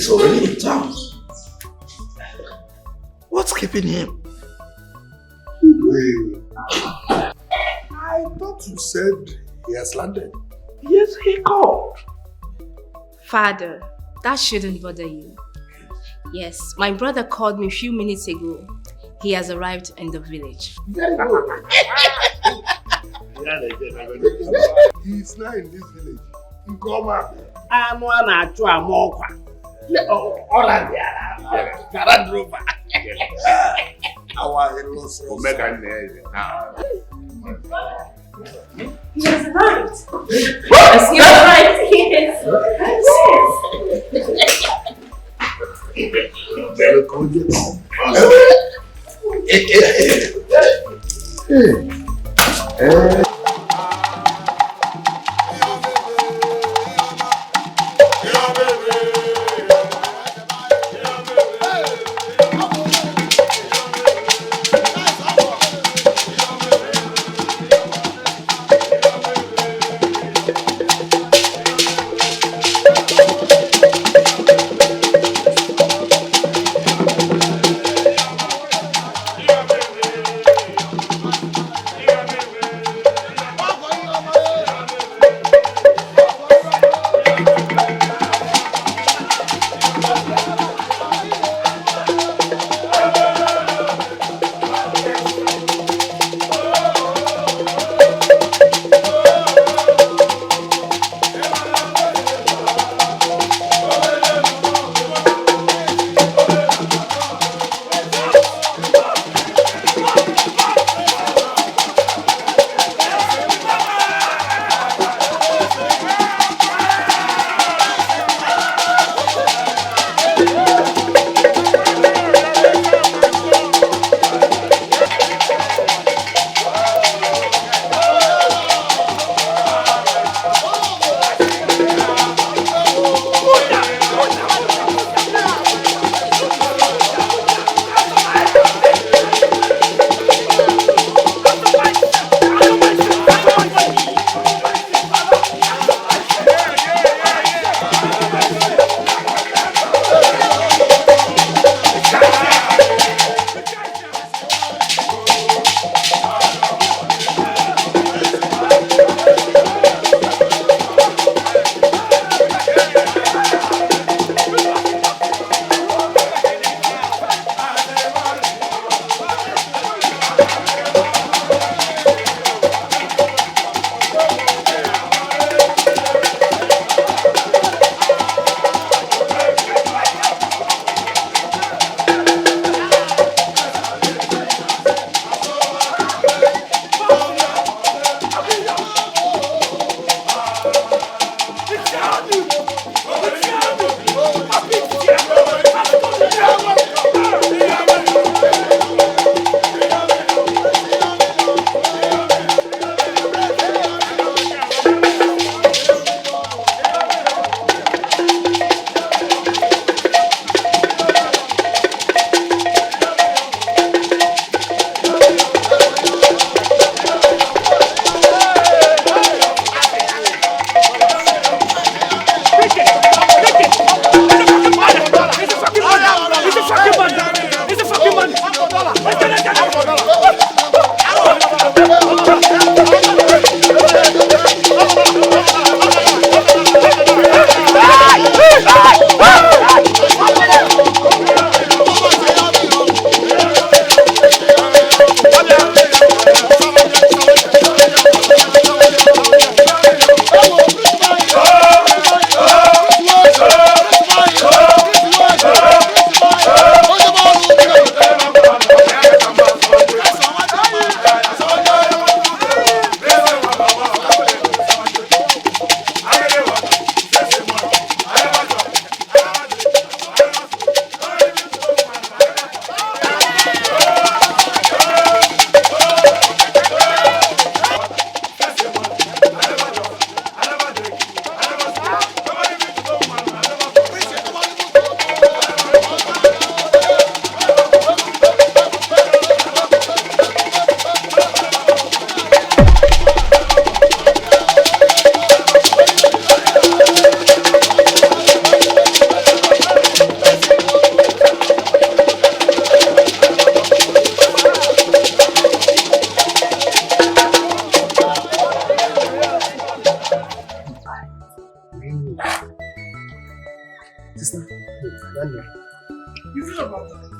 He's already in town. What's keeping him? Wait. I thought you said he has landed. Yes, he called. Father, that shouldn't bother you. Yes, my brother called me a few minutes ago. He has arrived in the village. Very good. He's not in this village. Nkoma. Anu na-achụ amọkwa. Ọra bịara. Gara droba. Our in-laws. Omega Ned. He has arrived. Yes, he has arrived. Yes.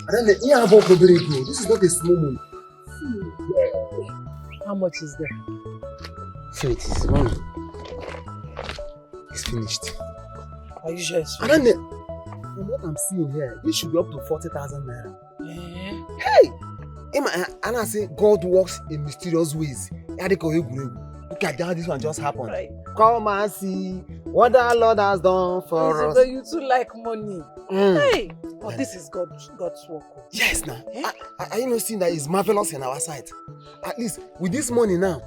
And then here about the very good. This is not a small money. How much is there? Feel it is wrong. It's finished. Are you sure it's And then from what I'm seeing here, this should be up to 40,000 naira. Hey! And I say God works in mysterious ways. Look at how this one just happened. Right. Come and see what the Lord has done for us. But you too like money. Hey! But this is God's work. Yes, now. Are you not seeing that it's marvelous in our sight? At least with this money now,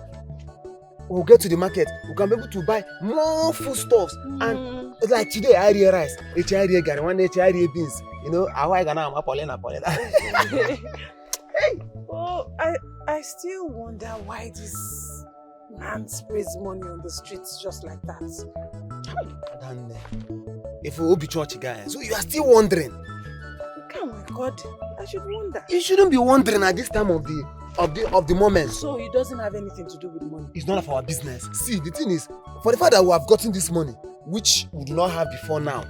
we'll get to the market. We can be able to buy more foodstuffs. And like today, I hear rice, I hear gari, one day I hear beans. You know, I gonna Hey! Oh, I still wonder why this man sprays money on the streets just like that. And if we will be church guys, so you are still wondering. Oh my God, I should wonder. You shouldn't be wondering at this time of the moment. So it doesn't have anything to do with money. It's none of our business. See, the thing is, for the fact that we have gotten this money, which we do not have before now,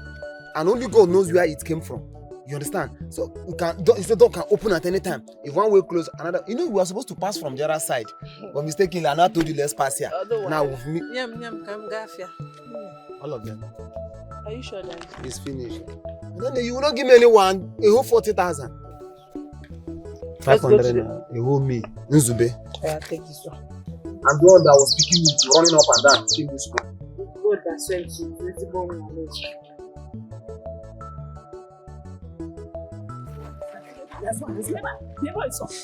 and only God knows where it came from. You understand? So we can the door can open at any time. If one way close, another. You know, we are supposed to pass from the other side, but mistakenly, I told you let's pass here. Otherwise, now with me, all of them. Are you sure that it's finished? And then you will not give me anyone a whole 40,000. 500 a whole me. Nzube. I'll take this one. I'm the one that was picking you, running up and down, taking this one. God that sent you. Let's go on. That's one. Never is off.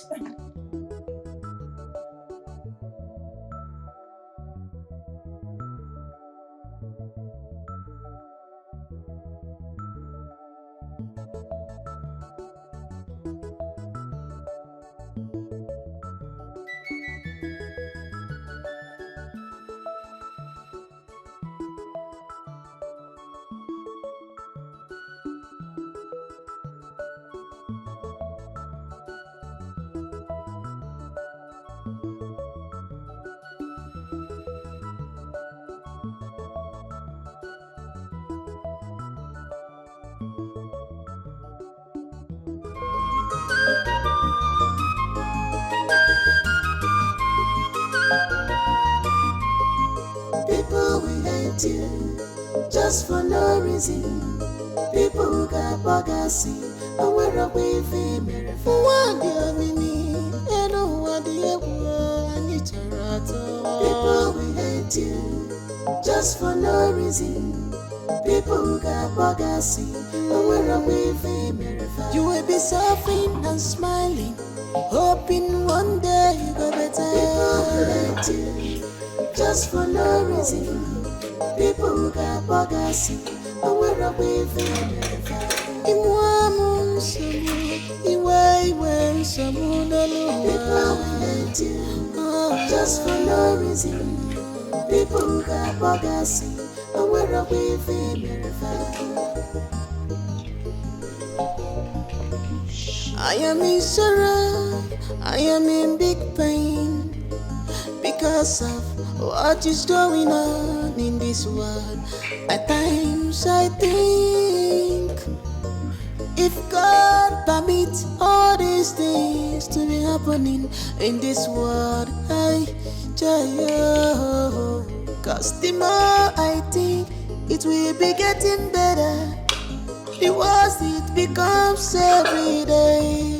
People will hate you just for no reason. People who got bogacy and we're away from me. One day, Mimi, and no one day, people will hate you just for no reason. People who got bogacy and we're away from me. You will be suffering and smiling, hoping one day you go better. People will hate you just for no reason. People who got bogacy and we're away from people will hate you just for no reason. People who got bogacy and we're away from I am in sorrow, I am in big pain because of what is going on in this world. At times I think, if God permits all these things to be happening in this world, cause the more I think it will be getting better, the worse it becomes every day.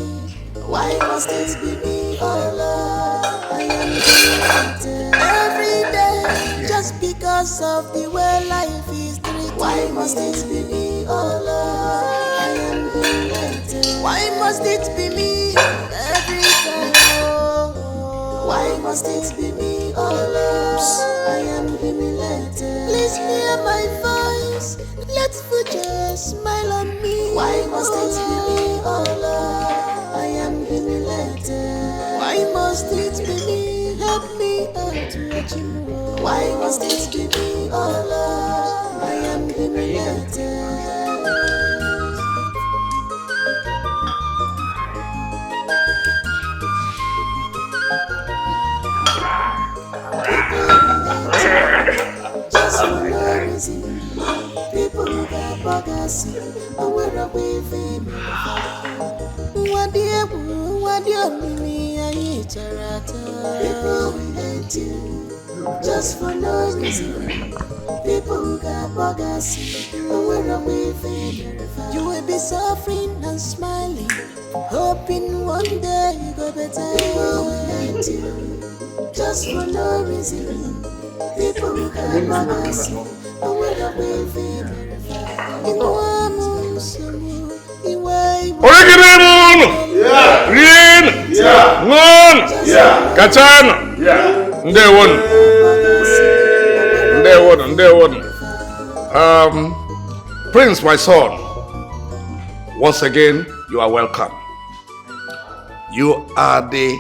Why must it be me, oh Lord? I am defeated every day just because of the way life is treated. Why must it be me, oh Lord? I am defeated. Why must it be me every time? Oh, why must it be me, oh Lord? I am humiliated. Please hear my voice. Let future smile on me. Why must it be me, oh Lord? I am humiliated. Why must it be me? Help me out to let you know. Why must it be me, oh Lord? I am humiliated. Just for no reason. People who got bogacy and we're away from me. People will hate you just for no reason. People who got buggers, aware of within. You will be suffering and smiling, hoping one day you go better. People will hate you just for no reason. People who got buggers, aware of within. Original! Green! One! Kachan! Day one. Prince, my son, once again, you are welcome. You are the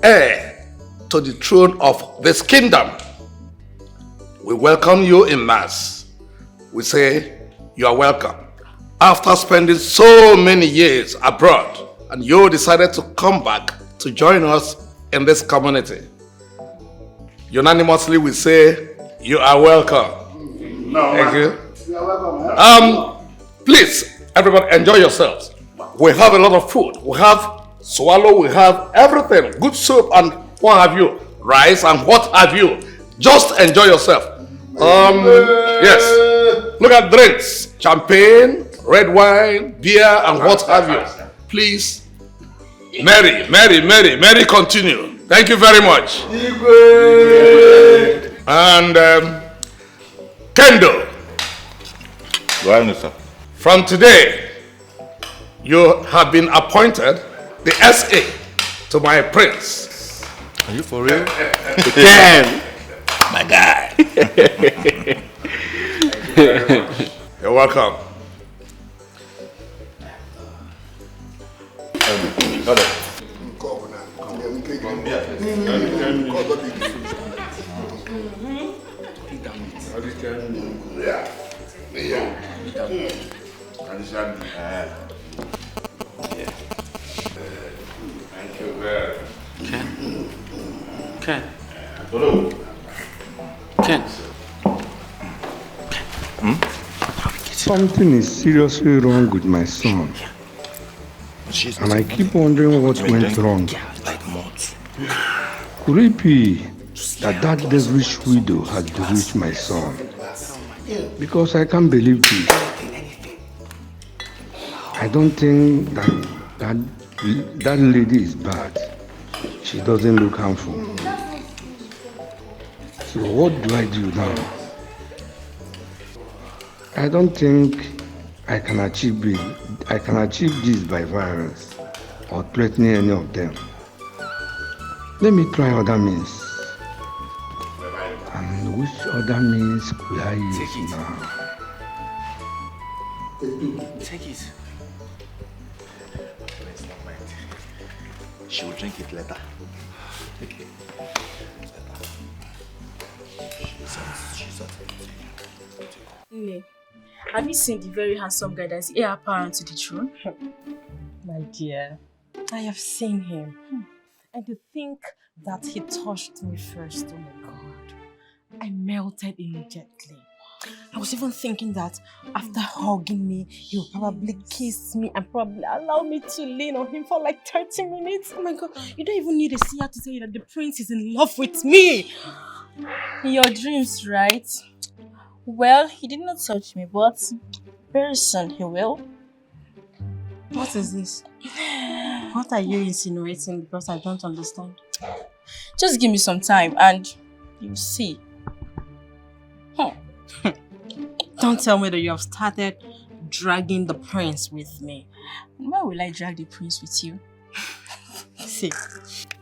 heir to the throne of this kingdom. We welcome you in mass. We say, you are welcome. After spending so many years abroad, and you decided to come back to join us in this community. Unanimously, we say, you are welcome. Thank you. You are welcome. Please, everybody, enjoy yourselves. We have a lot of food. We have swallow, we have everything. Good soup and what have you. Rice and what have you. Just enjoy yourself. Yes. Look at drinks. Champagne, red wine, beer, and what have you. Please. Mary, continue. Thank you very much. And Kendo. Go ahead, sir. From today, you have been appointed the SA to my prince. Are you for real? Ken, my guy. You're welcome. Got it. Thank you very much. Ken. Something is seriously wrong with my son. And I keep wondering what went wrong. Could it be that devilish widow had bewitched my son? Because I can't believe this. I don't think that lady is bad. She doesn't look harmful. So what do I do now? I don't think I can achieve this by violence or threatening any of them. Let me try other means. And which other means could I use now? Take it. She will drink it later. Okay. She's Nne, have you seen the very handsome guy that is heir apparent to the throne? My dear, I have seen him. And to think that he touched me first, oh my God. I melted immediately. I was even thinking that after hugging me, he would probably kiss me and probably allow me to lean on him for like 30 minutes. Oh my God, you don't even need a seer to tell you that the prince is in love with me. In your dreams, right? Well, he did not touch me, but very soon he will. What is this? What are you insinuating? Because I don't understand. Just give me some time and you'll see. Don't tell me that you have started dragging the prince with me. Why will I drag the prince with you? See,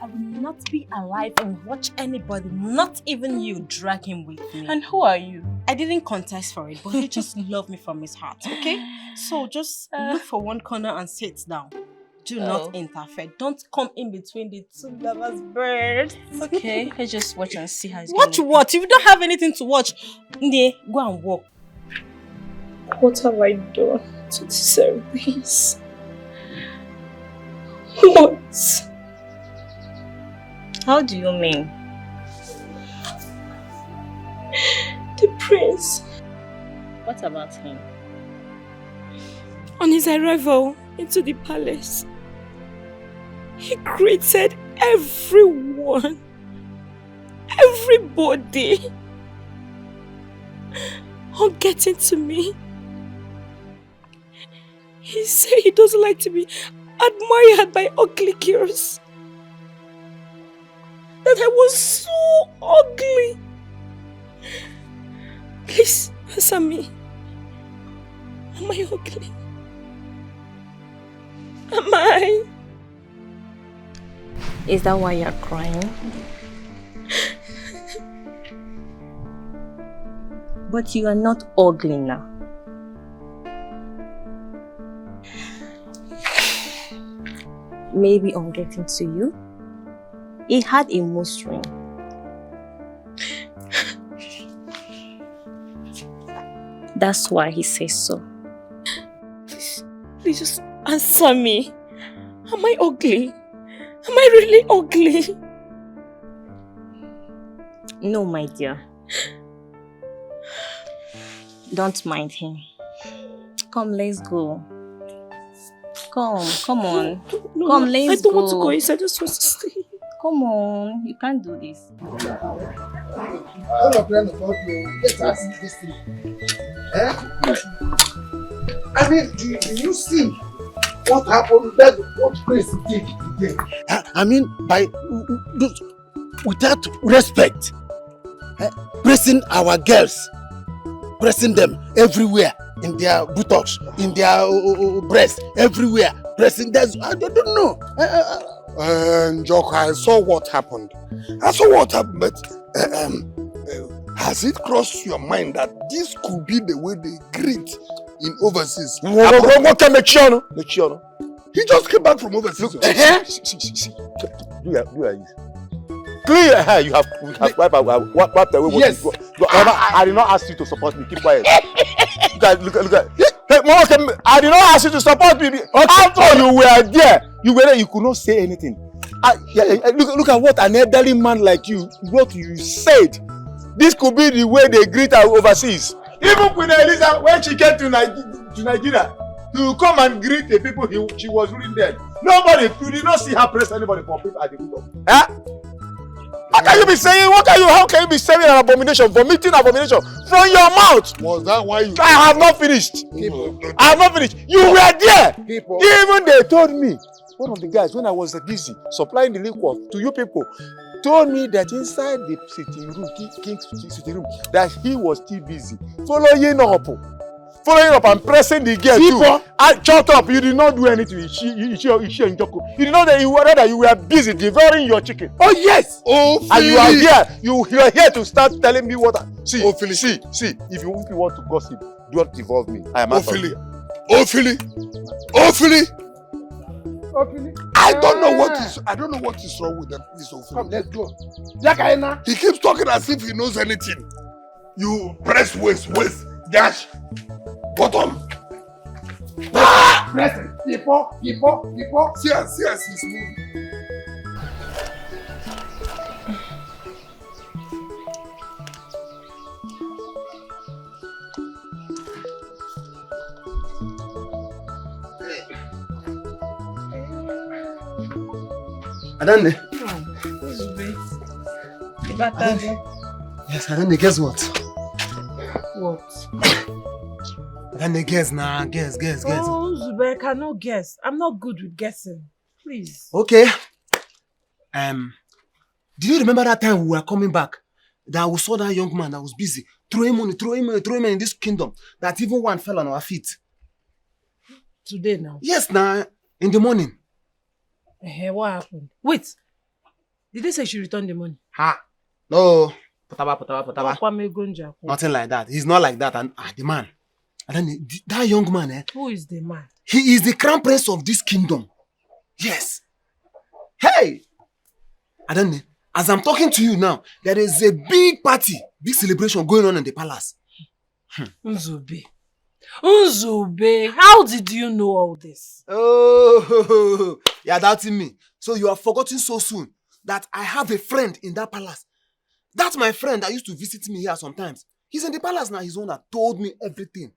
I will not be alive and watch anybody, not even you, drag him with me. And who are you? I didn't contest for it, but he just loved me from his heart, okay? So just look for one corner and sit down. Do not interfere. Don't come in between the two lovers' birds. Okay, let's just watch and see how it's going. Watch what? If you don't have anything to watch, Nde, go and walk. What have I done to deserve this? What? How do you mean? The prince. What about him? On his arrival into the palace, He created everyone. Everybody. On getting to me. He said he doesn't like to be admired by ugly girls. That I was so ugly. Please answer me. Am I ugly? Am I? Is that why you're crying? But you are not ugly now. Maybe on getting to you, he had a moose ring. That's why he says so. Please just answer me. Am I ugly? Am I really ugly? No, my dear. Don't mind him. Come, let's go. Come on. No, Come, let's go. I don't want to go inside. I just want to stay. Come on, you can't do this. All your plan about you, get us this thing. I mean, do you see what happened? That what Chris did today? I mean, without respect, pressing our girls, pressing them everywhere in their buttocks, in their breast, everywhere, pressing them. I don't know. Joker, I saw what happened. But has it crossed your mind that this could be the way they greet in overseas? What can make sure? He just came back from overseas. Do clear, you have wiped away. Yes. I did not ask you to support me. Keep quiet. Look at. Hey, Mama, I did not ask you to support me. After you were there, you could not say anything. Look at what an elderly man like you, what you said. This could be the way they greet our overseas. Even Queen Eliza, when she came to Nigeria, to come and greet the people she was ruling there. Nobody, you did not see her press anybody for people at the window. Huh? How can you be saying an abomination, vomiting abomination from your mouth? Was that why you? I have not finished. I have not finished. You were there. Even they told me, one of the guys, when I was busy supplying the liquor to you people, told me that inside the sitting room, King's sitting room, that he was still busy following up and pressing the girl too. Shut up! You did not do anything. You did not. You were busy devouring your chicken. Oh yes. Oh, and you are here. You are here to start telling me what. See. If you want to gossip, do not involve me. I am out of here. Philly. I don't know what is wrong with them. Come, let's go. He keeps talking as if he knows anything. You press waist, dash, bottom. Press it. People. See us, he's moving. Adane. Yes, Adane, guess what? What? Adane, guess now. Guess. Oh, Zube, I cannot guess. I'm not good with guessing. Please. Okay. Do you remember that time we were coming back? That we saw that young man that was busy throwing money in this kingdom. That even one fell on our feet. Today now? Yes, now. In the morning. What happened? Wait. Did they say she returned the money? No. Potaba. Nothing like that. He's not like that. And the man. And then that young man, Who is the man? He is the crown prince of this kingdom. Yes. Hey! And then, as I'm talking to you now, there is a big party, big celebration going on in the palace. Nzube, how did you know all this? Oh, you're doubting me. So you are forgetting so soon that I have a friend in that palace. That's my friend that used to visit me here sometimes. He's in the palace now. His owner told me everything.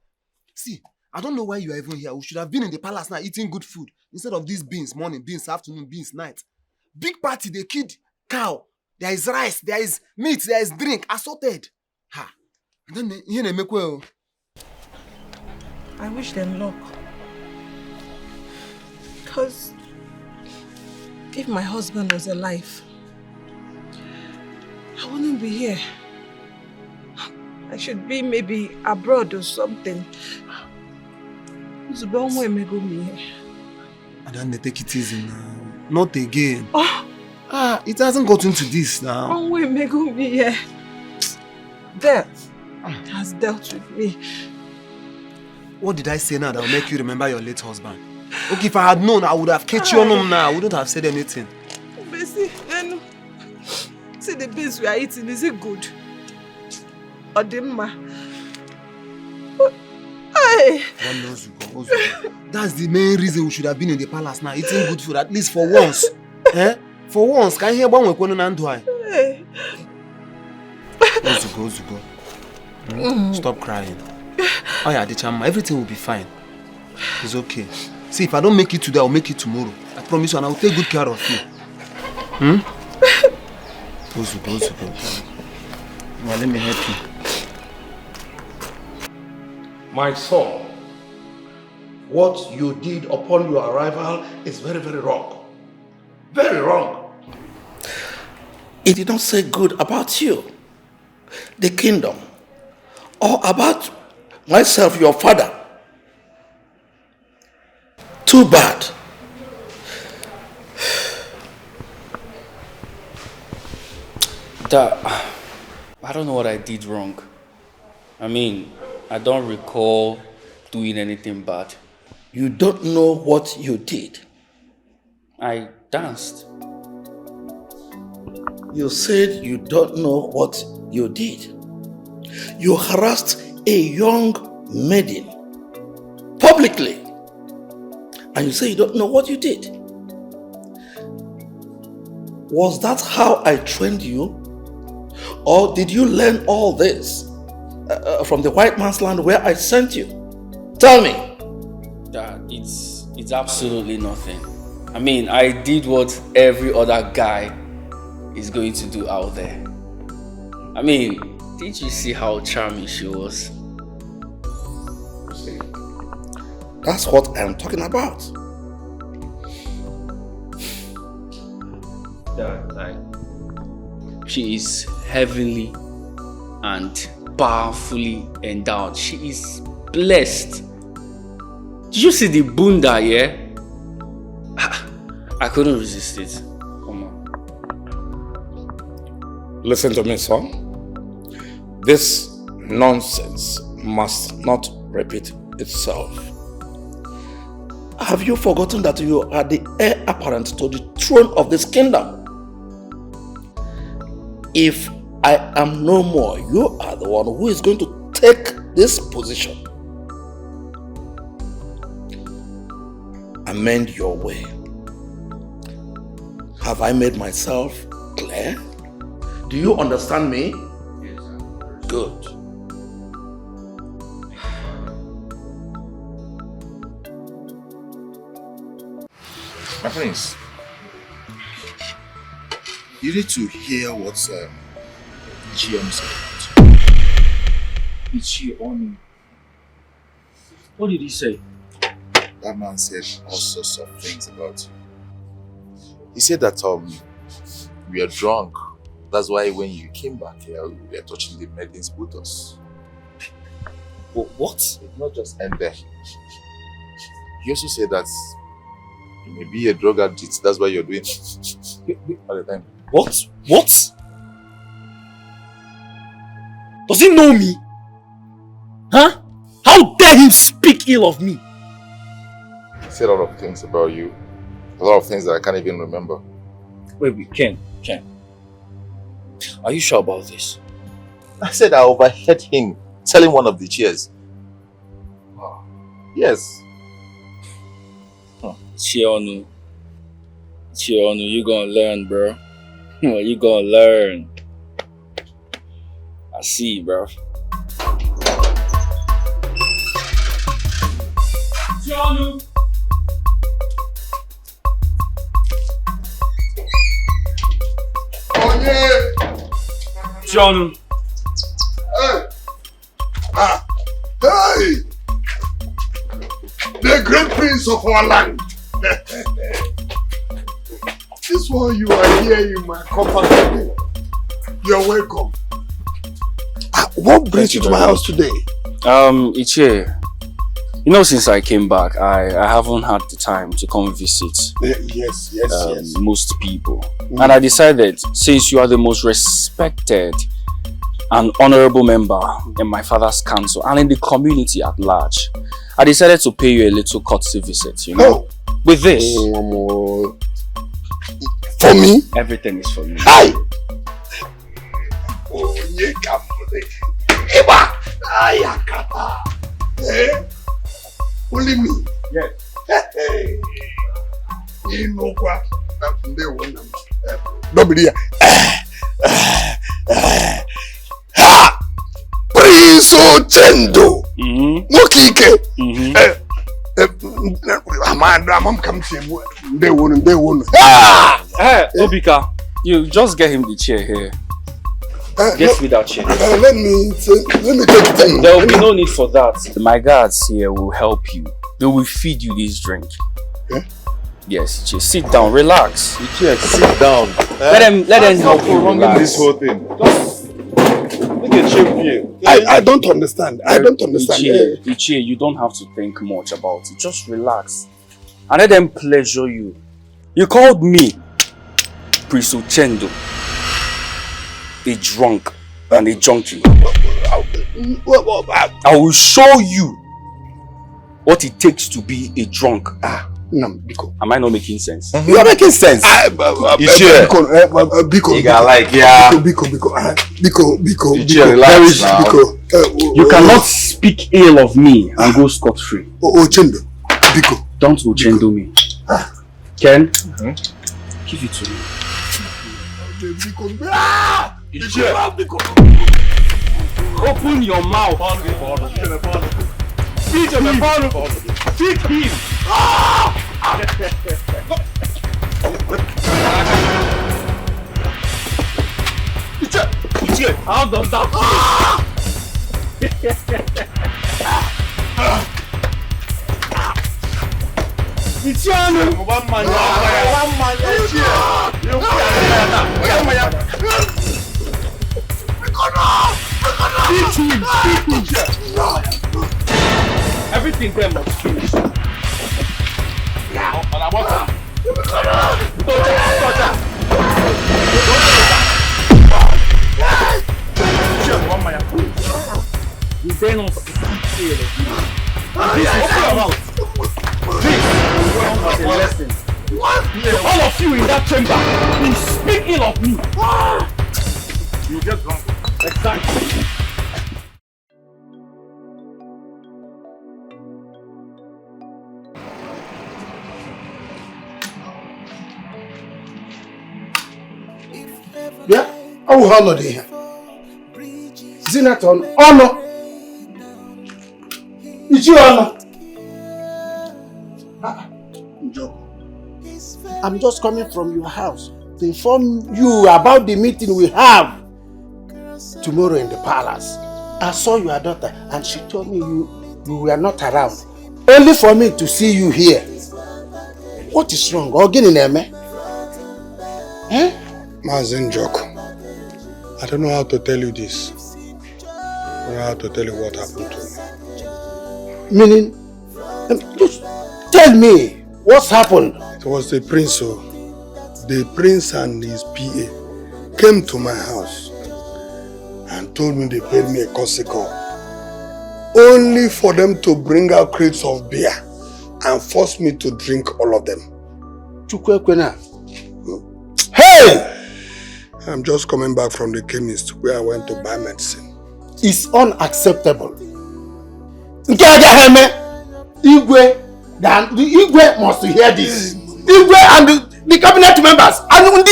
See, I don't know why you are even here. We should have been in the palace now eating good food instead of these beans, morning, beans, afternoon, beans, night. Big party, they killed cow. There is rice, there is meat, there is drink, assorted. Ha. And then here they make well. I wish them luck. Because if my husband was alive, I wouldn't be here. I should be maybe abroad or something. And then they take it easy now. Not again. It hasn't gotten to this now. Death has dealt with me. What did I say now that will make you remember your late husband? Okay, if I had known, I would have kept you on him now. I wouldn't have said anything. Bessie, then see the beans we are eating, is it good? Odimma. One knows you go. That's the main reason we should have been in the palace now, eating good food, at least for once. For once, can you hear one we're going to do? Ozugo. Stop crying. Oh yeah, Adichama, everything will be fine. It's okay. See, if I don't make it today, I'll make it tomorrow. I promise you, and I'll take good care of you. Ozugo. Well, let me help you. My son, what you did upon your arrival is very, very wrong. Very wrong. It did not say good about you, the kingdom, or about myself, your father. Too bad. Dad, I don't know what I did wrong. I mean, I don't recall doing anything bad. You don't know what you did? I danced. You said you don't know what you did. You harassed a young maiden publicly. And you say you don't know what you did. Was that how I trained you? Or did you learn all this from the white man's land where I sent you? Tell me. Dad, it's absolutely nothing. I mean, I did what every other guy is going to do out there. I mean, did you see how charming she was? See, that's what I'm talking about. Dad, like, she is heavenly and powerfully endowed. She is blessed. Did you see the bunda, yeah? I couldn't resist it. Come on. Listen to me, son. This nonsense must not repeat itself. Have you forgotten that you are the heir apparent to the throne of this kingdom? If I am no more, you are the one who is going to take this position. Amend your way. Have I made myself clear? Do you understand me? Yes, sir. Good. My friends, you need to hear what GM said about you. GM? What did he say? That man said all sorts of things about you. He said that we are drunk. That's why when you came back here, we were touching the maidens with us. What? It not just end there. He also said that you may be a drug addict. That's why you're doing all the time. What? Does he know me? Huh? How dare him speak ill of me? He said a lot of things about you. A lot of things that I can't even remember. Wait, Ken. Are you sure about this? I said I overheard him telling one of the chairs. Oh. Yes. Chionu, you gonna learn, bro. You gonna learn. I see, bro. John. John. Hey. Hey. The great prince of our land. This one you are here in my compound today. You're welcome. What brings you to my house today? Ichie, you know, since I came back, I haven't had the time to come visit yes. most people. And I decided, since you are the most respected and honorable member in my father's council and in the community at large, I decided to pay you a little courtesy visit, you know. With this. For me? Everything is for you. Hi! Oh, yeah, come Eba! Ayakata! Eh? Only me? Yes. Hey! You know what? They want them. Nobody here. Prince Ochendo! Mokike! I'm coming to you. They won't. Hey, Obika, you just get him the chair here. Get me that chair. Let me take it. There will be no need for that. My guards here will help you. They will feed you this drink. Yes, just sit down, relax. Sit down. Let them help you relax. This whole thing. Just make a change here. I don't understand. Ichie, you don't have to think much about it. Just relax. And let them pleasure you. You called me Prince Ochendo, a drunk and a junkie. I will show you what it takes to be a drunk. Biko. Am I not making sense? You are making sense. Biko. Relax now. You cannot speak ill of me and go scot-free. Ochendo. Biko. Don't Ochendo me. Ken? Give it to me. Open your mouth. Feed him. How does that everything there must finish. You dare not speak ill of me. This is out. This is a lesson. All of you in that chamber, you speak ill of me. You get drunk. Exactly. Yeah, I will holiday here. Zinaton, honor. Is you honor? I'm just coming from your house to inform you about the meeting we have tomorrow in the palace. I saw your daughter and she told me you were not around. Only for me to see you here. What is wrong? Mazen Joko, I don't know how to tell you this. I don't know how to tell you what happened to me. Meaning, just tell me what's happened. It was the prince. The prince and his PA came to my house and told me they paid me a consequence only for them to bring out crates of beer and force me to drink all of them. Hey! I'm just coming back from the chemist where I went to buy medicine. It's unacceptable. Igwe must hear this. Igwe and the cabinet members and what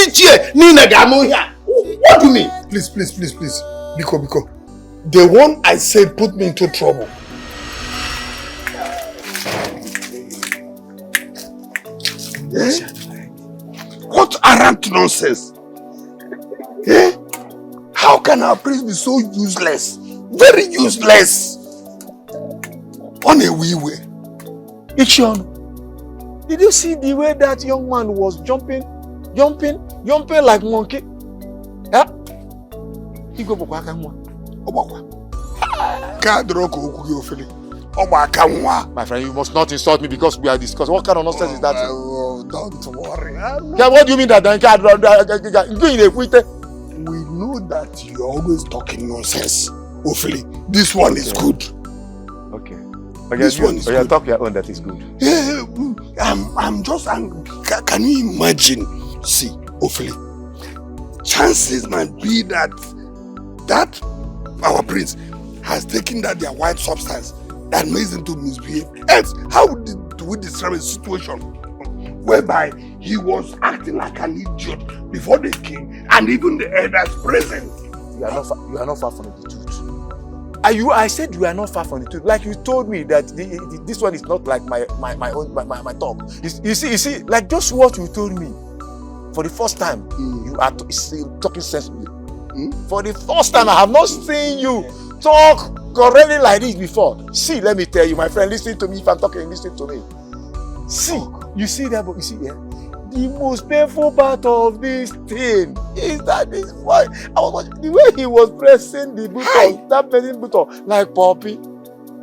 do you mean? Please. Biko. The one I said put me into trouble. What arrant nonsense? Eh? How can our priest be so useless? Very useless. On a wee way. Ichion, did you see the way that young man was jumping like monkey? Yeah? He go bokwa kanwa. Obakwa. My friend, you must not insult me because we are discussing. What kind of nonsense is that? Oh, don't worry. Yeah, what do you mean that? We know that you're always talking nonsense. Hopefully, this one is good. Okay. This one is good. Talk your own that is good. Yeah, I'm just angry. Can you imagine? See, hopefully, chances might be that our prince has taken that their white substance that makes him to misbehave. Else, how do we describe a situation whereby he was acting like an idiot before the king and even the elders present? You are not far from the truth. I said you are not far from the truth. Like you told me that this one is not like my talk. You see, like just what you told me. For the first time, you are talking sensibly. For the first time, I have not seen you talk correctly like this before. See, let me tell you, my friend, listen to me. If I'm talking, listen to me. See, you see that, but you see, the most painful part of this thing is that this boy, the way he was pressing the button, that pressing button like Poppy.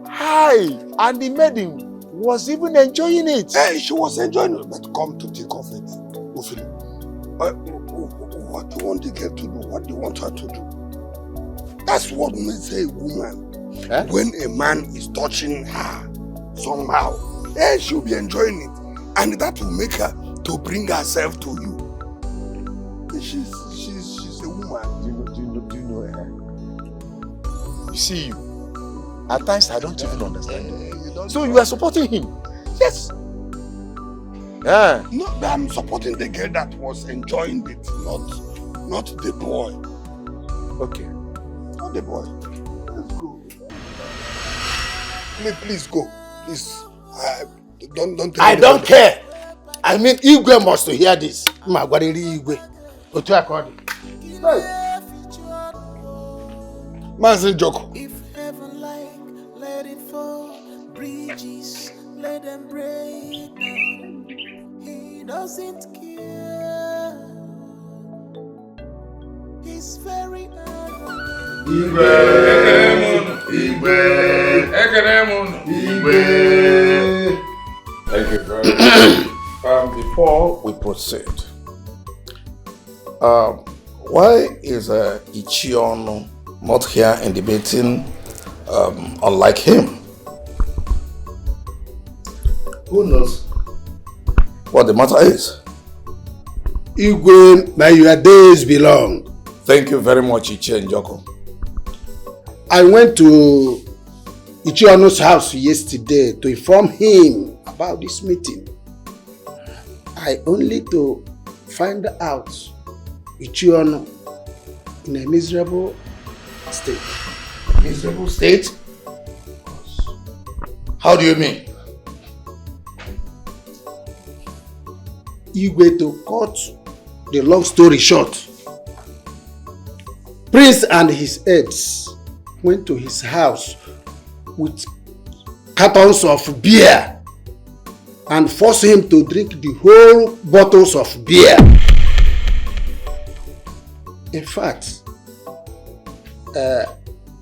Hi, and the maiden was even enjoying it. Hey, she was enjoying it, but come to think of it, Ophelia, what do you want the girl to do? What do you want her to do? That's what makes a woman. When a man is touching her somehow, she'll be enjoying it, and that will make her to bring herself to you. She's a woman. Do you know her? You see, you at times I don't even understand you. So you are supporting him? Yes. Yeah. No, I'm supporting the girl that was enjoying it, not the boy. Okay. Not the boy. Let's go. Please go. Please. I don't care. I mean, Igwe must hear this. Igwe. Mazen Joko. If heaven like, let it fall. Bridges, let them break down. He doesn't care. He's very arrogant. Igwe. Thank you very much. Before we proceed, why is Ichiono not here in the meeting, unlike him? Who knows what the matter is? Igwe, may your days be long. Thank you very much, Ichie Njoko. I went to Ichiono's house yesterday to inform him about this meeting. I only to find out Ichiono in a miserable state. Miserable state? How do you mean? Igwe, to cut the long story short, Prince and his aides went to his house with cartons of beer and forced him to drink the whole bottles of beer. In fact,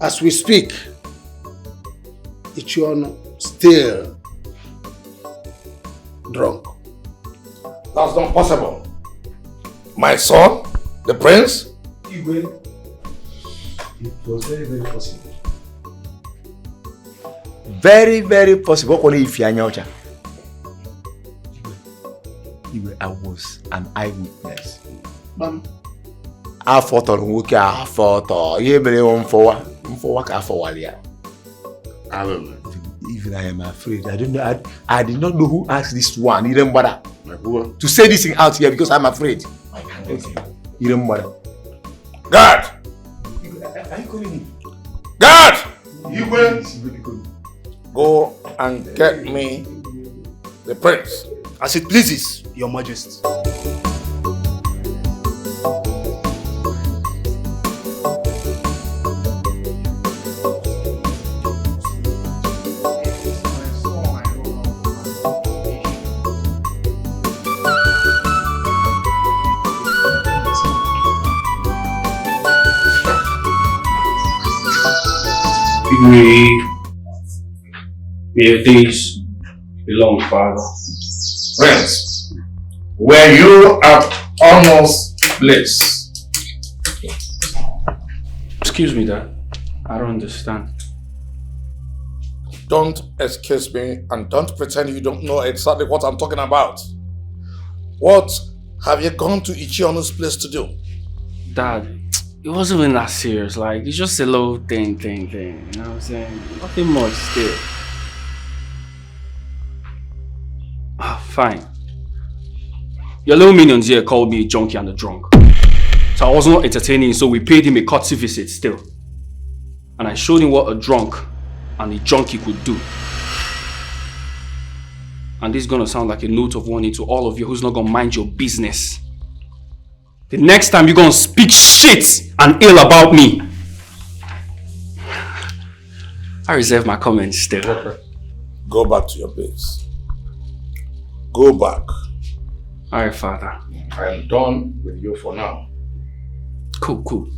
as we speak, Ichiono still drunk. That's not possible. My son, the prince? Igwe, it was very, very possible. Very, very possible. Igwe, I was an eyewitness. I fought on Wookie, I fought on even I am afraid. I don't know. I did not know who asked this one. He didn't bother to say this thing out here because I'm afraid. He didn't bother. God! Are you calling him? God! Go and get me the prince As it pleases your majesty. May these belong, Father. Friends, were you at almost bliss? Excuse me, Dad. I don't understand. Don't excuse me and don't pretend you don't know exactly what I'm talking about. What have you gone to Ichionu's place to do? Dad, it wasn't even that serious. Like, it's just a little thing. You know what I'm saying? Nothing much still. Fine. Your little minions here called me a junkie and a drunk. So I was not entertaining, so we paid him a courtesy visit still. And I showed him what a drunk and a junkie could do. And this is gonna sound like a note of warning to all of you who's not gonna mind your business. The next time you're gonna speak shit and ill about me, I reserve my comments still. Go back to your base. Go back. Alright, Father. I'm done with you for now. Cool.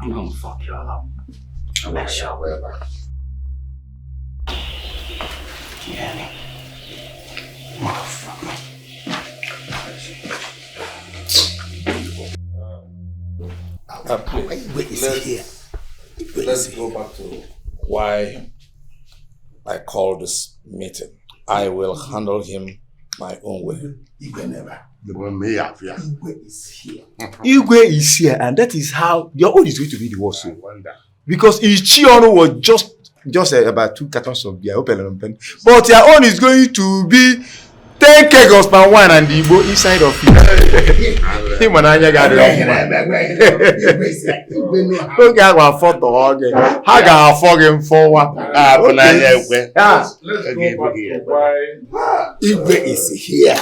I'm gonna fuck you all up. Bless you. Yeah. Motherfucker. Let's go back to why I called this meeting. I will handle him my own way. Igwe is here. Igwe is here, and that is how your own is going to be the worst. Because Ichionu was just about 2 cartons of beer, open, but your own is going to be 10 kegs of palm wine and the Igbo inside of it. Him and Anya got it. Don't get a photo again. I got a fucking forward. Let's go back to why Igwe is here.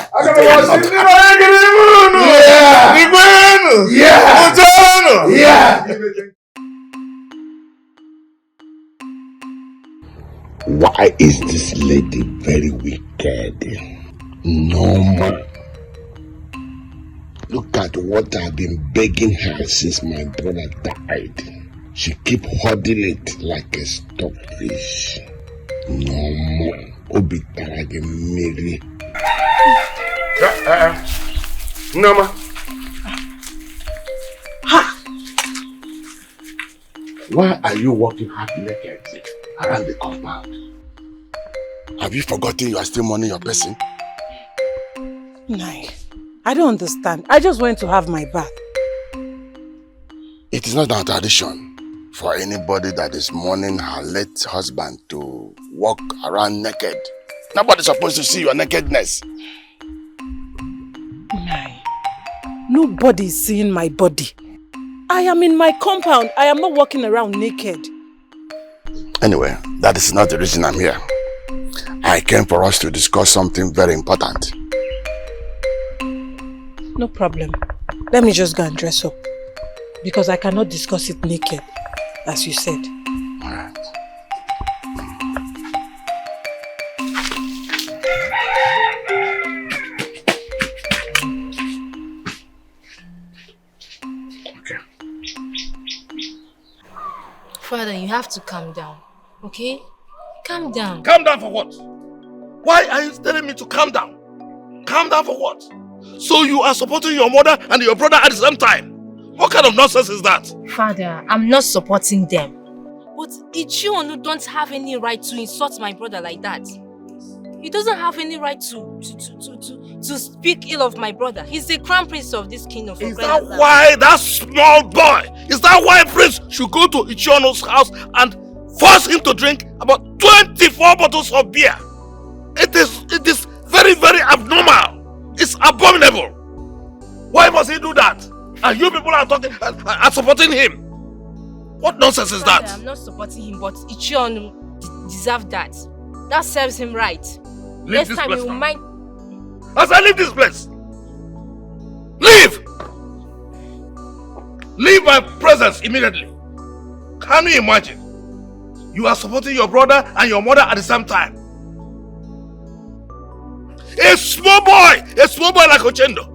Why is this lady very wicked? Normal. Look at what I've been begging her since my brother died. She keep holding it like a stockfish. Normal. Obitarage Miri. Norma. Ha! Why are you walking half naked around the compound? Have you forgotten you are still mourning your person? Nai, I don't understand. I just went to have my bath. It is not our tradition for anybody that is mourning her late husband to walk around naked. Nobody's supposed to see your nakedness. Nai, nobody is seeing my body. I am in my compound. I am not walking around naked. Anyway, that is not the reason I'm here. I came for us to discuss something very important. No problem. Let me just go and dress up. Because I cannot discuss it naked, as you said. Alright. Okay. Father, you have to calm down, okay? Calm down. Calm down for what? Why are you telling me to calm down? Calm down for what? So you are supporting your mother and your brother at the same time? What kind of nonsense is that? Father, I'm not supporting them. But Ichionu don't have any right to insult my brother like that. He doesn't have any right to speak ill of my brother. He's the crown prince of this kingdom. Is that why that small boy, is that why Prince should go to Ichionu's house and force him to drink about 24 bottles of beer? It is very, very abnormal. It's abominable. Why must he do that? And you people are supporting him. What nonsense is that? I'm not supporting him, but Ichionu deserves that. That serves him right. Next time he will mind as I leave this place. Leave! Leave my presence immediately. Can you imagine? You are supporting your brother and your mother at the same time. A small boy like Ochendo,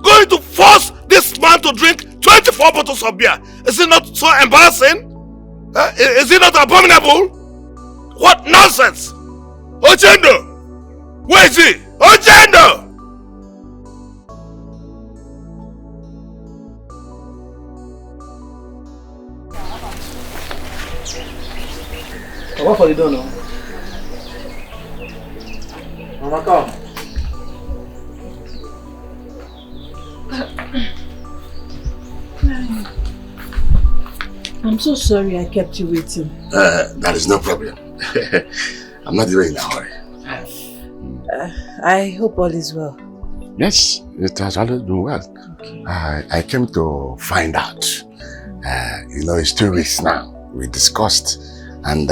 going to force this man to drink 24 bottles of beer. Is it not so embarrassing? Is it not abominable? What nonsense! Ochendo! Where is he? Ochendo! What for the door now? Mama, come. I'm so sorry I kept you waiting. That is no problem. I'm not even in a hurry. I hope all is well. Yes, it has always been well. Okay. I came to find out. It's 2 weeks now. We discussed, and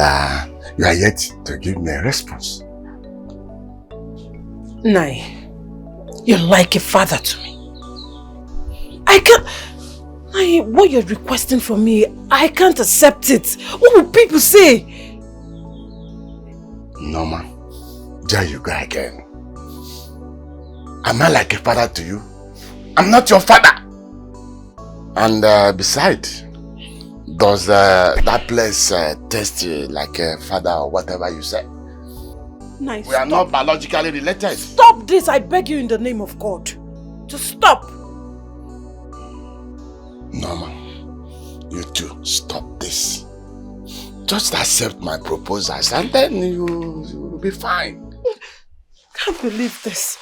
you are yet to give me a response. Nai, you're like a father to me. I can't... Nai, what you're requesting from me, I can't accept it. What will people say? Norma, there you go again. Am I like a father to you? I'm not your father. And besides, does that place taste like a father or whatever you said? Nai, we are not biologically related. Stop this, I beg you in the name of God. Just stop. Norma, you too, stop this. Just accept my proposals and then you will be fine. Can't believe this.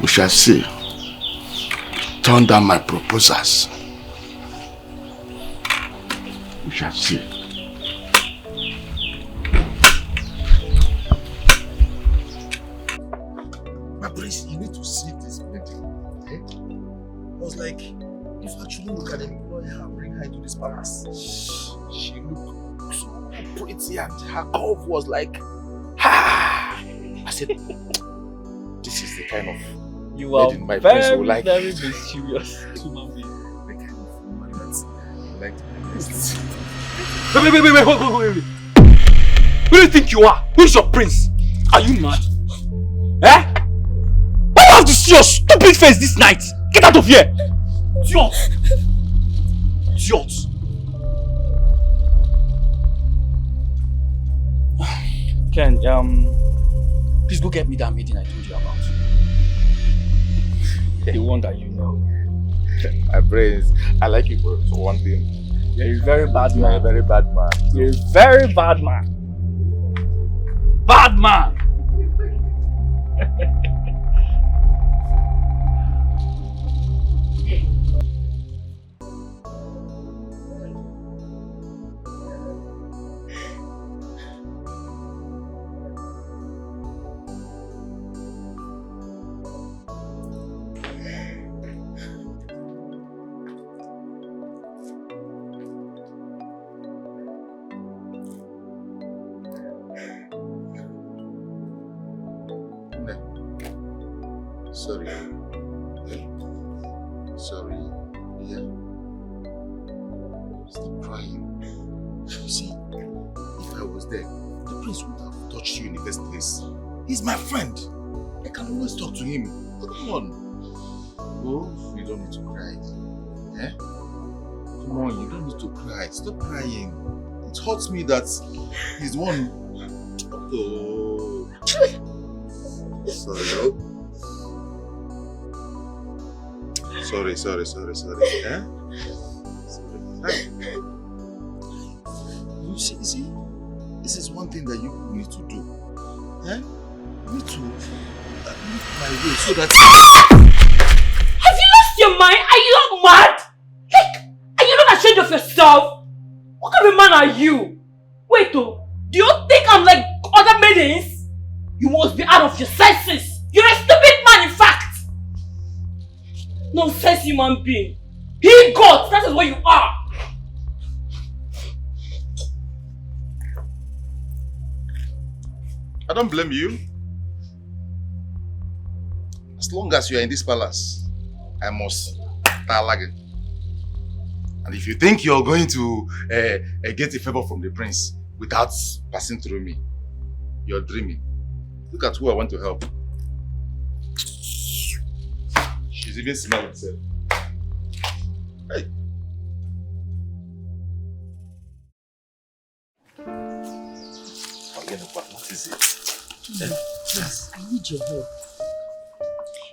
We shall see. Turn down my proposals. We shall see. My prince, you need to see this lady. Eh? I was like, if I actually look at employ her and bring her into this palace, she looked so pretty and her curve was like, ha! I said, this is the kind of you are my very, prince will like. very mysterious human being. The kind of woman that like to be blessed. Wait. Who do you think you are? Who is your prince? Are you mad? Eh? Why do you have to see your stupid face this night? Get out of here! Idiot! Idiot! Ken, please go get me that meeting I told you about. The one that you know. My prince, I like you for one thing. You're a very bad man. You're a very bad man. You're a very bad man. Bad man! Sorry. Sorry. Yeah. Stop crying. You see, if I was there, the prince would have touched you in the first place. He's my friend. I can always talk to him. Come on. Oh, you don't need to cry. Eh? Come on, you don't need to cry. Stop crying. It hurts me that he's the one. Oh. Sorry. Sorry. Eh? Sorry. You see, this is one thing that you need to do. Eh? You need to leave my way so that. Have you lost your mind? Are you not mad? Like, are you not ashamed of yourself? What kind of a man are you? Wait, do you think I'm like other maidens? You must be out of your senses. You're a stupid man, in fact. Nonsense human being. He got, that is what you are. I don't blame you. As long as you are in this palace, I must talag it. And if you think you're going to get a favor from the prince without passing through me, you're dreaming. Look at who I want to help. She's even smelling herself. Hey. What is it? Yes, I need your help.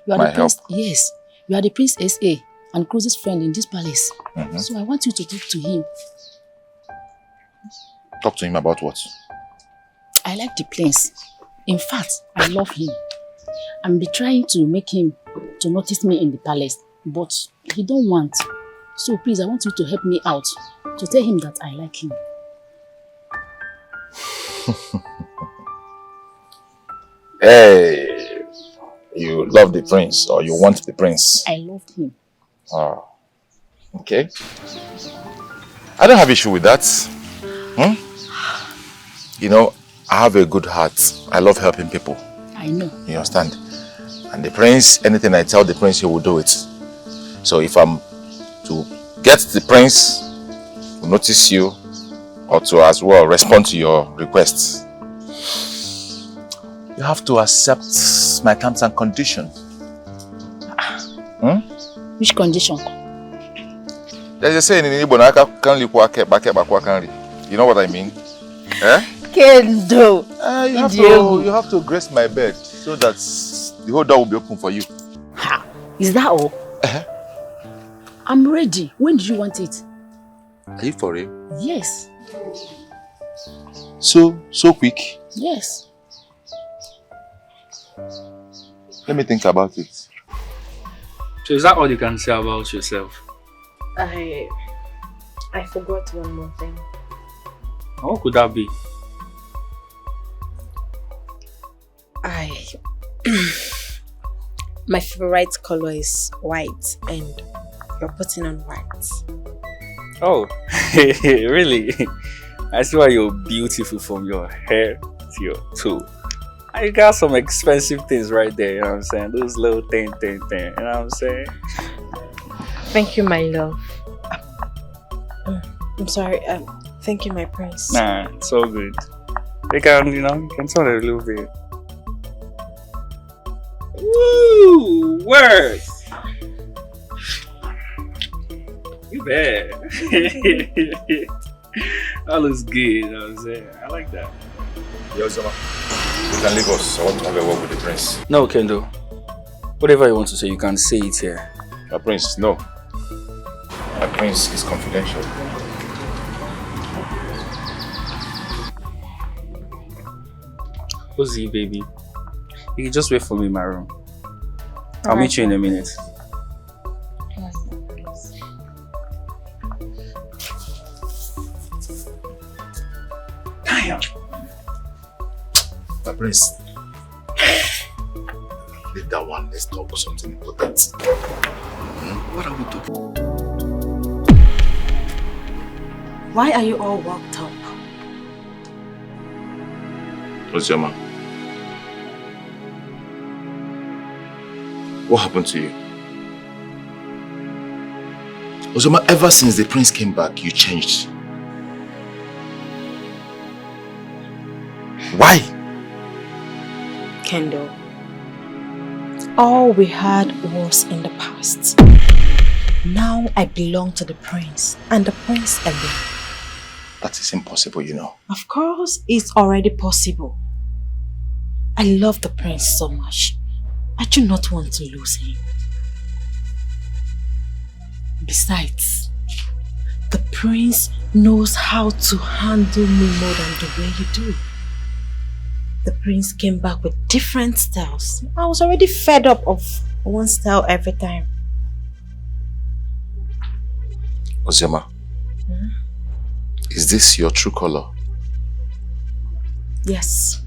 You are My the prince. help? Yes, you are the Prince SA and closest friend in this palace. Mm-hmm. So I want you to talk to him. Talk to him about what? I like the prince. In fact, I love him. I'm be trying to make him to notice me in the palace, but he don't want. So please, I want you to help me out to tell him that I like him. Hey, you love the prince or you want the prince? I love him. Oh, okay. I don't have issue with that. You know, I have a good heart. I love helping people. I know. You understand? And the prince, anything I tell the prince, he will do it. So if I'm to get the prince to notice you or to as well respond to your requests, you have to accept my terms and conditions. Which condition? There's a saying in Igbo, you know what I mean? Eh? Kendo. You have to grace my bed so that the whole door will be open for you. Ha! Is that all? I'm ready. When do you want it? Are you for real? Yes. So quick? Yes. Let me think about it. So is that all you can say about yourself? I forgot one more thing. What could that be? My favorite color is white, and you're putting on white. Oh, really? I see why you're beautiful from your hair to your toe. You got some expensive things right there, you know what I'm saying? Those little thing, you know what I'm saying? Thank you, my love. I'm sorry. Thank you, my prince. Nah, it's all good. You can turn it a little bit. Woo! Word! You bad. That looks good, you know what I'm saying? I like that. Yo, Zama, you can leave us. I want to have a word with the prince. No, Kendo. Whatever you want to say, you can say it here. My prince, no. My prince is confidential. Ozzy, baby. You can just wait for me in my room. I'll meet you in a minute. Damn. My prince. Leave that one. Let's talk about something important. What are we doing? Why are you all worked up? Ozzy, what happened to you? Ozoma, ever since the prince came back, you changed. Why? Kendall, all we had was in the past. Now I belong to the prince, and the prince alone. That is impossible, you know. Of course, it's already possible. I love the prince so much. I do not want to lose him. Besides, the prince knows how to handle me more than the way you do. The prince came back with different styles. I was already fed up of one style every time. Ozema, is this your true color? Yes.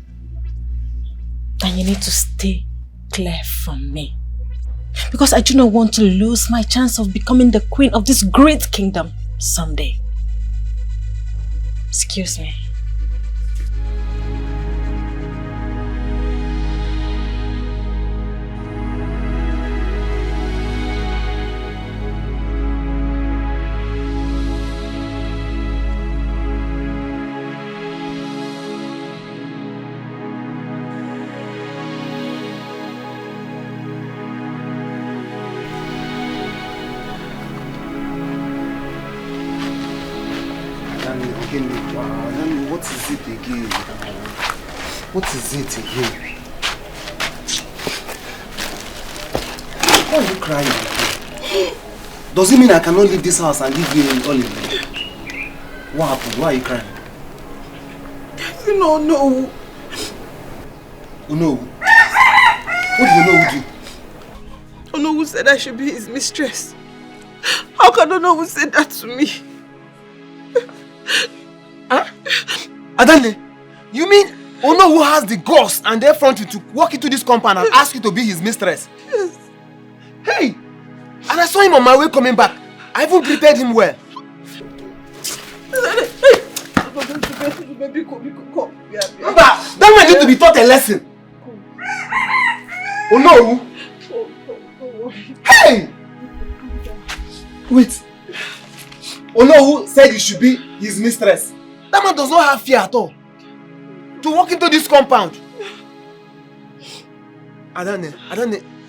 And you need to stay clear from me. Because I do not want to lose my chance of becoming the queen of this great kingdom someday. Excuse me. What is it again? What is it again? Why are you crying? Does it mean I cannot leave this house and leave you in Olive? What happened? Why are you crying? No. No. What did Onowu do? Onowu said I should be his mistress. How can Onowu say that to me? Huh? Adane, you mean Onowu has the guts and the effrontery to walk into this compound and ask you to be his mistress? Yes. Hey! And I saw him on my way coming back. I even greeted him well. That man need to be taught a lesson. Onowu! Hey! Wait. Onowu said you should be his mistress. That man does not have fear at all to walk into this compound. Adane,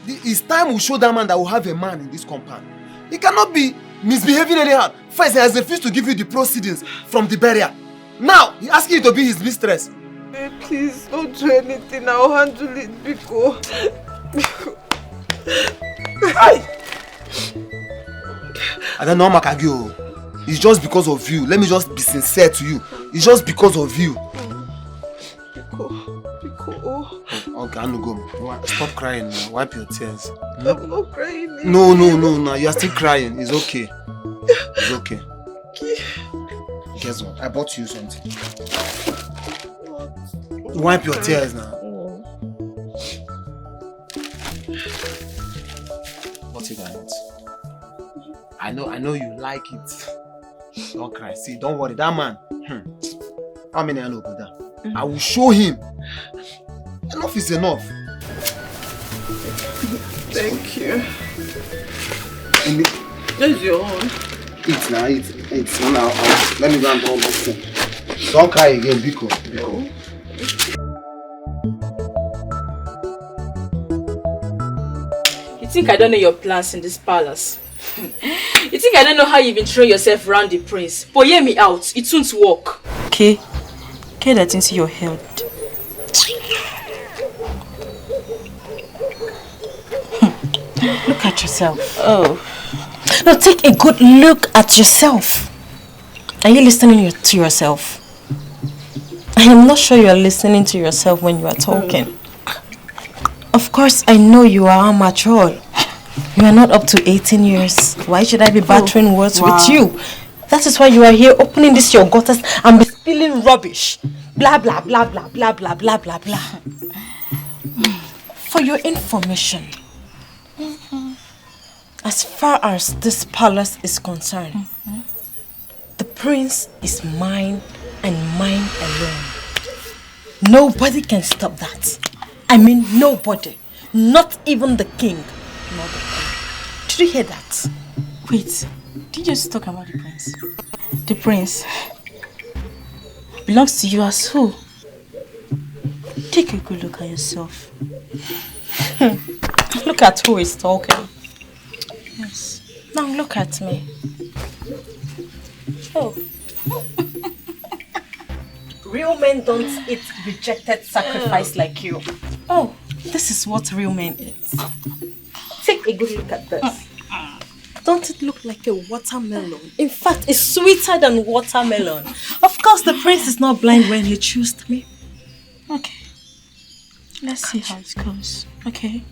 it's time we show that man that we have a man in this compound. He cannot be misbehaving anyhow. First, he has refused to give you the proceedings from the burial. Now, he asking you to be his mistress. Hey, please, don't do anything. I'll handle it, Biko. I don't know, Makagio. It's just because of you. Let me just be sincere to you. It's just because of you. Biko. Okay, I'm go. Stop crying now. Wipe your tears. I'm not crying. No. You are still crying. It's okay. It's okay. Guess what? I bought you something. Wipe your tears now. What is that? I know you like it. Don't cry. See, don't worry. That man. How many I know about that? I will show him. Enough is enough. Thank you. There's your own. Eat now, eat. Now, let me go and draw this thing. Don't cry again, Biko. You think I don't know your plans in this palace? You think I don't know how you've been throwing yourself around the prince? But hear me out, it won't work. Okay, get that into your head. Look at yourself. Oh. Now take a good look at yourself. Are you listening to yourself? I am not sure you are listening to yourself when you are talking. Of course, I know you are immature. You are not up to 18 years. Why should I be battering words with you? That is why you are here opening this your gutters and be spilling rubbish. Blah, blah, blah, blah, blah, blah, blah, blah, blah. For your information, as far as this palace is concerned, the prince is mine and mine alone. Nobody can stop that. I mean nobody. Not even the king. Not the queen. Did you hear that? Wait, did you just talk about the prince? The prince belongs to you as who? Take a good look at yourself. Look at who is talking. Yes. Now look at me. Oh. Real men don't eat rejected sacrifice like you. Oh, this is what real men eat. Take a good look at this. Don't it look like a watermelon? In fact, it's sweeter than watermelon. Of course, the prince is not blind when he chooses me. Okay. Let's see how it goes. Okay.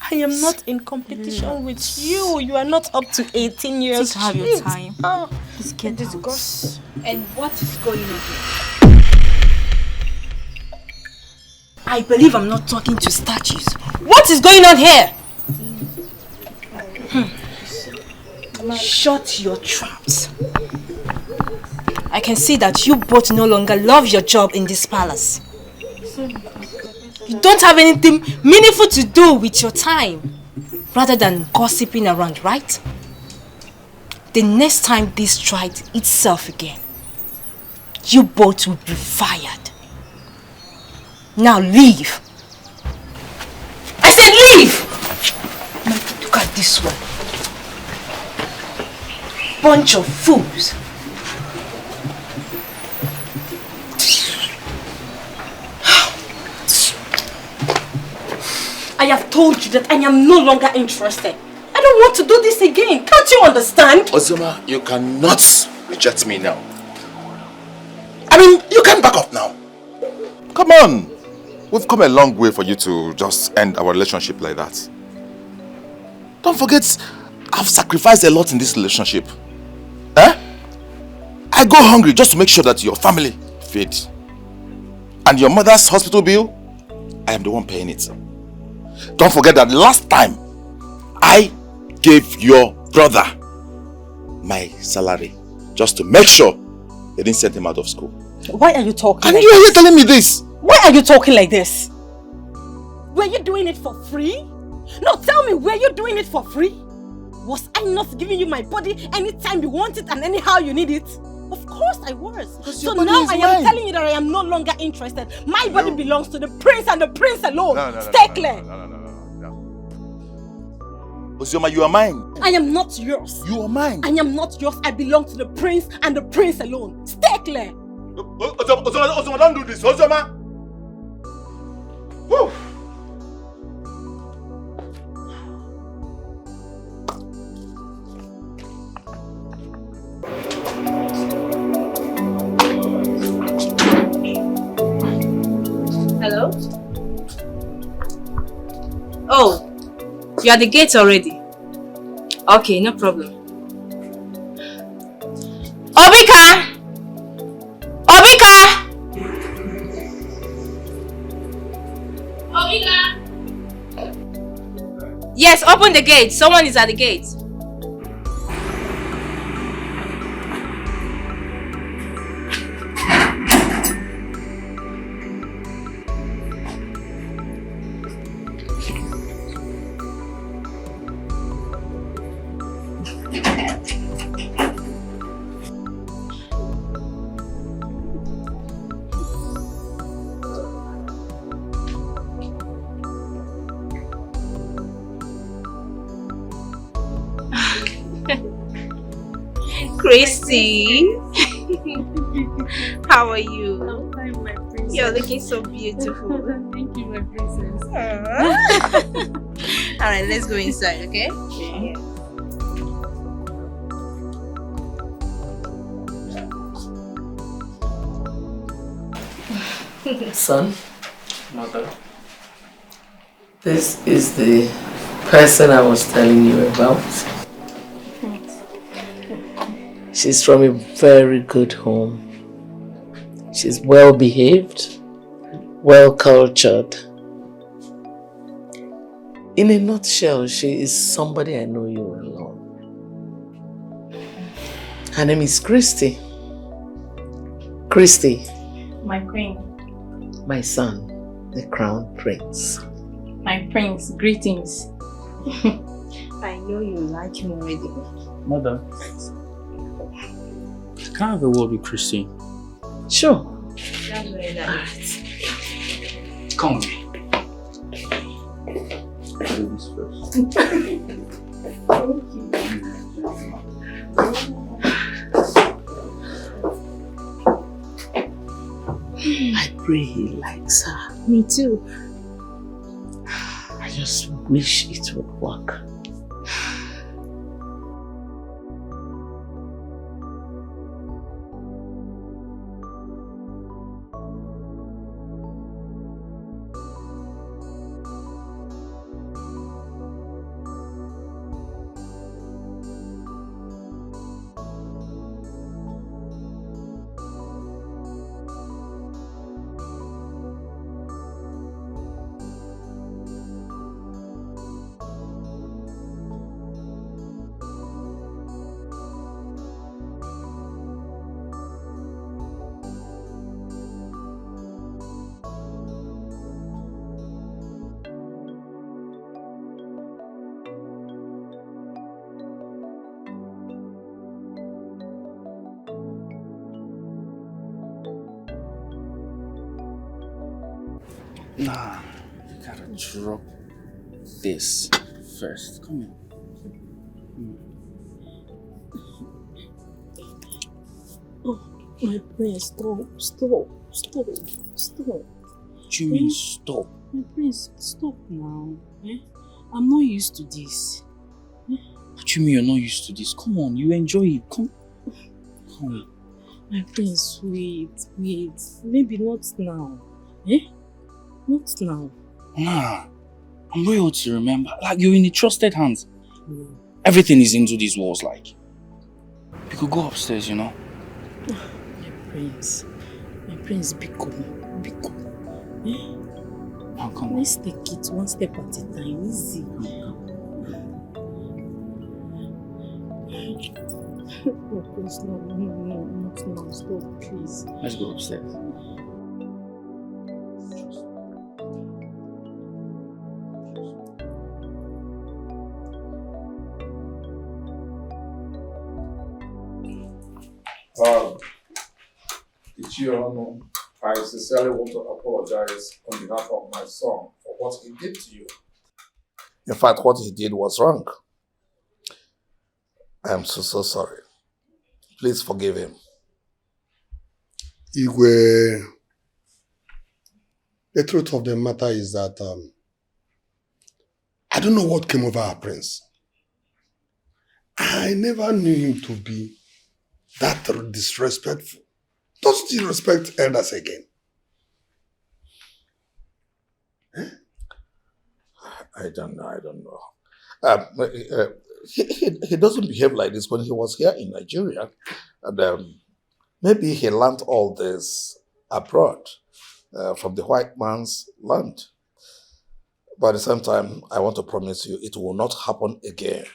I am not in competition with you. You are not up to 18 years. Just have your time. Let's get this goss. And what is going on here? I believe I'm not talking to statues. What is going on here? Shut your traps. I can see that you both no longer love your job in this palace. You don't have anything meaningful to do with your time rather than gossiping around, right? The next time this tries itself again, you both will be fired. Now leave. I said leave! Now look at this one. Bunch of fools. I have told you that I am no longer interested. I don't want to do this again. Can't you understand? Ozoma, you cannot reject me now. I mean, you can back up now. Come on. We've come a long way for you to just end our relationship like that. Don't forget, I've sacrificed a lot in this relationship. Eh? I go hungry just to make sure that your family feeds. And your mother's hospital bill, I am the one paying it. Don't forget that last time, I gave your brother my salary just to make sure they didn't send him out of school. Why are you talking And like you are this? here telling me this. Why are you talking like this? Were you doing it for free? No, tell me, were you doing it for free? Was I not giving you my body anytime you want it and anyhow you need it? Of course I was. So now I am telling you that I am no longer interested. My body belongs to the prince and the prince alone. Stay clear. Ozoma, you are mine. I am not yours. You are mine. I am not yours. I belong to the prince and the prince alone. Stay clear. Ozoma, don't do this. Ozoma. Woo. Hello? Oh, you are at the gate already? Okay, no problem. Obika! Obika! Obika! Yes, open the gate. Someone is at the gate. Christy, how are you? I'm fine, my princess. You're looking so beautiful. Thank you, my princess. Alright, let's go inside, okay? Okay. Son, mother, this is the person I was telling you about. She's from a very good home. She's well behaved, well cultured. In a nutshell, she is somebody I know you will love. Her name is Christy. Christy. My queen. My son, the crown prince. My prince, greetings. I know you like him already. Mother, can I have a word with Christy? Sure. That's very nice. Come with me. Ladies first. I pray he likes her. Me too. I just wish it would work. Nah, you gotta drop this first. Come here. Oh, my prince, stop. Do you mean stop? My prince, stop now. Eh? I'm not used to this. What do you mean you're not used to this? Come on, you enjoy it. Come. My prince, wait. Maybe not now. Eh? Not now. Nah, I'm loyal to remember. Like, you're in the trusted hands. Everything is into these walls, like. You could go upstairs, you know. My prince, be cool. Eh? Oh, come on. Let's take it one step at a time, easy. No, please, no, not now, stop, please. Let's go upstairs. I sincerely want to apologize on behalf of my son for what he did to you. In fact, what he did was wrong. I am so sorry. Please forgive him. Igwe, the truth of the matter is that I don't know what came over our prince. I never knew him to be that disrespectful. Doesn't he respect elders again? Eh? I don't know. He doesn't behave like this when he was here in Nigeria. And maybe he learned all this abroad from the white man's land. But at the same time, I want to promise you it will not happen again.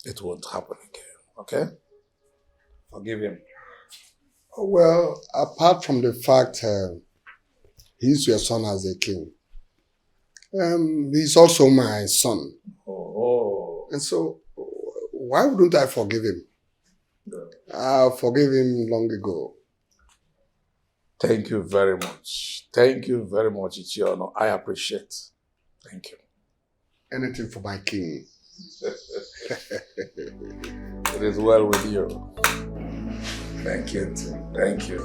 It won't happen again, okay? Forgive him. Well, apart from the fact he's your son as a king, he's also my son. Oh. And so, why wouldn't I forgive him? I forgave him long ago. Thank you very much. Thank you very much, Ichiono. I appreciate. Thank you. Anything for my king. It is well with you. Thank you. Thank you.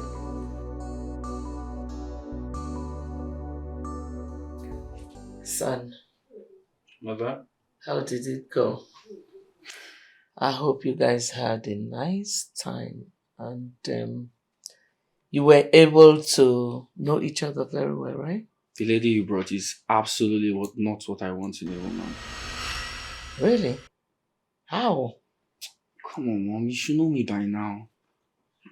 Son. Mother? How did it go? I hope you guys had a nice time and you were able to know each other very well, right? The lady you brought is absolutely not what I want in a woman. Really? How? Come on, Mom. You should know me by now.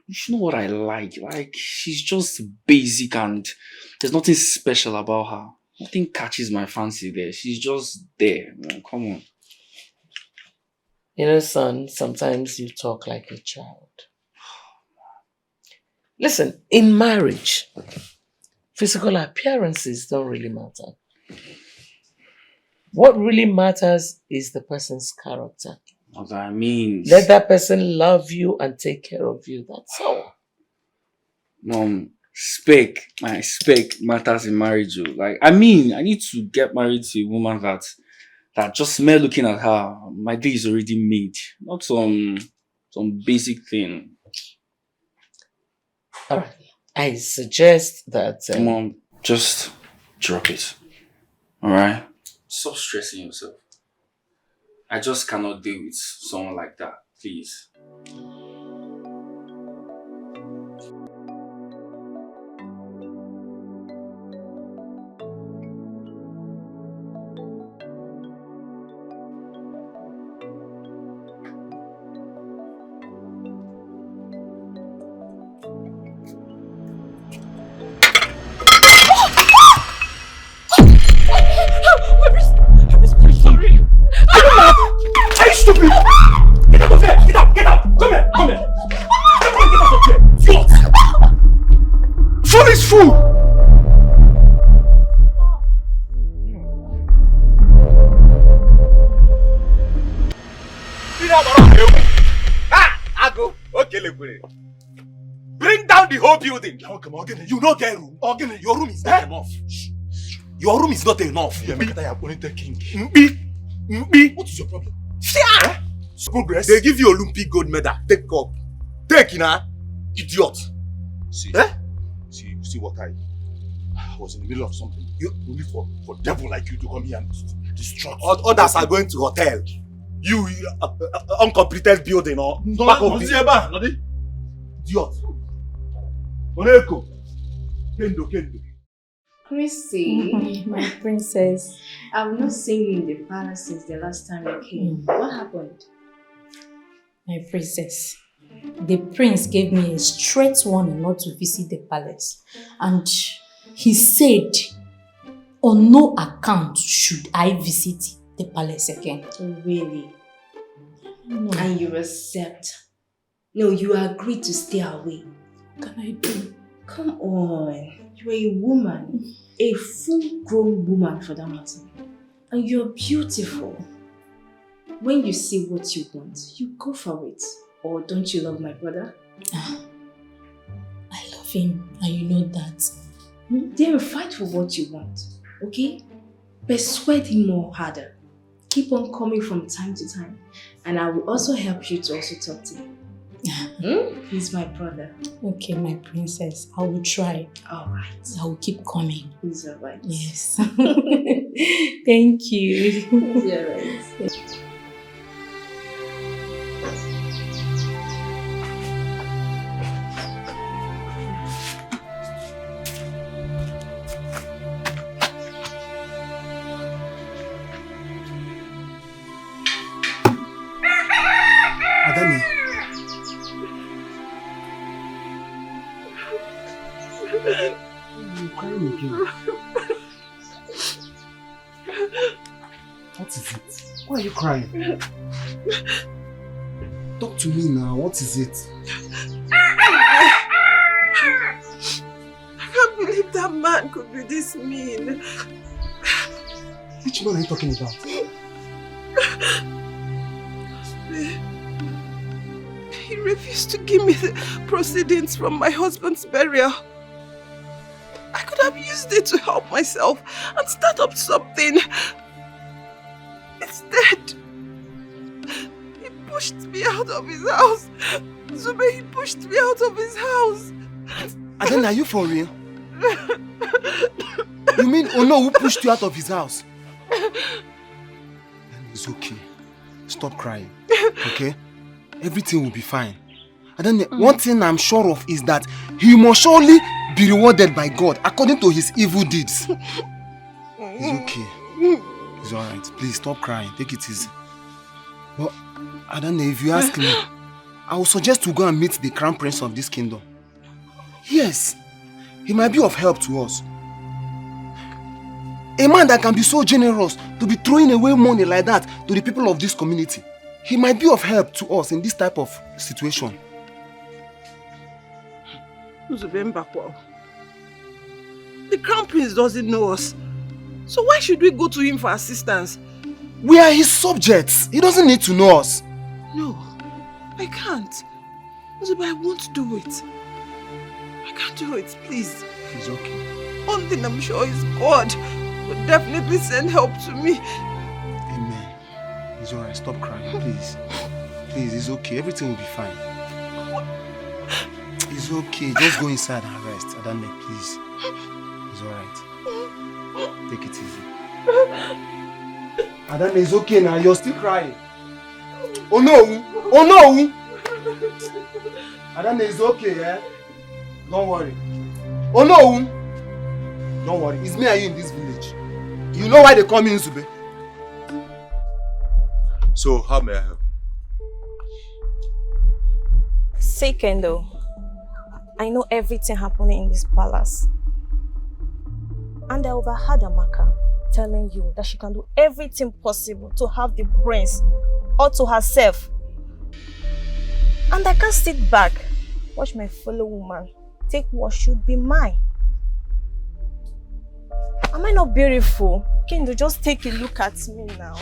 You should know what I like. Like, she's just basic and there's nothing special about her. Nothing catches my fancy there. She's just there. Man, come on. You know, son, sometimes you talk like a child. Listen, in marriage, physical appearances don't really matter. What really matters is the person's character. What I mean... Let that person love you and take care of you. That's all. Mom, spec matters in marriage. Like, I mean, I need to get married to a woman that just mere looking at her, my day is already made. Not some basic thing. Alright. I suggest that... Mom, just drop it. Alright? Stop stressing yourself. I just cannot deal with someone like that. Please. Stupid! Get out of there! Get out! Get out! Come here! Come here! Get out of here! Slut! Foolish fool! Bring down the whole building. You no get room. Your room is not enough. Your room is not enough. Mbi. What is your problem? Eh? Progress. They give you Olympic gold medal. Take up. Take, idiot. See. Eh? See what I was in the middle of something. Only for devil like you to come here and distract. Others are going to hotel. You uncompleted building or back of the... Idiot. Oneko. Kendo. Chrissy, My princess. I've not seen you in the palace since the last time you came. What happened? My princess. The prince gave me a straight warning not to visit the palace. And he said, on no account should I visit the palace again. Really? And you accept? No, you agreed to stay away. What can I do? Come on. You are a woman. A full-grown woman for that matter. And you're beautiful. When you see what you want, you go for it. Or don't you love my brother? I love him, and you know that. Then fight for what you want, okay? Persuade him more harder. Keep on coming from time to time. And I will also help you to also talk to him. He's my brother. Okay, my princess. I will try. Alright. I will keep coming. He's alright. Yes. Thank you. He's alright. What is it? Why are you crying? Talk to me now. What is it? I can't believe that man could be this mean. Which man are you talking about? He refused to give me the proceedings from my husband's burial. I could have used it to help myself and start up something. Instead, he pushed me out of his house. Zube, he pushed me out of his house. Adana, are you for real? You mean Ono who pushed you out of his house? It's okay. Stop crying, okay? Everything will be fine. And then one thing I'm sure of is that he must surely be rewarded by God according to his evil deeds. It's okay. It's alright. Please stop crying. Take it easy. But I don't know, if you ask me, I would suggest to go and meet the crown prince of this kingdom. Yes, he might be of help to us. A man that can be so generous to be throwing away money like that to the people of this community. He might be of help to us in this type of situation. The crown prince doesn't know us. So why should we go to him for assistance? We are his subjects. He doesn't need to know us. No, I can't. I won't do it. I can't do it, please. It's okay. One thing I'm sure is God will definitely send help to me. Amen. It's alright. Stop crying, please. Please, it's okay. Everything will be fine. It's okay. Just go inside and rest. Adane, please. It's alright. Take it easy. Adane, it's okay now. You're still crying. Oh no! Oh no! Adane, it's okay, eh? Don't worry. Oh no! Don't worry. It's me and you in this village. You know why they call me Nzube? So, how may I help? Say, Kendo, I know everything happening in this palace. And I overheard Amaka telling you that she can do everything possible to have the prince all to herself. And I can't sit back, watch my fellow woman take what should be mine. Am I not beautiful? Kendo, just take a look at me now.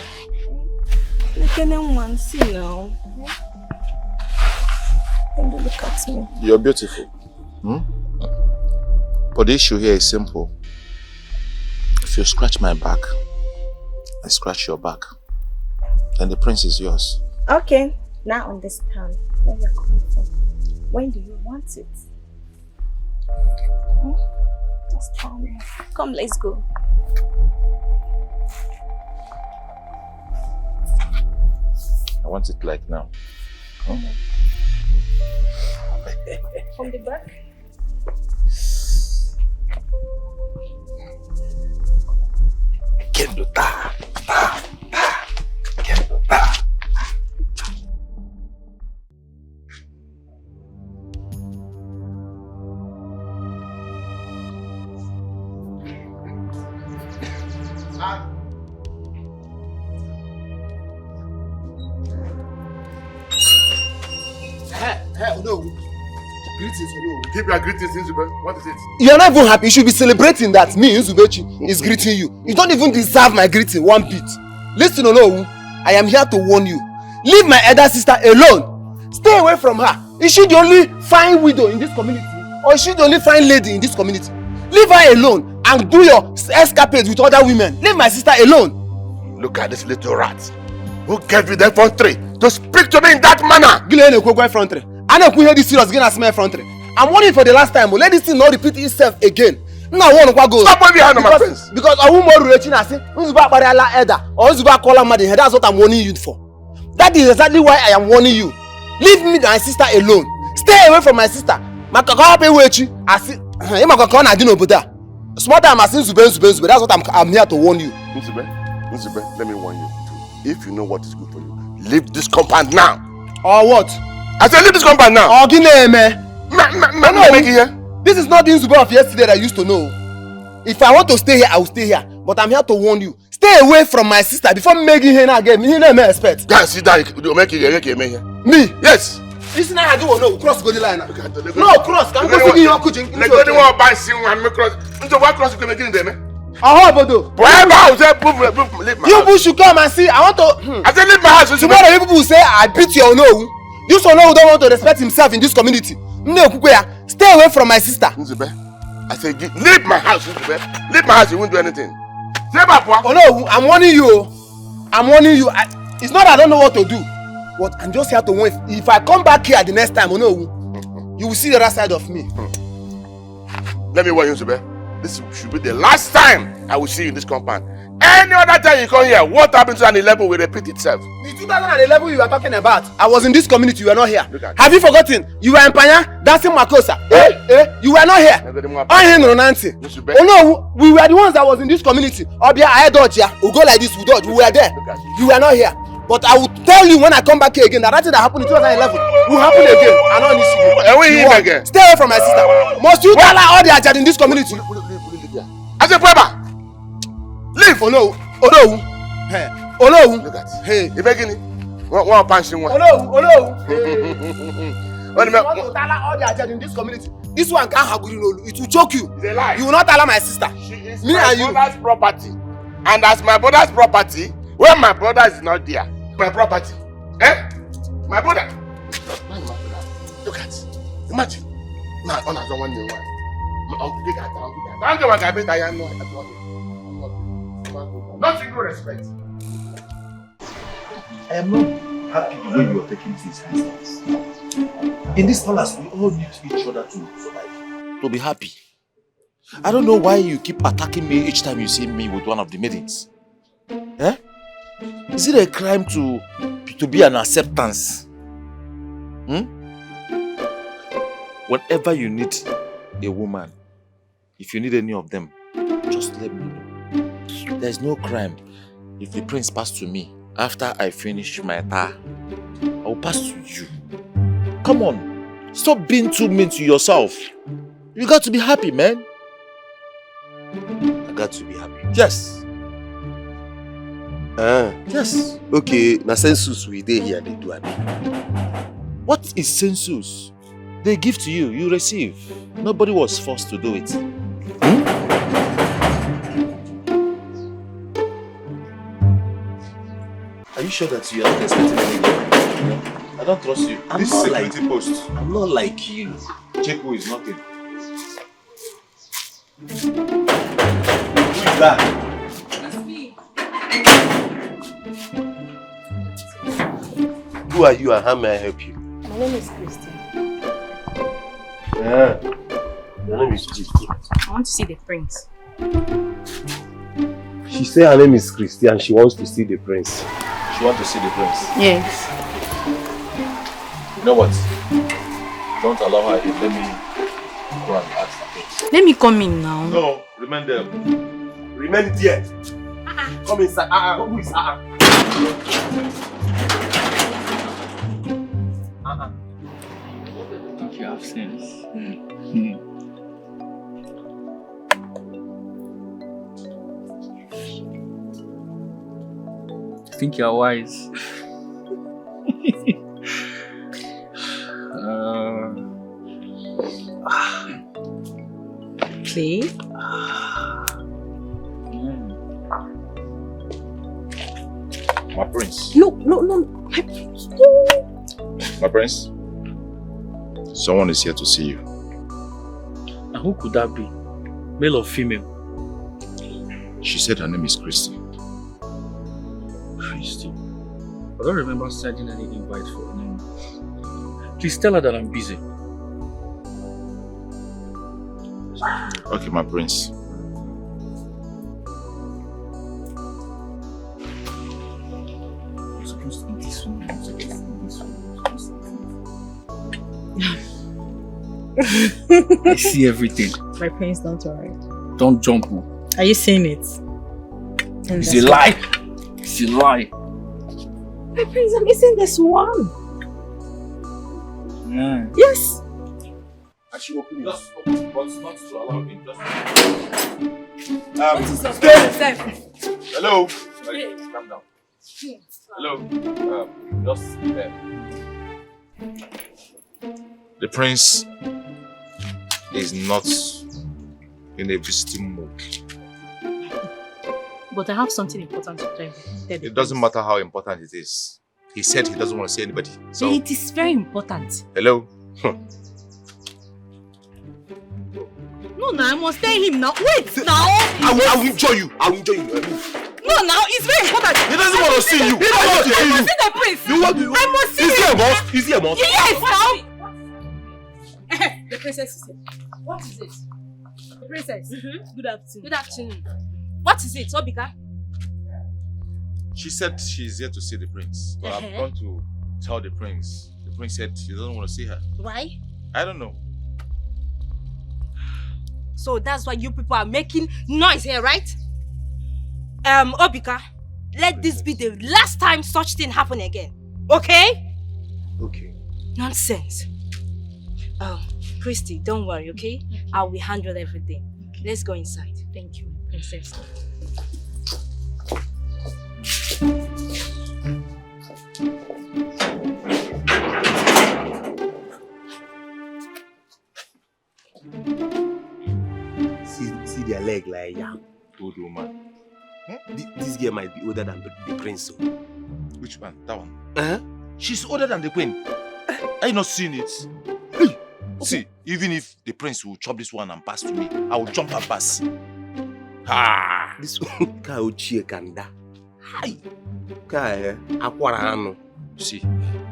Look at anyone, see now. Kendo, look at me. You're beautiful. But the issue here is simple. If you scratch my back, I scratch your back. Then the prince is yours. Okay, now understand where you're coming from. When do you want it? Just tell me. Come, let's go. I want it like now. Come on. From the back? No. Greetings, no. Keep your greetings, Nzube. What is it? You're not even happy. You should be celebrating that me, Nzubechi, is greeting you. You don't even deserve my greeting one bit. Listen, Olowu, I am here to warn you. Leave my elder sister alone. Stay away from her. Is she the only fine widow in this community? Or is she the only fine lady in this community? Leave her alone and do your escapades with other women. Leave my sister alone. Look at this little rat. Who gave you the effrontery to speak to me in that manner? I don't hear this serious again as my effrontery. I'm warning for the last time, but let this thing not repeat itself again. Now I want to go. Stop waving your hand on my face. Because I won't more relation. I say, Nzuba Barala Eda or Nzuba Kola Madi. That's what I'm warning you for. That is exactly why I am warning you. Leave me and my sister alone. Stay away from my sister. I see. Small time I see Nzube. That's what I'm here to warn you. Nzube, let me warn you. If you know what is good for you, leave this compound now. Or what? I said leave this compound now. Oh, this is not the Nzube of yesterday that I used to know. If I want to stay here, I will stay here. But I'm here to warn you. Stay away from my sister before making her again. Me no expect. Guys, sit down. You make it me? Yes. Listen, I do no cross go the line. No cross. Can go see your coaching. Like go the one by see one make cross. Into what cross you can make in there, man? Bodo. You should come and see. I want to. I said leave my house. Tomorrow you people say I beat your no. You so know don't want to respect himself in this community. No, stay away from my sister. Nzube, I said leave my house, Nzube. Leave my house. You won't do anything. Oh no, I'm warning you. I'm warning you. It's not that I don't know what to do, but I'm just here to warn. If I come back here the next time, oh no, you will see the other side of me. Let me warn you, Nzube. This should be the last time I will see you in this compound. Any other time you come here, what happened to 2011 will repeat itself. The 2011 you are talking about, I was in this community, you were not here. Have you forgotten? You were in Panya, dancing Makosa. You were not here. Oh no, we were the ones that was in this community. Obia, I dodge here. We go like this, we dodge. We were there. You were not here. But I will tell you when I come back here again that thing that happened in 2011 will happen again. I know this again. Stay away from my sister. Must you tell her all the ajad in this community? I said, Papa, leave. Oh no. Hey. Oh no. Look at it. Hey. You begging it? One punch in one. Oh no. Hey. You want to tell her all the ajad in this community? This one can't have you. It will choke you. It's a lie. You will not tell her my sister. She is my brother's property. And as my brother's property, when my brother is not there, my property. My brother. Look at it. Imagine. Now, on a one new one. Not in respect. I am not happy the way you are taking things business. In this palace, we all need each other to survive. To be happy. I don't know why you keep attacking me each time you see me with one of the maidens. Eh? Is it a crime to be an acceptance? Whenever you need a woman, if you need any of them, just let me know. There's no crime. If the prince passed to me, after I finish my tar, I will pass to you. Come on. Stop being too mean to yourself. You got to be happy, man. I got to be happy. Yes. Yes. Okay, na census we dey here, they do. What is census? They give to you, you receive. Nobody was forced to do it. Are you sure that you are not expecting anything? I don't trust you. This security post. I'm not like you. Check who is knocking. Who is that? It's me. Who are you and how may I help you? My name is Christian. Yeah. Your name is Christian. I want to see the prince. She said her name is Christy and she wants to see the prince. She wants to see the prince? Yes. You know what? Don't allow her in. Let me go and ask the prince. Let me come in now. No, remain there. Remain there. Come inside. Who is I think you have sense. I think you're wise. Play? My prince. No. My prince. No. My prince. Someone is here to see you. And who could that be? Male or female? She said her name is Christy. Christy? I don't remember sending any invite for her name. Please tell her that I'm busy. Okay, my prince. I'm supposed to eat this one. I'm supposed to eat this one. I see everything. My prince, don't worry. Don't jump. Are you saying it? It's a lie. It's a lie. My prince, I'm missing this one. Yes. Actually, open it. Just open, but not to allow me. Just. Stay. Hello. Hey, calm down. Hello. Just stay there. The prince is not in a visiting mood. But I have something important to tell you. It doesn't matter how important it is. He said he doesn't want to see anybody. So it is very important. hello. No, I must tell him now. Wait, now. I will enjoy you. I will enjoy you. No, now it's very important. He doesn't want to see you. He doesn't want to see you. I must see the prince. You want to? I must see him. Is he a boss? Is he a boss? Yes, now. The princess is here. What is it? The princess. Good afternoon. Good afternoon. What is it, Obika? She said she's here to see the prince. But I've gone to tell the prince. The prince said he doesn't want to see her. Why? I don't know. So that's why you people are making noise here, right? Obika, let this be the last time such thing happen again. Okay? Okay. Nonsense. Christy, don't worry, okay? I will handle everything. Let's go inside. Thank you, princess. See their leg like yam. Good woman. This girl might be older than the prince. So. Which one? That one? She's older than the queen. Are you not seeing it? See, even if the prince will chop this one and pass to me, I will jump and pass. This one can't kanda. Hi. See,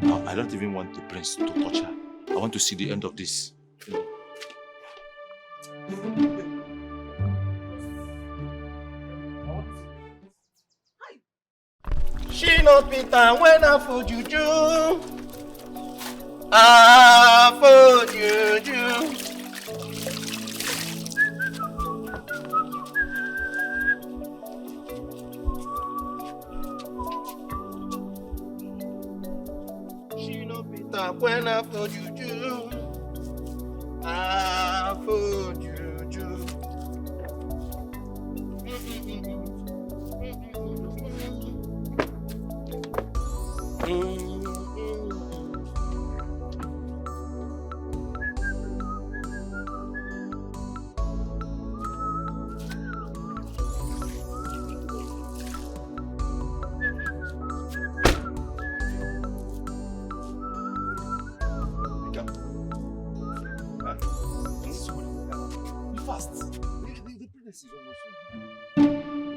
I don't even want the prince to touch her. I want to see the end of this. She no Peter when I for juju. For juju. She no Peter when I for juju. For juju.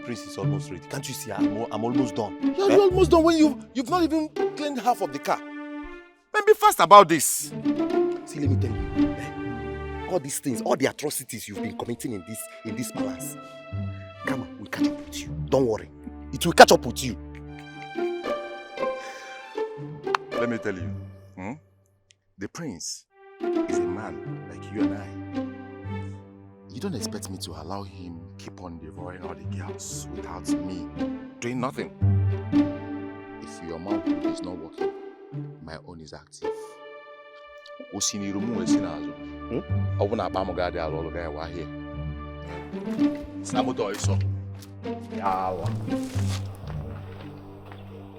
Prince is almost ready. Can't you see? I'm almost done. You're almost done when you've not even cleaned half of the car. Man, be fast about this. See, let me tell you. all these things, all the atrocities you've been committing in this palace. Come on, we'll catch up with you. Don't worry. It will catch up with you. Let me tell you, the prince is a man like you and I. You don't expect me to allow him keep on devouring all the girls without me doing nothing. If your mouth is not working, my own is active.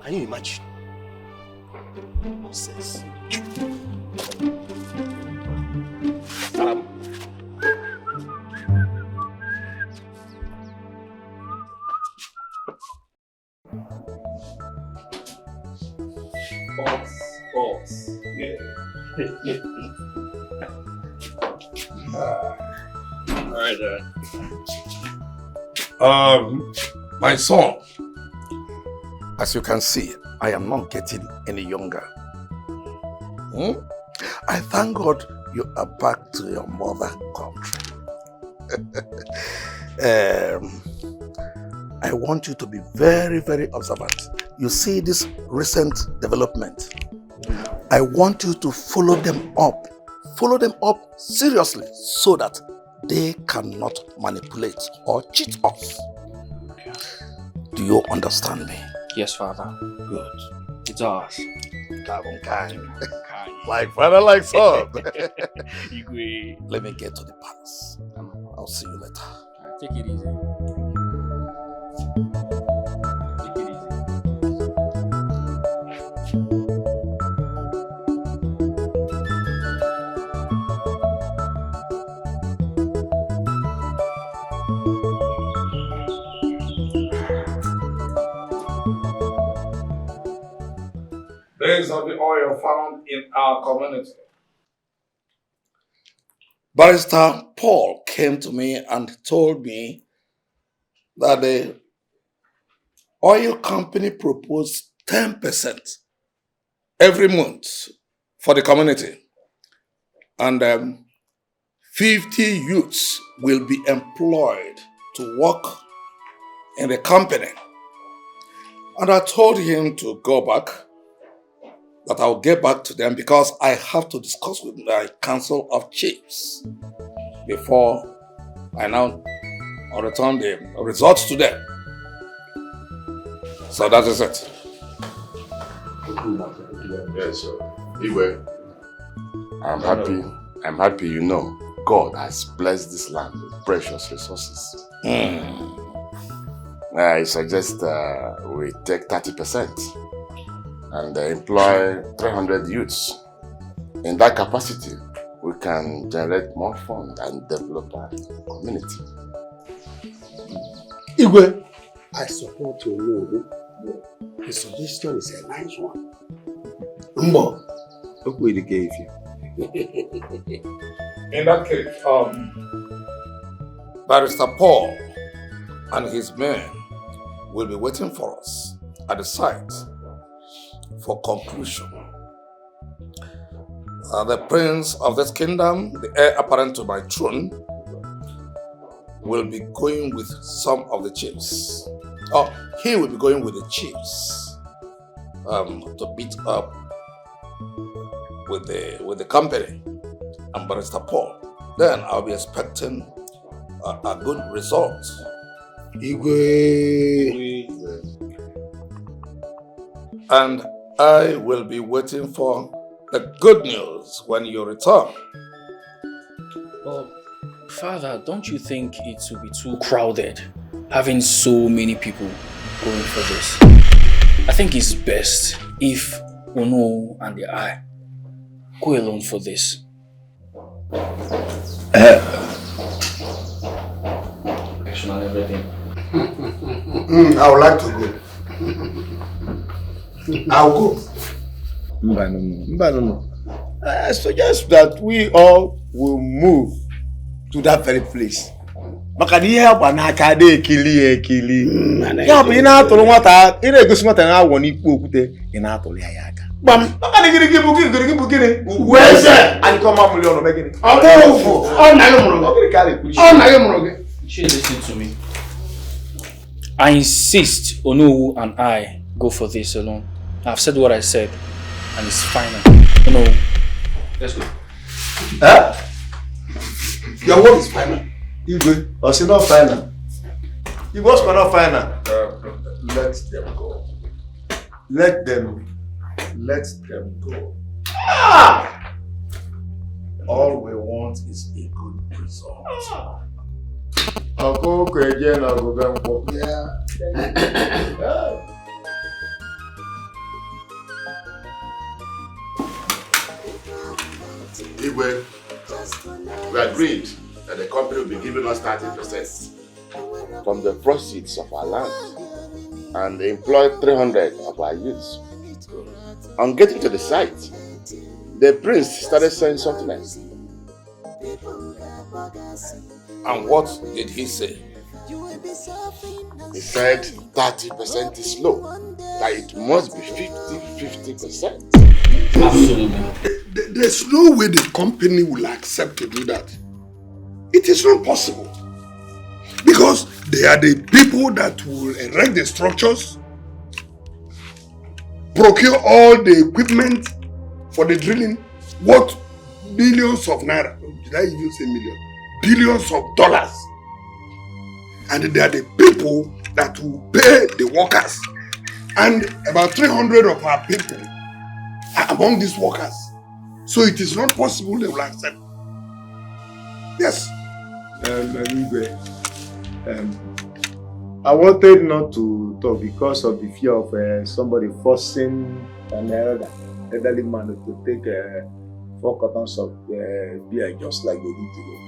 Can you imagine? Nonsense. Boss. Yeah. Alright, my son, as you can see, I am not getting any younger. I thank God you are back to your mother country. I want you to be very, very observant. You see this recent development. I want you to follow them up. Follow them up seriously so that they cannot manipulate or cheat us. Okay. Do you understand me? Yes, Father. Good. It's ours. Like father, like son. Let me get to the palace. I'll see you later. Take it easy. These are the oil found in our community. Barrister Paul came to me and told me that the oil company proposed 10% every month for the community. And 50 youths will be employed to work in the company. And I told him to go back, that I'll get back to them because I have to discuss with my council of chiefs before I now return the results to them. So that is it. Yes, sir. Anyway, I'm happy you know God has blessed this land with precious resources. I suggest we take 30%. And employ 300 youths. In that capacity, we can generate more funds and develop our community. Igwe, I support your move. The suggestion is a nice one. Mbo, look what he gave you. In that case, Barrister Paul and his men will be waiting for us at the site for conclusion. The prince of this kingdom, the heir apparent to my throne, will be going with some of the chiefs. He will be going with the chiefs to beat up with the company and Barrister Paul. Then I'll be expecting a good result. Igwe. And I will be waiting for the good news when you return. Well, Father, don't you think it will be too crowded, having so many people going for this? I think it's best if Ono and the I go alone for this. Action and everything. I would like to go. I'll go. Mbano. I suggest that we all will move to that very place Maka na ihe agba n'aka dị ekili. Ya bụ ị na-atụrụ nwata, ị na-egosi nwata na agwọ n'ikpu okwute, ị na-atụrụ ya aka. Gbam. Maka na gịnị bụ gịnị? Weze. Anyị kọma mmiri ọnụ megịnị. Ọ bụ ọ na gị mụrụ gị. Ọ na gị mụrụ gị. You should listen to me. I insist Onowu and I go for this alone. I've said what I said, and it's final. No, let's go. Huh? Your word is final. Igwe, or say not final. It was not final. Let them go. Let them go. Ah! All we want is a good result. Yeah. Igwe, we agreed that the company will be giving us 30% from the proceeds of our land and they employed 300 of our youths. On getting to the site, the prince started saying something else. And what did he say? He said 30% is low, that it must be 50%. Absolutely. There's no way the company will accept to do that. It is not possible. Because they are the people that will erect the structures, procure all the equipment for the drilling, worth billions of naira. Did I even say millions? Billions of dollars. And they are the people that will pay the workers. And about 300 of our people are among these workers. So it is not possible they will accept. Yes. I wanted not to talk because of the fear of somebody forcing an elderly man to take 4 cartons of beer just like they did today.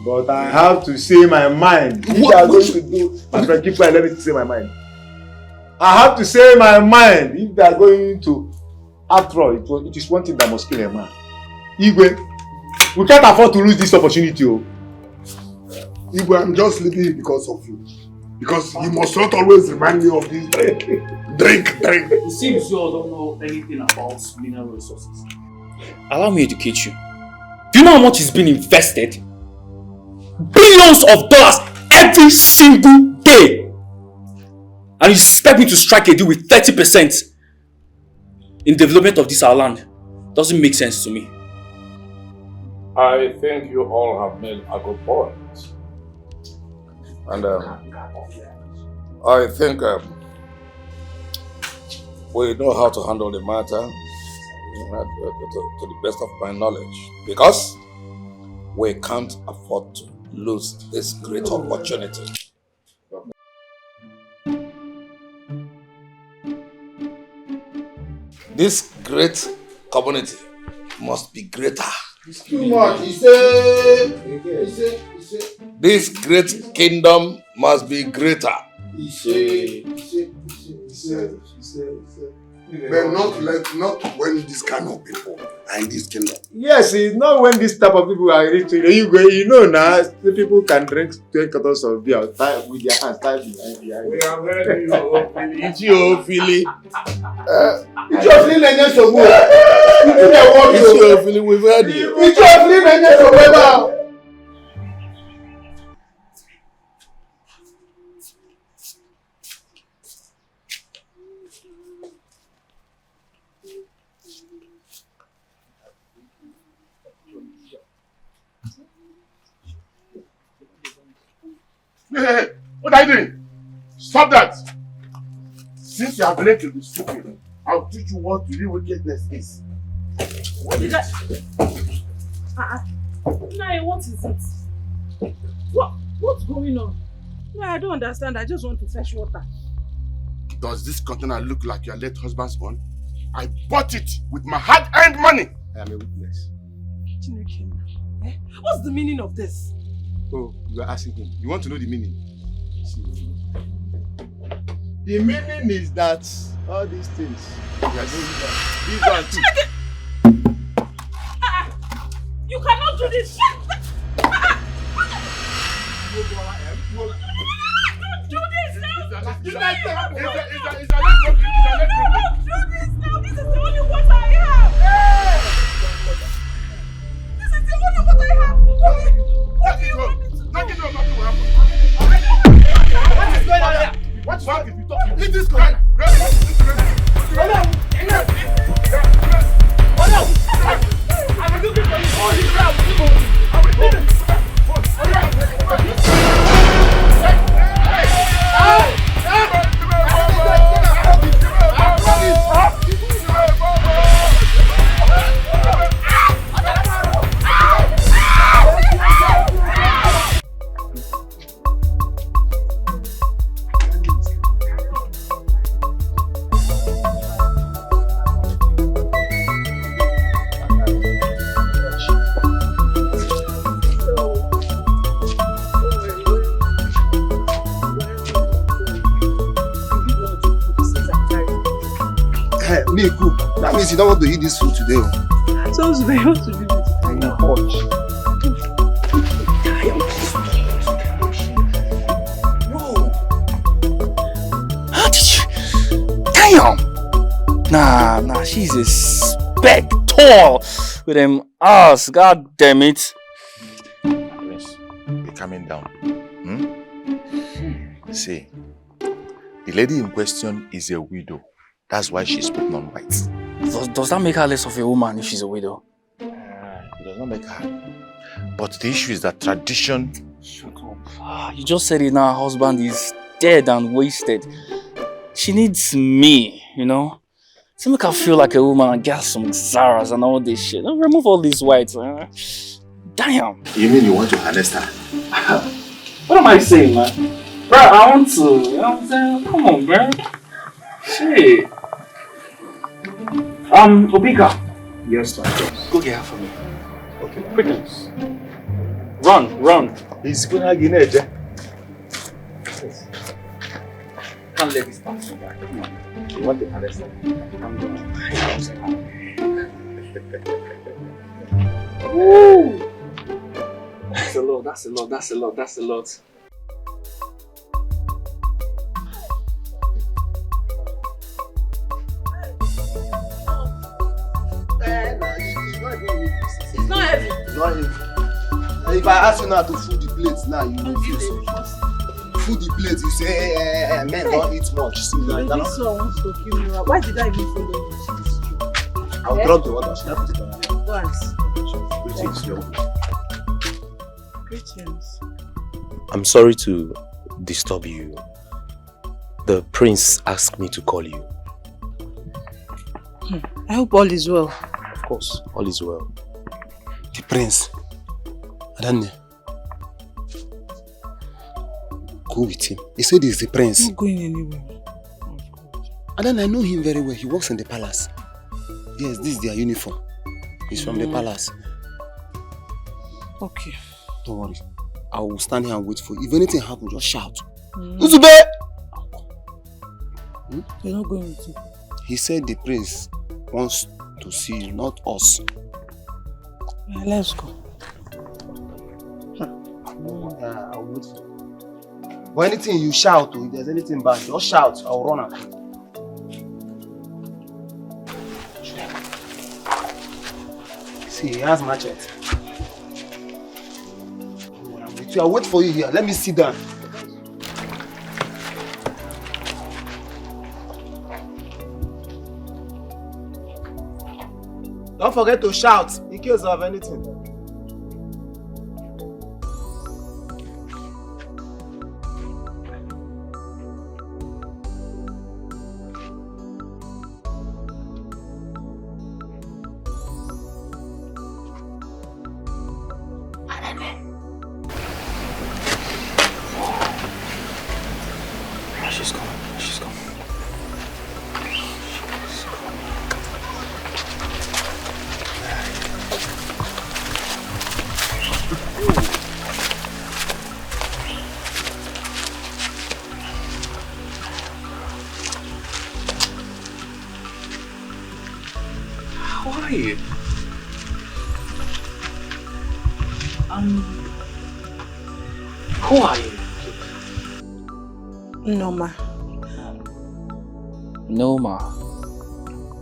But I have to say my mind. If they are going to do, my friend, keep quiet, let me say my mind. I have to say my mind. If they are going to, after all, it is one thing that must kill a man. Igwe, we can't afford to lose this opportunity. Igwe, I'm just leaving it because of you. Because you must not always remind me of this drink. Drink. It seems you all don't know anything about mineral resources. Allow me to educate you. Do you know how much is being invested? Billions of dollars every single day. And you expect me to strike a deal with 30% in development of this our land? Doesn't make sense to me. I think you all have made a good point. And I think we know how to handle the matter to the best of my knowledge. Because we can't afford to lose this great opportunity. This great community must be greater. Too much, he said. This great kingdom must be greater. He said. But not when this kind of people are in this kingdom. Yes, it's not when this type of people are rich. You know now, the people can drink 10 cartons of beer with their hands tied behind. We have heard you, Philly. It's you, Philly. It's your Philly, and yes, we've heard you. It's your Philly, and yes, Hey, what are you doing? Stop that! Since you have learned to be stupid, I'll teach you what real wickedness is. What did I? Nai, what is it? What's going on? No, I don't understand. I just want to fetch water. Does this container look like your late husband's own? I bought it with my hard-earned money. I am a witness. What's the meaning of this? Oh, you are asking him. You want to know the meaning? The meaning is that all these things. These are two. You cannot do this. Do this now! This is the only water I have! This is the only water I have! What do you want me to do? What is going on here? What's wrong if you talk? Leave this guy! I'm looking for you! Oh, he's out! Me cook. That means you don't want to eat this food today. Sounds very hot to be with How did you? Damn! Nah, she's a spectre with them ass. God damn it. Prince, be calming down. See, the lady in question is a widow. That's why she's putting on white. Does that make her less of a woman if she's a widow? It does not make her. But the issue is that tradition... Shut up. You just said it now, her husband is dead and wasted. She needs me, you know? To make her feel like a woman and get some Zaras and all this shit. Don't remove all these whites. Damn. You mean you want to harness her? What am I saying, man? Bro, I want to. You know what I'm saying? Come on, bro. Shit. Obika. Yes, my friend. Go get her for me. Okay. Quickness. Run. He's going to get it. Can't let this pass me back. Come on. You want the harness her? I'm going. Woo! That's a lot. It's not heavy. It's not heavy. And if I ask you now to food the plates now, you refuse. Food the plates, you say, men don't eat much. See, like that. This one wants to kill me. Why did I even follow you? I'll drop the water. Should I put it on? Once. Greetings, yo. Greetings. I'm sorry to disturb you. The prince asked me to call you. I hope all is well. Of course, all is well. The prince. Adane. Go with him. He said he's the prince. I'm not going anywhere. And then I know him very well. He works in the palace. Yes, this is their uniform. He's from the palace. Okay. Don't worry. I will stand here and wait for you. If anything happens, just shout. Uzube! You're not going with him. He said the prince wants to see you, not us. Yeah, let's go. I'll wait for you. But anything you shout, if there's anything bad, just shout. I'll run out. See, he has machete. I'll wait for you here. Let me sit down. Don't forget to shout in case of anything. She's coming. How are you? Who are you? Norma. Noma.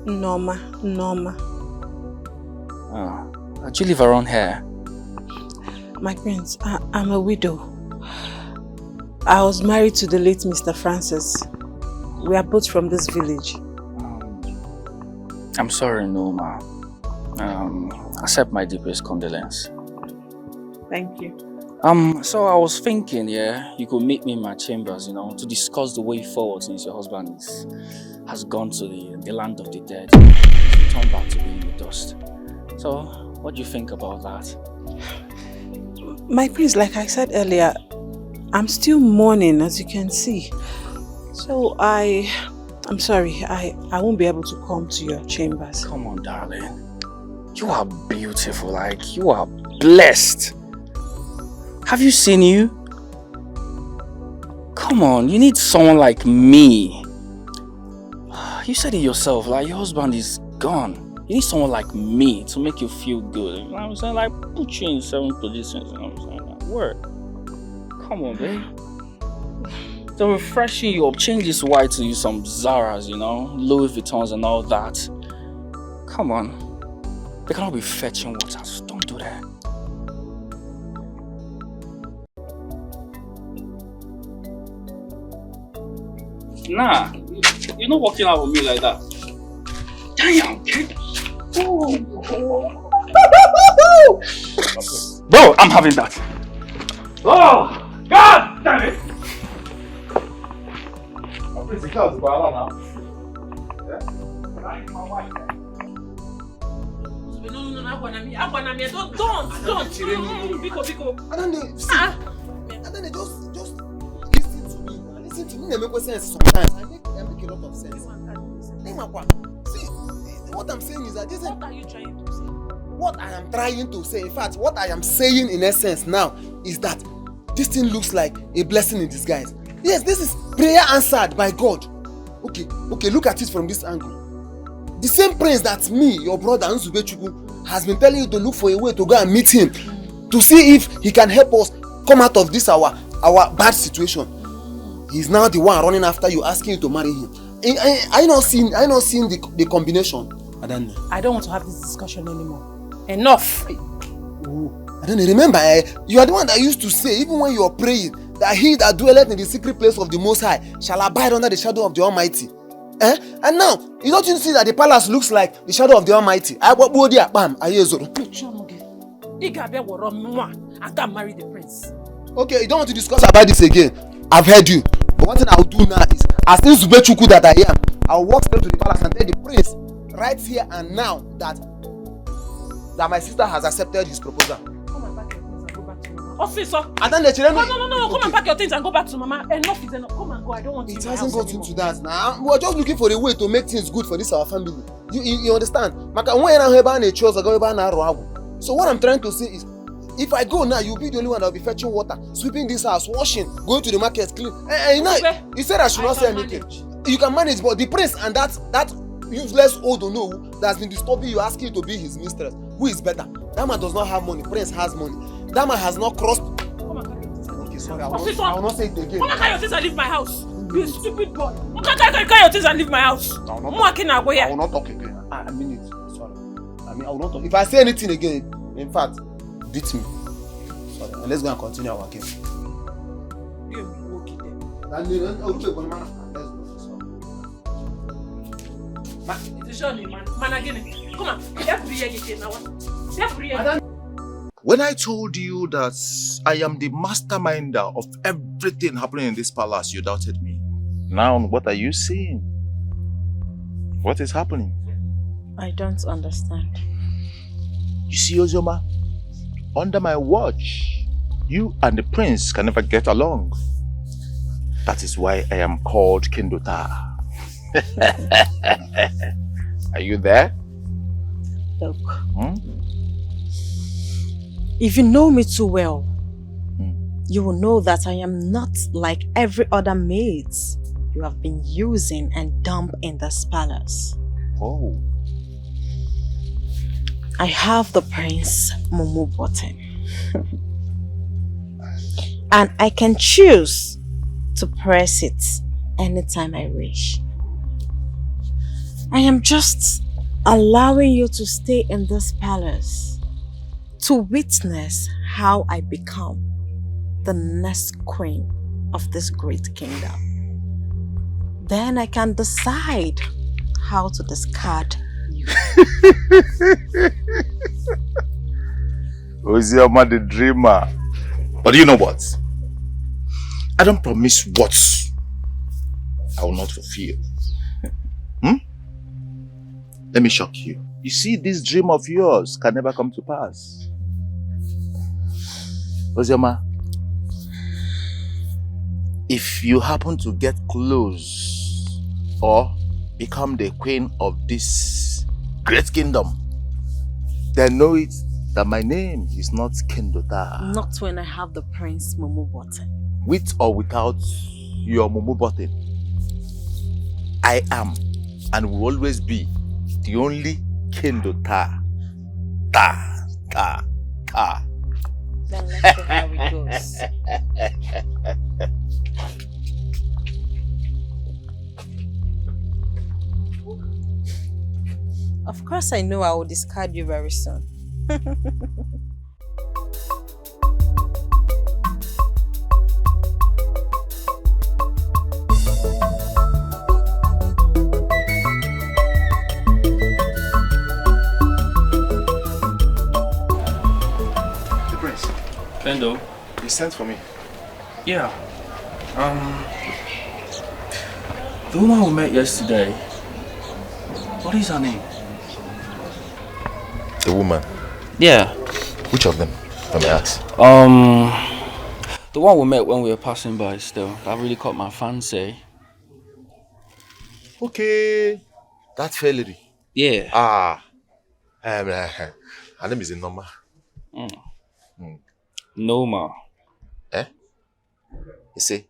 Norma. Oh. Do you live around here? My prince, I'm a widow. I was married to the late Mr. Francis. We are both from this village. I'm sorry, Noma. Accept my deepest condolence. Thank you. So I was thinking, you could meet me in my chambers, to discuss the way forward since your husband has gone to the land of the dead. He's returned back to being the dust. So, what do you think about that? My prince, like I said earlier, I'm still mourning, as you can see. So I'm sorry, I won't be able to come to your chambers. Come on, darling. You are beautiful, you are blessed. Have you seen you? Come on, you need someone like me. You said it yourself, your husband is gone. You need someone like me to make you feel good. You know what I'm saying? Put you in 7 positions, you know what I'm saying? Work. Come on, babe. So refreshing you up, change this white to use some Zara's, Louis Vuittons and all that. Come on. They cannot be fetching water, so don't do that. Nah, you're not walking out with me like that. Damn, kid. Bro, I'm having that. Oh, God damn it. Please, it comes by now. Don't. Biko. I don't know. See, just listen to me. Listen to me. They make sense sometimes. I make a lot of sense. See, what I'm saying is that this. What are you trying to say? What I am trying to say, in fact, what I am saying in essence now is that this thing looks like a blessing in disguise. Yes, this is prayer answered by God. Okay, look at it from this angle. The same prince that me, your brother Nzubechukwu, has been telling you to look for a way to go and meet him to see if he can help us come out of this our bad situation. He's now the one running after you, asking you to marry him. I not seeing the combination. I don't know. I don't want to have this discussion anymore. Enough. I don't know. Remember, you are the one that used to say, even when you are praying, that he that dwelleth in the secret place of the Most High shall abide under the shadow of the Almighty. And now, you don't see that the palace looks like the shadow of the Almighty. I can't marry the prince. Okay, you don't want to discuss about this again. I've heard you. But one thing I will do now is, as Nzubechukwu that I am, I will walk straight to the palace and tell the prince right here and now that my sister has accepted his proposal. Come and pack your things and go back to Mama. Officer! No, come and pack your things and go back to Mama. Enough is enough. Come and go. I don't want to. It hasn't got into that now. We're just looking for a way to make things good for this our family. You understand? So what I'm trying to say is, if I go now, you'll be the only one that'll be fetching water, sweeping this house, washing, going to the market, clean. You said I should not say anything. You can manage, but the prince and that useless old Onowu that's been disturbing you, asking you to be his mistress, who is better? That man does not have money. Prince has money. That man has not crossed. Okay, sorry. I will not say it again. Come and carry your things and leave my house. You stupid boy. Carry your things and leave my house. I will not talk again. I mean it. Sorry. I will not talk. If I say anything again, in fact, beat me. Sorry. And let's go and continue our game. Let's go. When I told you that I am the masterminder of everything happening in this palace, you doubted me. Now, what are you seeing? What is happening? I don't understand. You see, Ozoma, under my watch, you and the prince can never get along. That is why I am called Kindota. Are you there? Look, if you know me too well, you will know that I am not like every other maids you have been using and dumped in this palace. Oh. I have the Prince Mumu button. And I can choose to press it anytime I wish. I am just allowing you to stay in this palace to witness how I become the next queen of this great kingdom. Then I can decide how to discard you. Ozioma the dreamer. But you know what? I don't promise what I will not fulfill. Let me shock you. You see, this dream of yours can never come to pass. Ozioma, if you happen to get close or become the queen of this great kingdom, then know it that my name is not Kendota. Not when I have the Prince Mumu button. With or without your Mumu button, I am and will always be the only Kendota. Then let's see how it goes. Of course I know I will discard you very soon. Kendo? You sent for me? Yeah. The woman we met yesterday, what is her name? The woman? Yeah. Which of them? Let me ask. The one we met when we were passing by still. That really caught my fancy. Okay. That fairy. Yeah. Her name is Noma. Noma. Eh? You see?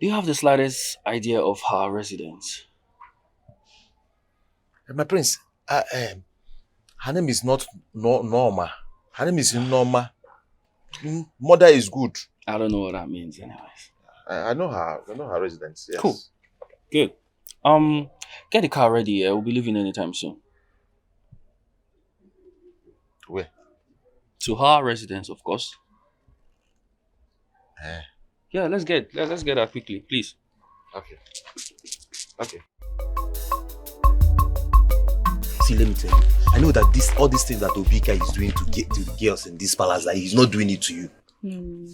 Do you have the slightest idea of her residence? My prince, her name is not Norma. Her name is Norma. Mother is good. I don't know what that means anyways. I know her. I know her residence, yes. Cool. Good. Get the car ready, yeah? We'll be leaving anytime soon. Where? To her residence, of course. Yeah, let's get her quickly, please. Okay. See, let me tell you. I know that all these things that Obika is doing to get to the girls in this palace, that he's not doing it to you.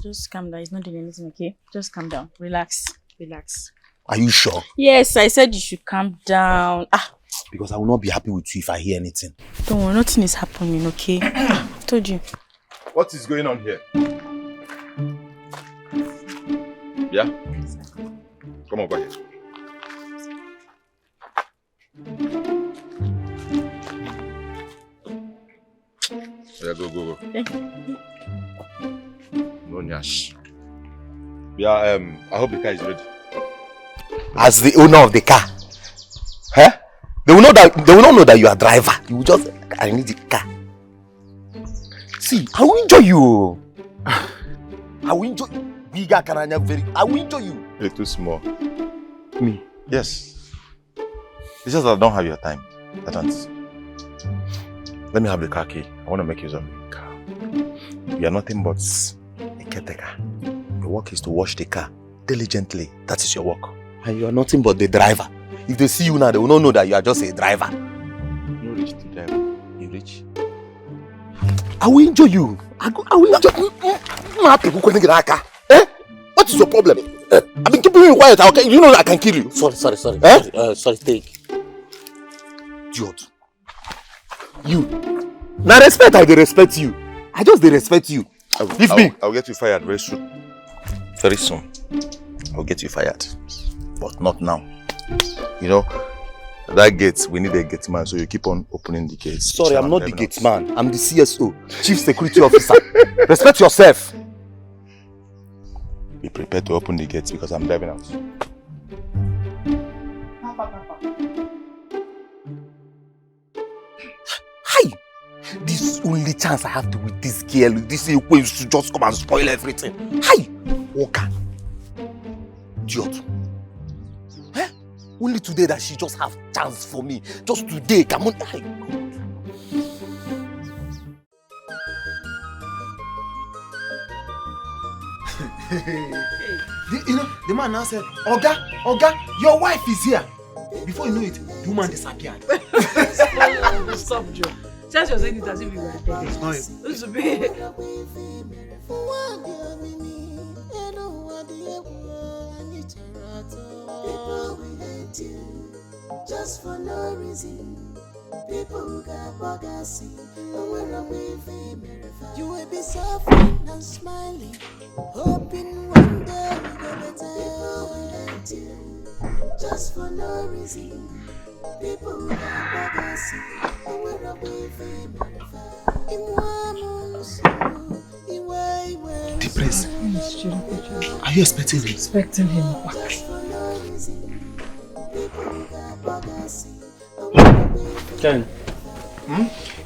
Just calm down. He's not doing anything, okay? Just calm down. Relax. Are you sure? Yes, I said you should calm down. Because I will not be happy with you if I hear anything. Don't worry, nothing is happening, okay? I've told you. What is going on here? Yeah? Come over here. Yeah, go. No nyash. Yeah, I hope the car is ready. As the owner of the car, they will not know that you are driver. You will just, I need the car. See, I will enjoy you. I will enjoy you. Bigger Karanya, I will enjoy you. You're too small. Me? Yes. It's just that I don't have your time. I don't. Let me have the car key. I want to make use of the car. You are nothing but a caretaker. Your work is to wash the car diligently. That is your work. And you are nothing but the driver. If they see you now, they will not know that you are just a driver. You reach the driver. You reach. I will enjoy you. I will enjoy you. What is your problem? I've been keeping you quiet. You know I can kill you. Sorry. Sorry, take. Idiot. You. Now respect, I respect you. I just respect you. I'll get you fired very soon. Very soon. I'll get you fired. But not now. You know, that gate, we need a gate man, so you keep on opening the gates. Sorry, I'm not the gate man. I'm the CSO, Chief Security Officer. Respect yourself. Be prepared to open the gates because I'm driving out. Hi! This only chance I have to with this girl, this Ekwe to just come and spoil everything. Hi! Walker. Idiot. Eh? Only today that she just have chance for me. Just today, come on. Hi. The man now said, Oga, your wife is here. Before you know it, the woman disappeared. Stop, Joe. Just you're saying it as if you were dead. It's not This would be. Just for no reason. People who got bogacy, but when I'm waving, you will be suffering and smiling, hoping one day we go better. People will hate you, just for no reason. People who got bogacy, but when I'm waving, The prince, are you expecting him? Expecting him back. Ken,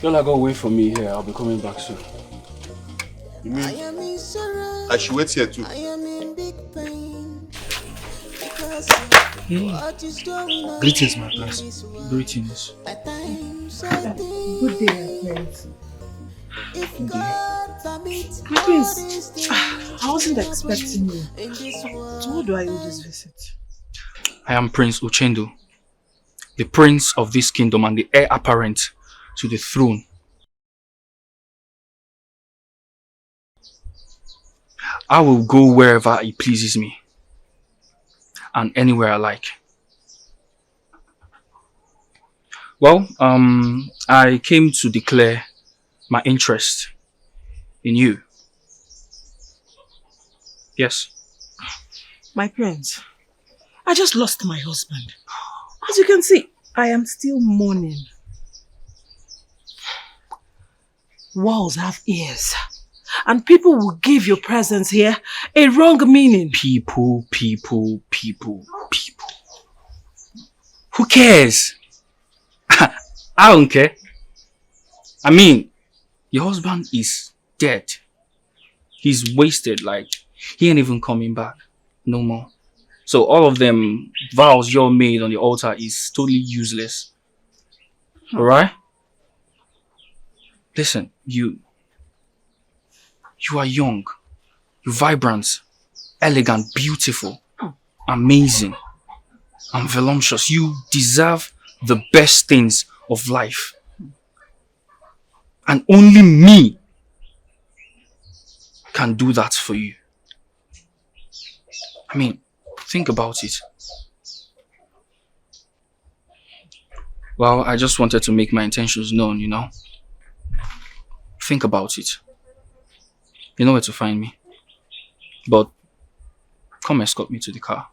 you're not gonna wait for me here. I'll be coming back soon. You mean I should wait here too? Greetings, my prince. Greetings. Good day, friends. My prince, I wasn't expecting you. So what do I owe this visit? I am Prince Uchendu, the prince of this kingdom and the heir apparent to the throne. I will go wherever it pleases me and anywhere I like. Well, I came to declare my interest in you. Yes. My prince, I just lost my husband. As you can see, I am still mourning. Walls have ears. And people will give your presence here a wrong meaning. People. Who cares? I don't care. I mean, your husband is dead. He's wasted, like, he ain't even coming back. No more. So all of them vows you're made on the altar is totally useless. Alright? Listen, you are young, you're vibrant, elegant, beautiful, amazing, and voluptuous. You deserve the best things of life. And only me can do that for you. I mean, think about it. Well, I just wanted to make my intentions known, you know. Think about it. You know where to find me. But come escort me to the car.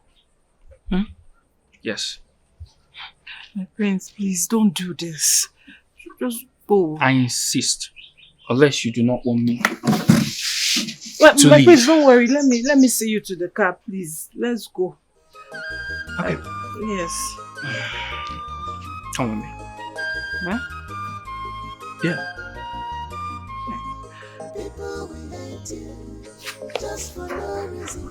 Yes. My prince, please don't do this. Just go. I insist. Unless you do not want me Well, to my leave. prince, don't worry. Let me see you to the car, please. Let's go. Okay. Yes. Come with me. Huh? Yeah. People will hate you, just for no reason.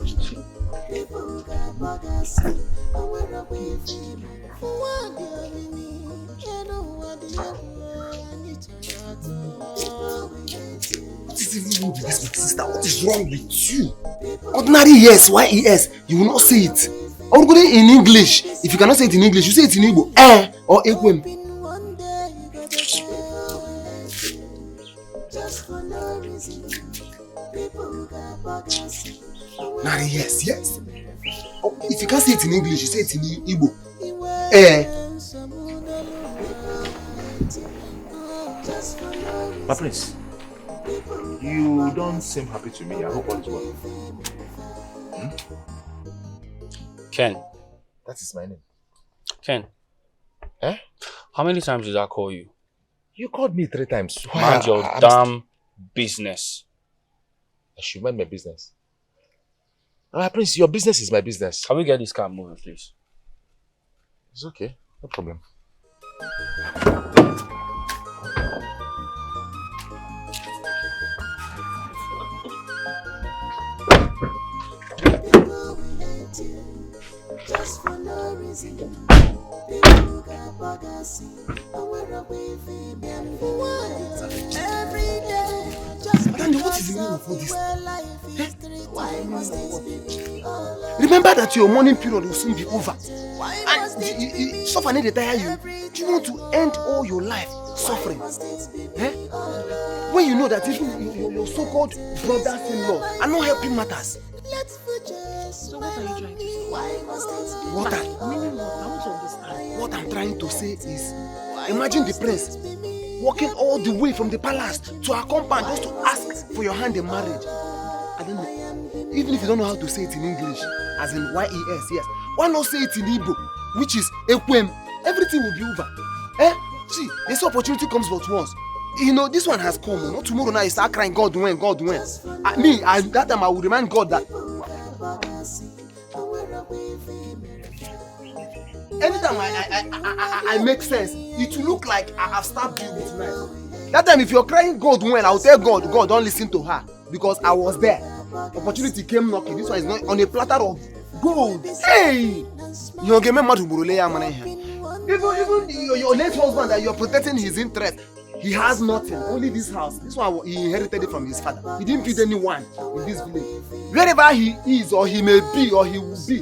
People who got bogacy, and we're a waving. What do you mean? You know what do you need to know? What is even wrong with this, my sister? What is wrong with you? Ordinary yes, Y-E-S, you will not say it. Or go in English. If you cannot say it in English, you say it in Igbo. Or Ekwem. Nah, yes. Oh, if you can't say it in English, you say it in Igbo. My prince, you don't seem happy to me. I hope all is well. Ken. That is my name. Ken. How many times did I call you? You called me 3 times. Mind your damn business. I should mind my business. Prince, your business is my business. Can we get this car moving, please? It's okay. No problem. just for no reason. They look at what I see, and we're away from them. Every day, just Madam, what is the meaning of all this? why must it be all over? Remember that your mourning period will soon be over. And suffering they tire you. Do you want to end all your life suffering? When you know that even your so-called brothers-in-law are not helping matters. So what are you trying to say? What I'm trying to say is, imagine the prince walking all the way from the palace to our compound just to ask for your hand in marriage. I don't know. Even if you don't know how to say it in English, as in Y-E-S, yes. Why not say it in Igbo, which is Ekwem? Everything will be over. See, this opportunity comes but once. You know, this one has come. Not tomorrow now you start crying, God when, God when. That time I will remind God that anytime I make sense, it will look like I have stabbed you with knife. That time if you're crying God when, I will tell God, God don't listen to her because I was there. Opportunity came knocking. This one is not on a platter of gold. Hey! You get me mad even your late husband that you're protecting his interest, he has nothing, only this house. This one he inherited it from his father. He didn't feed anyone in this village. Wherever he is or he may be or he will be,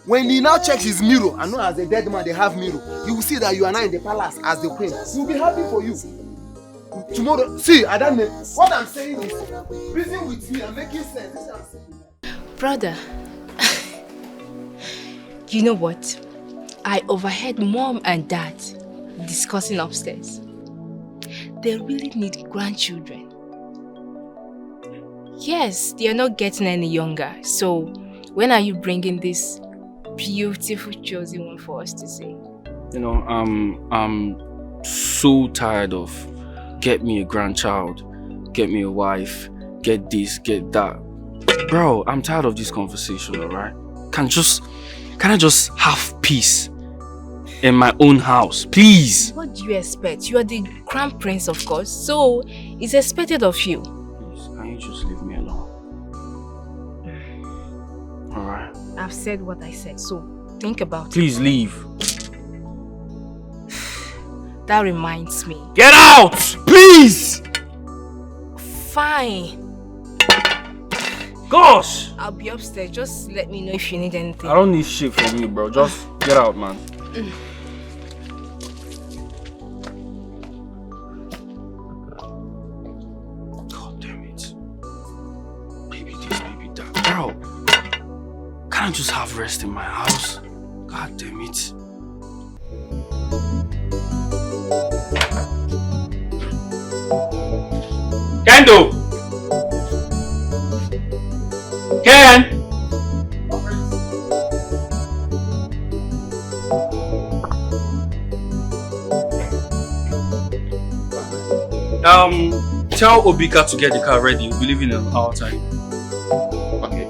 when he now checks his mirror, I know as a dead man they have mirror, he will see that you are now in the palace as the queen. He will be happy for you. Tomorrow, see, I don't know. What I'm saying is, reason with me, I'm making sense. This is what I'm saying. Brother, you know what? I overheard Mom and Dad discussing upstairs. They really need grandchildren. Yes, they are not getting any younger. So, when are you bringing this beautiful chosen one for us to see? You know, I'm so tired of get me a grandchild, get me a wife, get this, get that. Bro, I'm tired of this conversation, alright? Can I just have peace in my own house, please? What do you expect? You are the crown prince, of course, so it's expected of you. Please, can you just leave me alone? Alright. I've said what I said, so think about it. Please leave. That reminds me. Get out! Please! Fine. Gosh! I'll be upstairs. Just let me know if you need anything. I don't need shit from you, bro. Just get out, man. God damn it. Baby this, baby that. Bro, can't I just have rest in my house? God damn it. Kendo! Ken! Tell Obika to get the car ready. We'll be leaving in an hour time. Okay.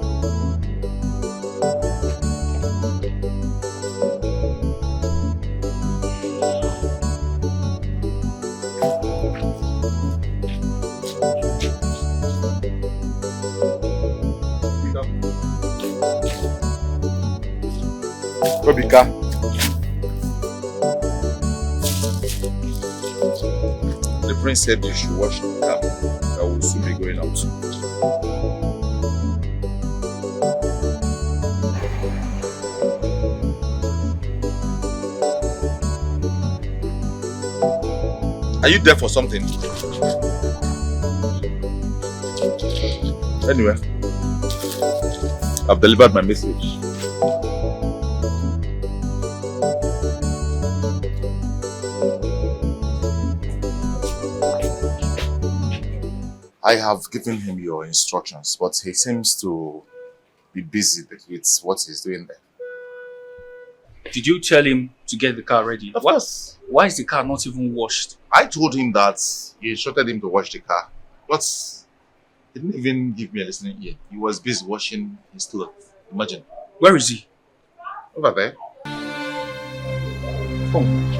Obika. The prince said you should wash the car. I will soon be going out. Are you there for something? Anyway, I've delivered my message. I have given him your instructions, but he seems to be busy with what he's doing there. Did you tell him to get the car ready? Of course. Why is the car not even washed? I told him that you instructed him to wash the car, but he didn't even give me a listening ear. He was busy washing his clothes. Imagine. Where is he? Over there. Come.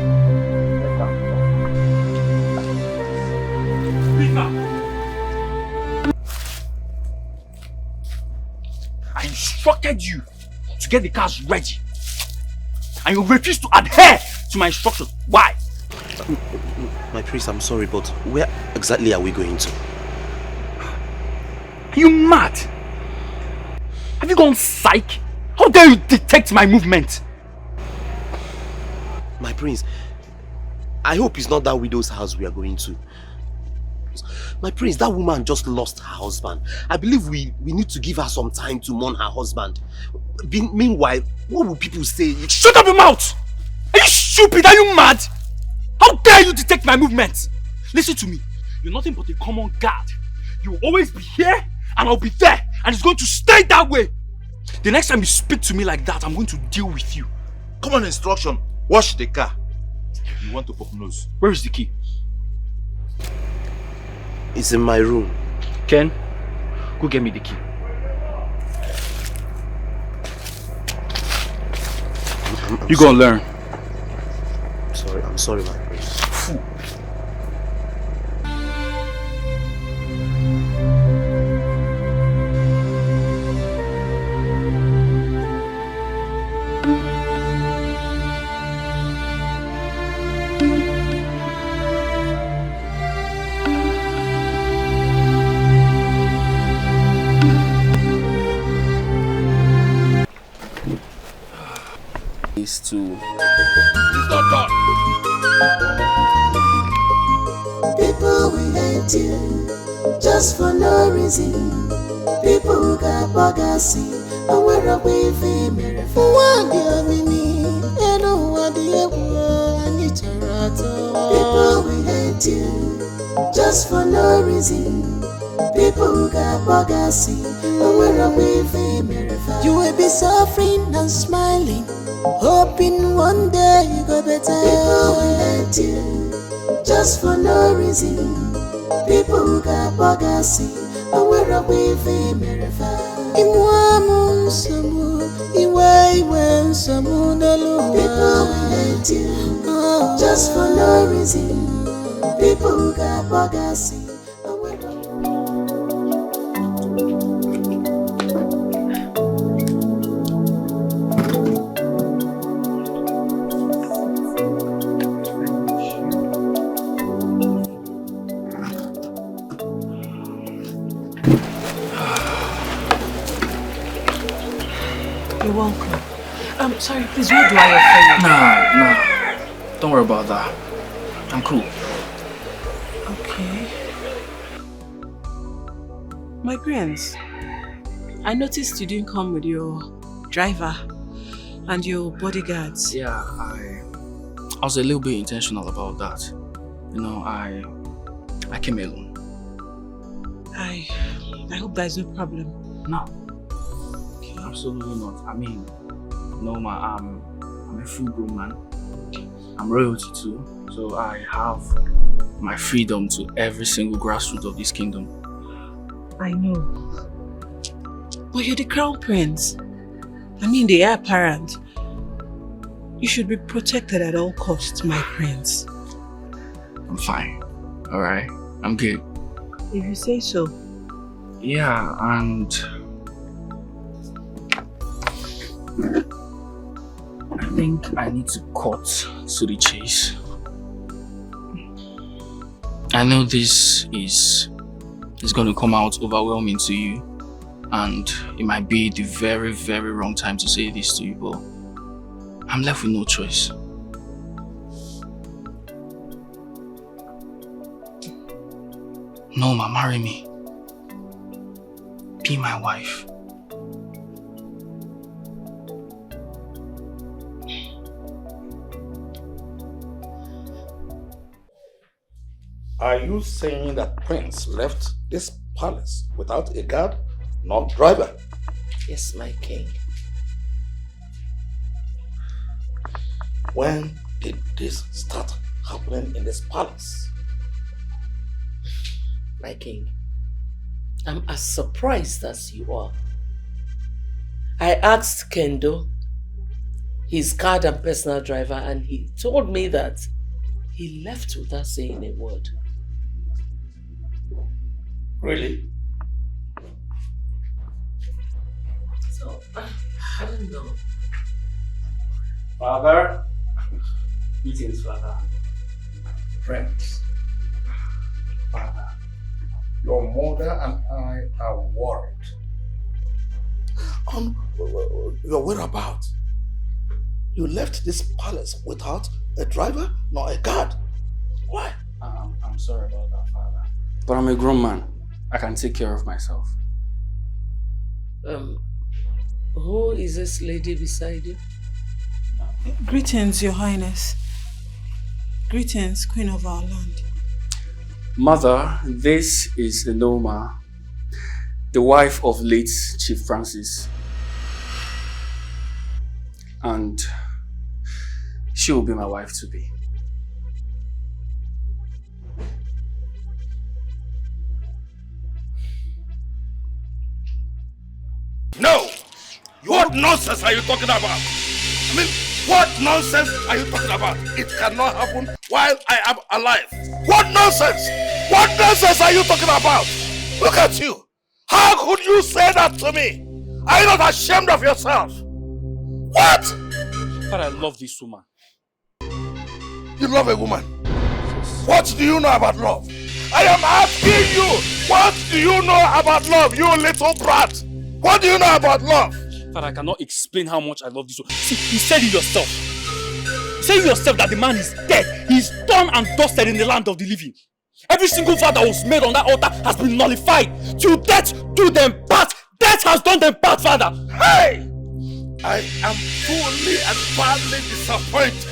I instructed you to get the cars ready. and you refuse to adhere to my instructions. Why? My priest, I'm sorry, but where exactly are we going to? Are you mad? Have you gone psych? How dare you detect my movement? My prince, I hope it's not that widow's house we are going to. My prince, that woman just lost her husband. I believe we need to give her some time to mourn her husband. Meanwhile, what will people say? Shut up your mouth! Are you stupid? Are you mad? How dare you detect my movements? Listen to me. You're nothing but a common guard. You will always be here and I'll be there. And it's going to stay that way. The next time you speak to me like that, I'm going to deal with you. Common instruction. Wash the car. You want to pop nose. Where is the key? It's in my room. Ken, go get me the key. You gonna learn. I'm sorry, my prince. Is to People will hate you just for no reason. People who got bogacy and we're away from me. One day, Mimi, and no one day, I need to rattle. People will hate you just for no reason. People who got bogacy and we're away from me. You will be suffering and smiling, hoping one day you go better. People will hate you just for no reason. People who got bogacy and we're away from me. People will hate you just for no reason. People who got bogacy and we're You're welcome. Sorry, please, what do I offer you? Nah. Don't worry about that. I'm cool. Okay. My prince, I noticed you didn't come with your driver and your bodyguards. Yeah, I was a little bit intentional about that. You know, I came alone. I hope there's no problem. No. Okay. Absolutely not. I mean, no, I'm a full-grown man. I'm royalty too, so I have my freedom to every single grassroots of this kingdom. I know. But you're the crown prince. I mean, the heir apparent. You should be protected at all costs, my prince. I'm fine. Alright? I'm good. If you say so. Yeah, and I think I need to cut to the chase. I know this is going to come out overwhelming to you, and it might be the very, very wrong time to say this to you, but I'm left with no choice. Norma, marry me. Be my wife. Are you saying that Prince left this palace without a guard, nor driver? Yes, my king. When did this start happening in this palace? My king, I'm as surprised as you are. I asked Kendo, his guard and personal driver, and he told me that he left without saying a word. Really? So, I don't know. Father. Greetings, Father. Friends, Father, your mother and I are worried on your whereabouts. You left this palace without a driver nor a guard. Why? I'm sorry about that, Father. But I'm a grown man. I can take care of myself. Who is this lady beside you? Greetings, Your Highness. Greetings, Queen of our land. Mother, this is Enoma, the wife of late Chief Francis. And she will be my wife to be. No! What nonsense are you talking about? I mean, what nonsense are you talking about? It cannot happen while I am alive. What nonsense? What nonsense are you talking about? Look at you. How could you say that to me? Are you not ashamed of yourself? What? But I love this woman. You love a woman? What do you know about love? I am asking you, what do you know about love, you little brat? What do you know about love? But I cannot explain how much I love this woman. See, you said it yourself. You said it yourself that the man is dead. He is done and dusted in the land of the living. Every single vow that was made on that altar has been nullified. Till death do them part. Death has done them part, Father. Hey! I am fully and badly disappointed.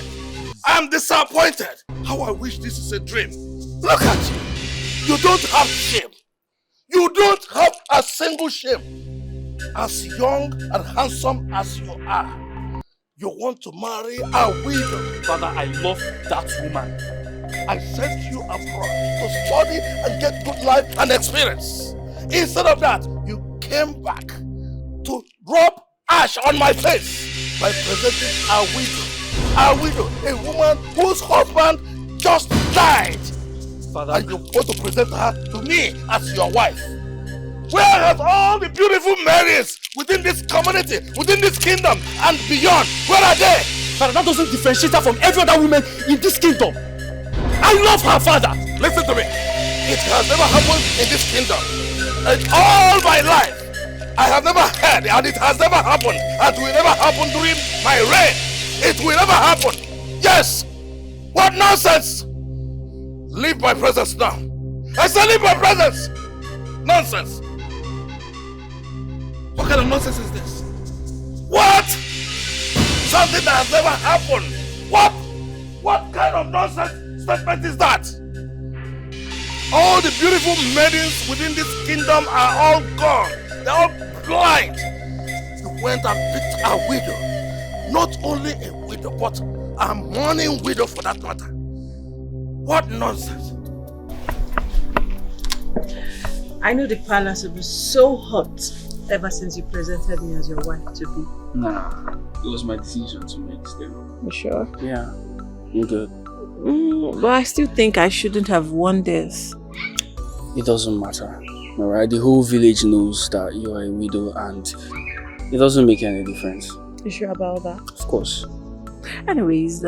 I'm disappointed. How I wish this is a dream. Look at you. You don't have shame. You don't have a single shame. As young and handsome as you are, you want to marry a widow. Father, I love that woman. I sent you abroad to study and get good life and experience. Instead of that, you came back to rub ash on my face by presenting a widow, a woman whose husband just died. Father, and you want to present her to me as your wife. Where are all the beautiful Marys within this community, within this kingdom and beyond? Where are they? Father, that doesn't differentiate her from every other woman in this kingdom. I love her, Father. Listen to me. It has never happened in this kingdom. In all my life, I have never heard, and it has never happened, and will never happen during my reign. It will never happen. Yes. What nonsense! Leave my presence now. I say leave my presence. Nonsense. What kind of nonsense is this? What? Something that has never happened. What kind of nonsense statement is that? All the beautiful maidens within this kingdom are all gone. They're all blind. You went and picked a widow. Not only a widow, but a mourning widow for that matter. What nonsense. I know the palace will be so hot ever since you presented me as your wife to be. Nah, it was my decision to make still. You sure? Yeah, I'm good. But I still think I shouldn't have won this. It doesn't matter, alright? The whole village knows that you are a widow and it doesn't make any difference. You sure about that? Of course. Anyways,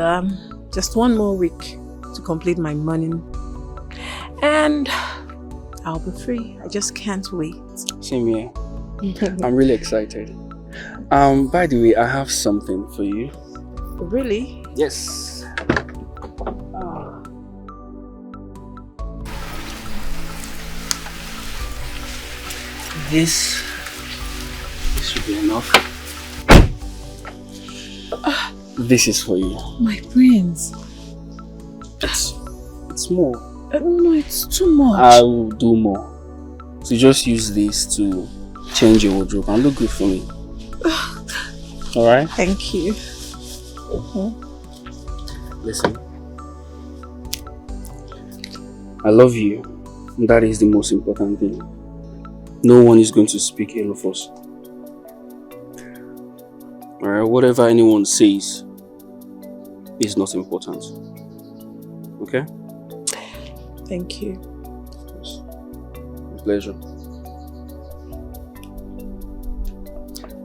just one more week to complete my mourning and I'll be free. I just can't wait. Same here. I'm really excited. By the way, I have something for you. Really? Yes. This should be enough. This is for you. My prince. It's more. No, it's too much. I will do more. So just use this to change your wardrobe and look good for me. Alright? Thank you. Listen. I love you. That is the most important thing. No one is going to speak ill of us. Alright, whatever anyone says is not important. Okay? Thank you. Pleasure.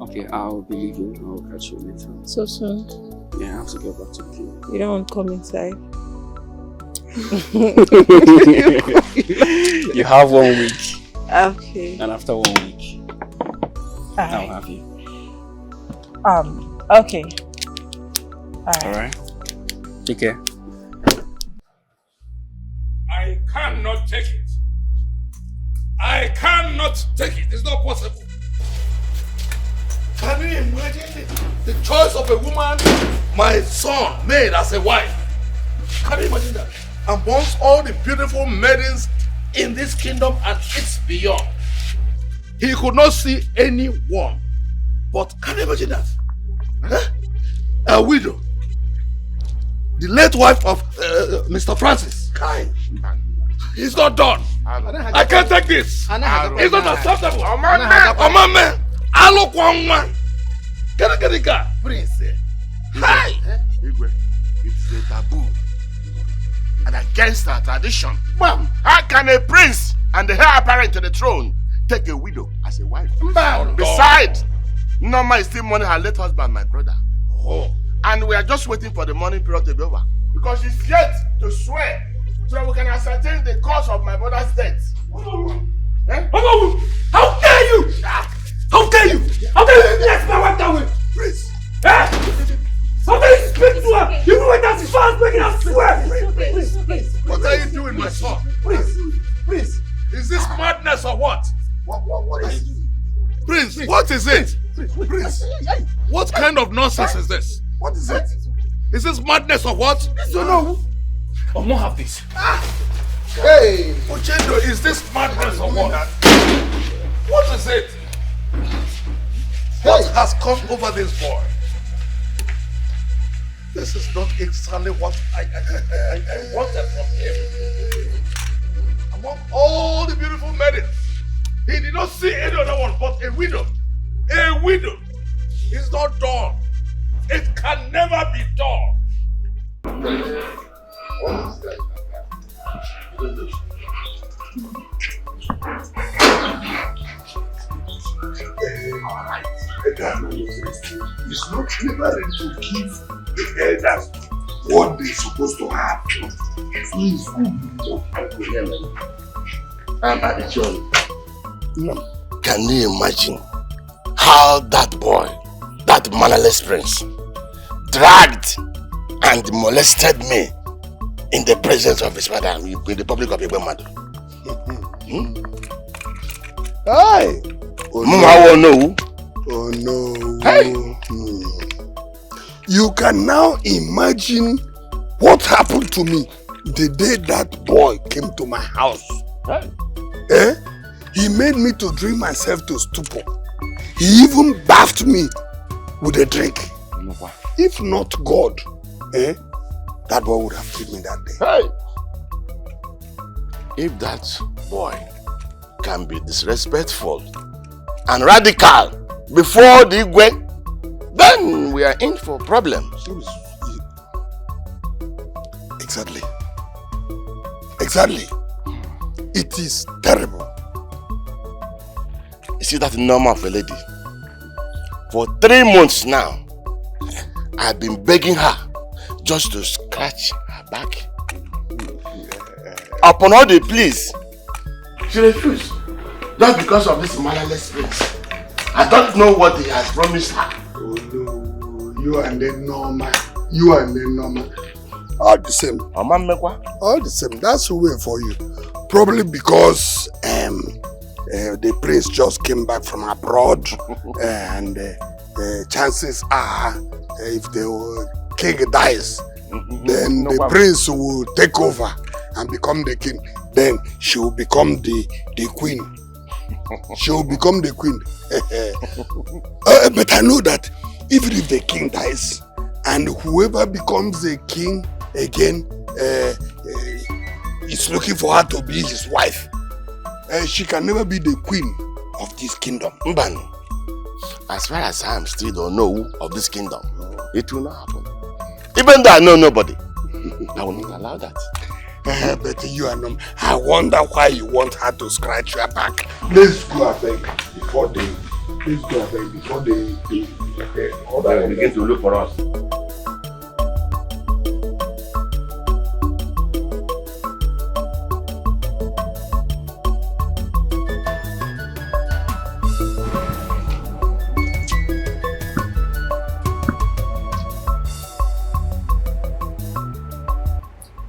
Okay. Okay, I'll be leaving. I'll catch you later. So soon? Yeah, I have to get back to the queue. You don't want to come inside? You have 1 week. Okay. And after 1 week, I'll have you. Okay. Alright. Take care. I cannot take it. I cannot take it. It's not possible. Can you imagine the choice of a woman my son made as a wife? Can you imagine that? Amongst all the beautiful maidens in this kingdom and its beyond, he could not see any one. But can you imagine that? Huh? A widow. The late wife of Mr. Francis. Kind. He's not done. I can't take this. It's not acceptable. Omame. Alokwangwa. Get Prince. Hi. Igwe, it's a taboo. And against our tradition. Ma'am, how can a prince and the heir apparent to the throne take a widow as a wife? Besides, Norma is still mourning her late husband, my brother. Oh. And we are just waiting for the mourning period to be over. Because she's yet to swear so that we can ascertain the cause of my brother's death. Eh? How dare you! How dare you! How dare you bless my wife that way? Prince! Eh? How dare you speak to her? You know what that's the fast making her swear! Please. What are you doing, my son? Prince! Is this madness or what? What is it? Prince, what is it? Prince, what kind of nonsense is this? What is it? Is this madness or what? I don't know. I won't have this. Hey! Ochendo, is this madness or what? What is it? What has come over this boy? This is not exactly what I wanted from him. Among all the beautiful maidens, he did not see any other one but a widow. A widow. It's not done. It can never be done. It's not liberating to give the elders what they're supposed to have. So it's good. Can you imagine how that boy, that mannerless prince, dragged and molested me in the presence of his father in the public of Ibemadu? Hey! Oh no! Oh no! Hey! You can now imagine what happened to me the day that boy came to my house. Hey. Eh? He made me to drink myself to stupor. He even bathed me with a drink. If not God, that boy would have killed me that day. Hey! If that boy can be disrespectful and radical before the Igwe, then we are in for problems. Exactly. Exactly. It is terrible. You see that normal of a lady? For 3 months now, I've been begging her just to scratch her back. Upon all the pleas, she refused. Just because of this mannerless prince. I don't know what he has promised her. Oh no, you and the Norma. You and the Norma. All the same. All the same. That's the way for you. Probably because the prince just came back from abroad and chances are if the king dies, then the prince will take over and become the king. Then she will become the queen. She will become the queen. But I know that even if the king dies and whoever becomes the king again is looking for her to be his wife, she can never be the queen of this kingdom. Mbanu, as far as I am still don't know of this kingdom, it will not happen. Even though I know nobody, I will not allow that. But you and I wonder why you want her to scratch your back. Let's go, I beg, before they Please go ahead before they begin to look for us.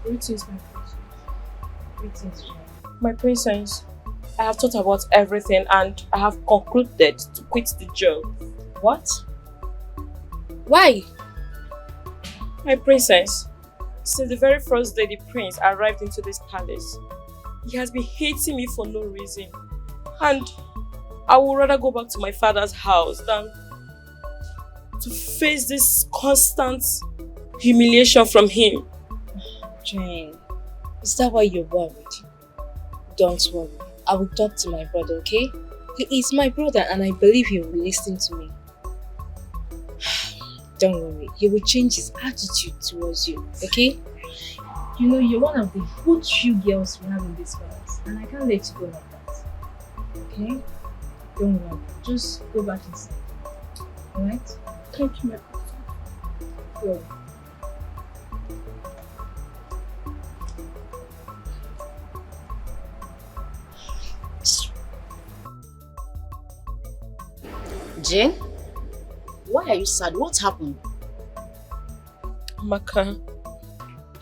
Greetings, my princess. Greetings, my princess. I have thought about everything and I have concluded to quit the job. What? Why? My princess, since the very first day the prince arrived into this palace, he has been hating me for no reason. And I would rather go back to my father's house than to face this constant humiliation from him. Jane, is that why you're worried? Don't worry. I will talk to my brother, okay? He is my brother and I believe he will listen to me. Don't worry, he will change his attitude towards you, okay? You know, you're one of the good few girls we have in this palace and I can't let you go like that. Okay? Don't worry, just go back inside. Alright? Thank you, my brother. Go. Jane, why are you sad? What happened? Maka,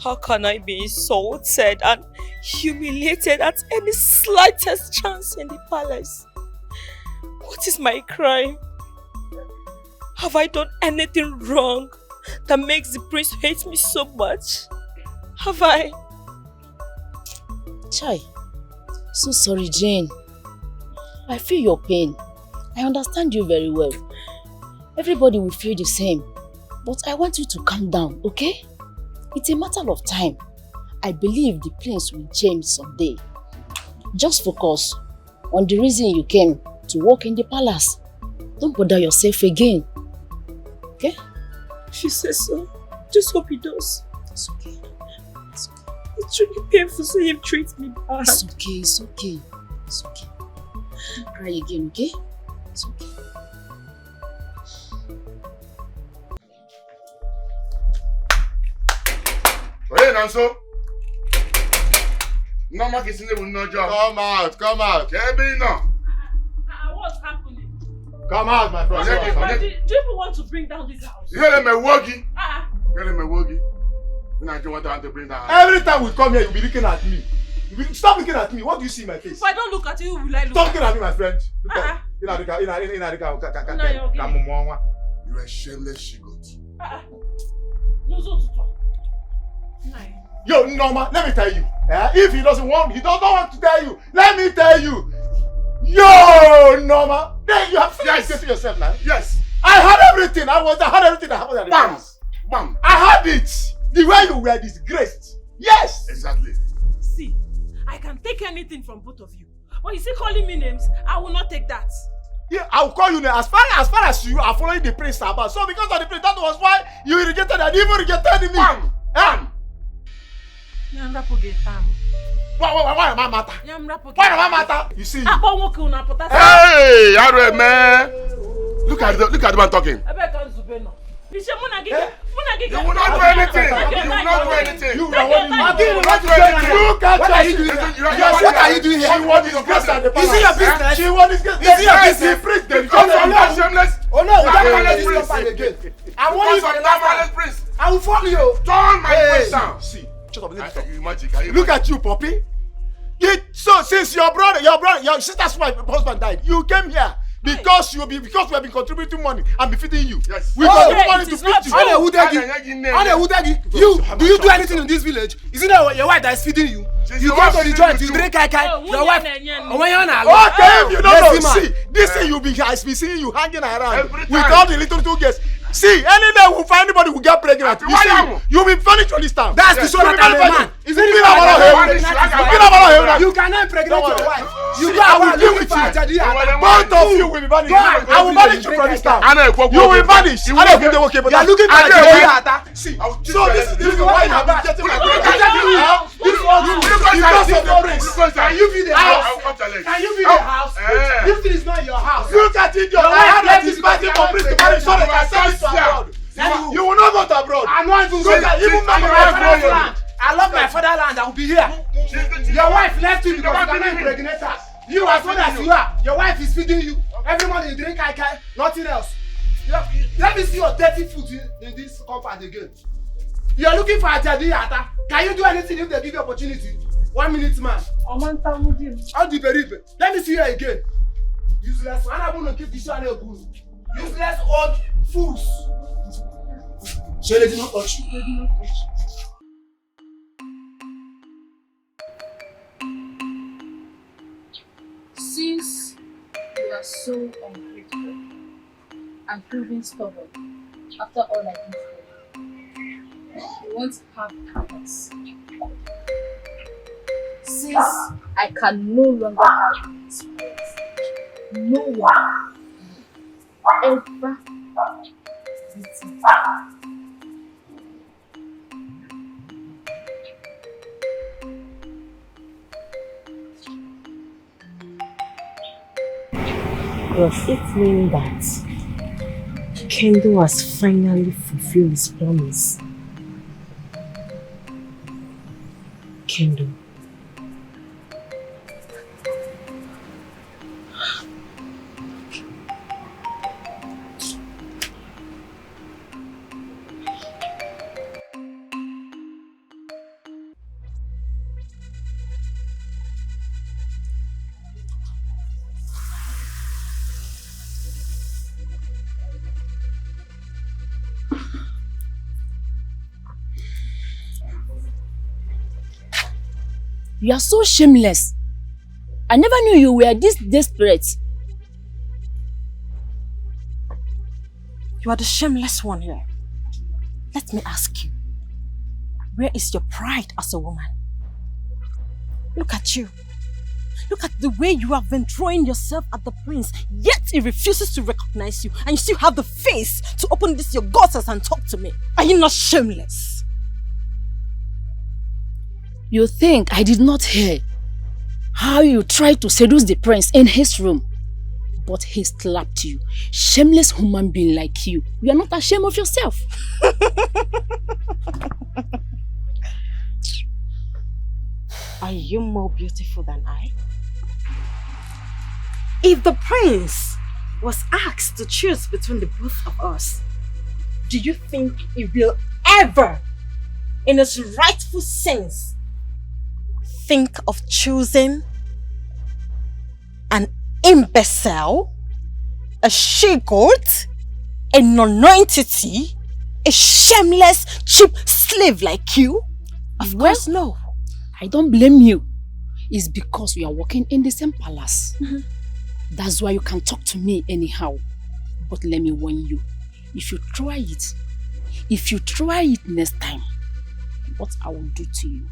how can I be insulted and humiliated at any slightest chance in the palace? What is my crime? Have I done anything wrong that makes the prince hate me so much? Have I? Chai, so sorry, Jane. I feel your pain. I understand you very well. Everybody will feel the same. But I want you to calm down, okay? It's a matter of time. I believe the prince will change someday. Just focus on the reason you came to work in the palace. Don't bother yourself again. Okay? She says so. Just hope he does. It's okay. It's really painful seeing him treat me bad. It's okay, it's okay. It's okay. Don't cry again, okay? It's okay. Hey, Nanso. No more kissing with no job. Come out. Kevin, What's happening? come out, my friend. Do you people want to bring down this house? You hear me working? Hear me working? I don't want to bring down. Every time we come here, you'll be looking at me. Stop looking at me. What do you see in my face? If I don't look at you, will I look Stop at looking at me, my friend. Look at You're a shameless shigot. Yo, Norma, let me tell you. If he doesn't want to tell you, let me tell you. Yo, Norma, then you have to say to yourself now. Yes. I had everything. I had everything that happened at the palace. Bam. I had it. The way you were disgraced. Yes. Exactly. See, I can take anything from both of you. But you see calling me names, I will not take that. Yeah, I will call you now. As far as you are following the prince Abba. So because of the prince, that was why you rejected and even rejected me. Bam. Why am I matter? Why am I matter? You see. Hey, man. Look at the man talking. You will not do anything. You will not do anything. Look at what are you doing here? What are you doing here? She won this grace at the palace. Is it your business? She won this grace. Is it your business? Oh no, we don't manage this company again. I want you for the last time. I will follow you. Turn my face down. See, shut up. Magic. Look at you, Poppy. So since your sister's husband died, you came here. Because we have been contributing money and be feeding you. Yes. We contribute money to feed you. Do you do anything in this village? Isn't that your wife that is feeding you? You go to the joint, you drink kai. Your wife. Okay, if you don't know, see, this thing I be seeing you hanging around with all the little two girls. See, any day we find anybody who get pregnant, you'll be punished on this town. That's the show that I'm a man. Is it you cannot impregnate your wife. I will deal with you. Both of you will be banished. I will banish you from this town. You will be banished. You are looking for that. See, so this is why you have been getting my This one, because of the prince. Can you be the house? Can you be the house? This thing is not your house. Look at it, your wife left this party for prince to marry so they can send it to abroad. You will not go to abroad. I'm not even going to even my father's land. I love my fatherland. I will be here. Your wife left you because you cannot impregnate her. You as well as you are. Your wife is feeding you. Every morning you drink kai, nothing else. Let me see your dirty foot in this compound again. You are looking for a jadi yata. Can you do anything if they give you opportunity? 1 minute, man. How do you believe it? Let me see you again. Useless. I'm not going to keep this one good. Useless old fools. So they did not touch you. They did not touch you. Since you are so ungrateful and proving stubborn after all I did for you, you won't have happiness. Since I can no longer have this place, no one will ever beat me. Does it mean that Kendo has finally fulfilled his promise? Kendo. You are so shameless. I never knew you were this desperate. You are the shameless one here. Let me ask you, where is your pride as a woman? Look at you. Look at the way you have been throwing yourself at the prince, yet he refuses to recognize you, and you still have the face to open this your gutters and talk to me. Are you not shameless? You think I did not hear how you tried to seduce the prince in his room, but he slapped you. Shameless human being like you. You are not ashamed of yourself. Are you more beautiful than I? If the prince was asked to choose between the both of us, do you think he will ever, in his rightful sense, think of choosing an imbecile, a she-goat, a non-entity, a shameless, cheap slave like you? Of course no. I don't blame you. It's because we are working in the same palace. That's why you can talk to me anyhow. But let me warn you, if you try it next time, what I will do to you,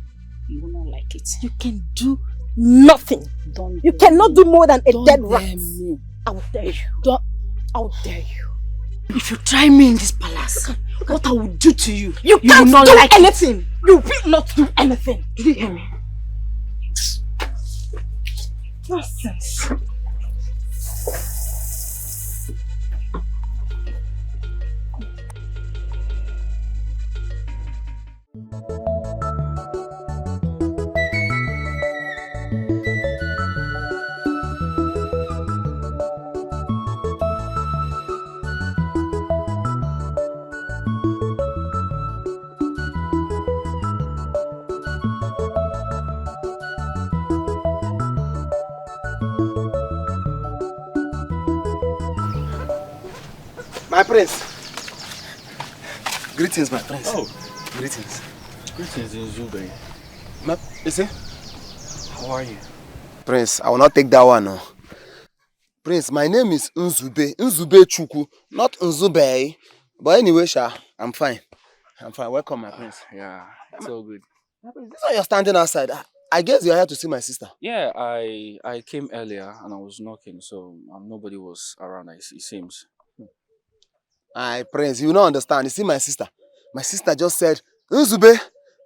you will not like it. You can do nothing. You cannot do more than a dead rat. I will dare you. I will dare you. If you try me in this palace, what I will do to you, you will can't not do like anything. It. You will not do anything. Did you hear me? Nonsense. My prince. Greetings, my prince. Oh, greetings. Greetings, Nzube. You see? How are you? Prince, I will not take that one. No. Prince, my name is Nzube. Nzube Chuku, not Nzube. But anyway, Sha, I'm fine. I'm fine. Welcome, my prince. Yeah, it's all good. This is why you're standing outside. I guess you're here to see my sister. Yeah, I came earlier and I was knocking, so nobody was around, it seems. Prince, you don't understand. You see my sister? My sister just said, Nzube,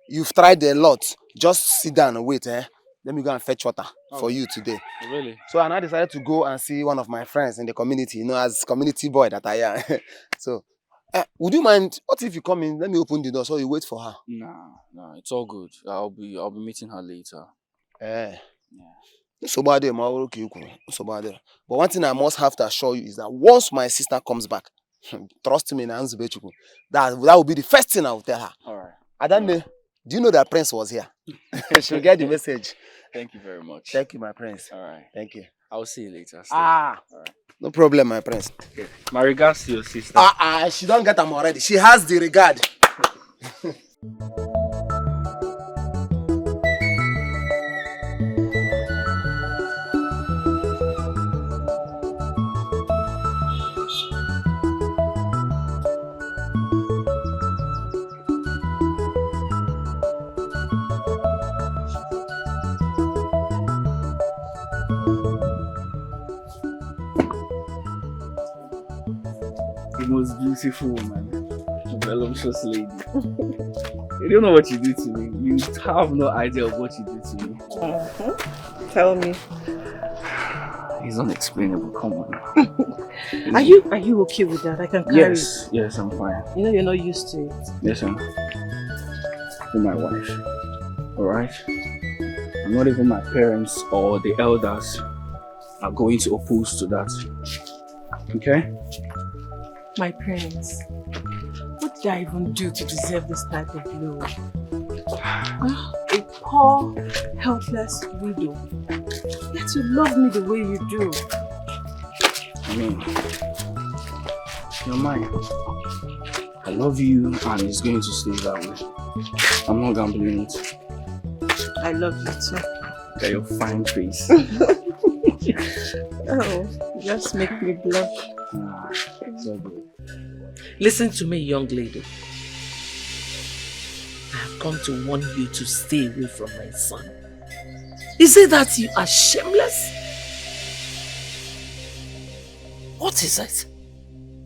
you've tried a lot, Just sit down and wait, eh? Let me go and fetch water for you today. Really? So I now decided to go and see one of my friends in the community, as community boy that I am. So, would you mind, what if you come in, let me open the door so you wait for her? Nah, it's all good. I'll be meeting her later. So bad, but one thing I must have to assure you is that once my sister comes back, trust me, that will be the first thing I will tell her. Alright. Adane, do you know that Prince was here? She'll get the message. Thank you very much. Thank you, my Prince. Alright. Thank you. I'll see you later. Alright. No problem, my Prince. Okay. My regards to your sister. She don't get them already. She has the regard. Most beautiful woman, voluptuous lady. You don't know what you do to me. You have no idea of what you do to me. Tell me. It's unexplainable. Come on. Are you okay with that? I can carry it. Yes, I'm fine. You know you're not used to it. Listen, you're my wife. Alright? And not even my parents or the elders are going to oppose to that. Okay? My parents, what did I even do to deserve this type of love? A poor, helpless widow. Yet you love me the way you do. I mean, you're mine. I love you and it's going to stay that way. I'm not gambling it. I love you too. Look at your fine face. Oh, just make me blush. It's all good. Listen to me, young lady. I have come to warn you to stay away from my son. Is it that you are shameless? What is it?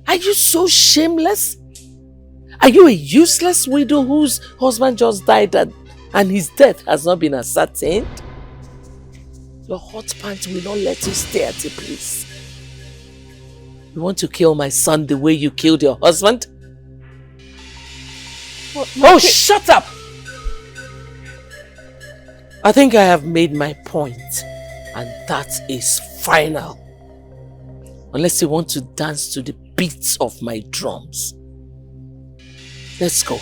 Are you so shameless? Are you a useless widow whose husband just died and his death has not been ascertained? Your hot pants will not let you stay at a place. You want to kill my son the way you killed your husband? Oh, shut up! I think I have made my point, and that is final. Unless you want to dance to the beats of my drums. Let's go.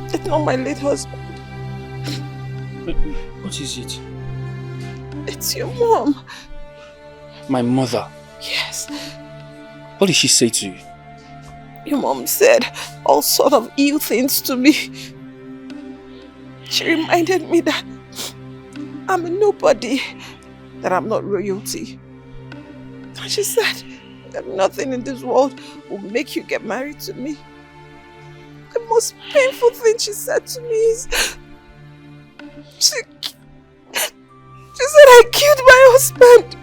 It's not my late husband. What is it? It's your mom. My mother? Yes. What did she say to you? Your mom said all sort of ill things to me. She reminded me that I'm a nobody, that I'm not royalty. And she said that nothing in this world will make you get married to me. The most painful thing she said to me is she said I killed my husband.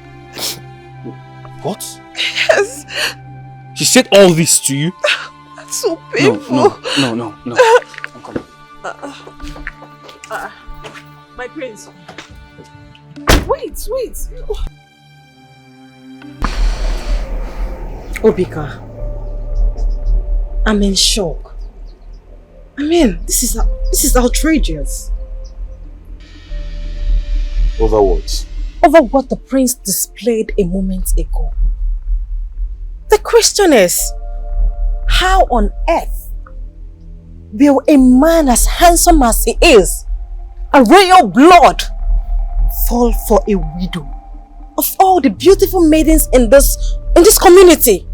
What? Yes. She said all this to you? That's so painful. No. I'm coming. My prince. Wait. Obika, I'm in shock. I mean, this is outrageous. Over what? Over what the prince displayed a moment ago. The question is, how on earth will a man as handsome as he is, a royal blood, fall for a widow of all the beautiful maidens in this community?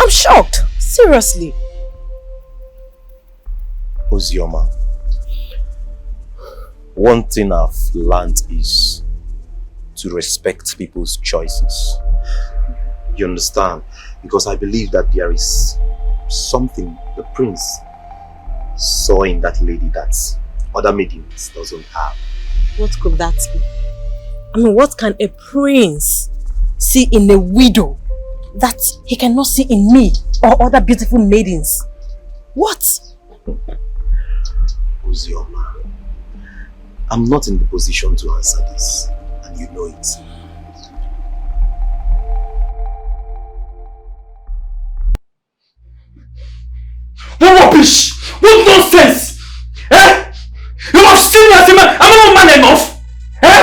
I'm shocked, seriously. Ozioma, one thing I've learned is to respect people's choices. You understand? Because I believe that there is something the prince saw in that lady that other maidens doesn't have. What could that be? I mean, what can a prince see in a widow that he cannot see in me or other beautiful maidens? What? Uzioma, I'm not in the position to answer this, and you know it. What rubbish! What nonsense! Eh? You have seen me as a man. Am I not man enough? Eh?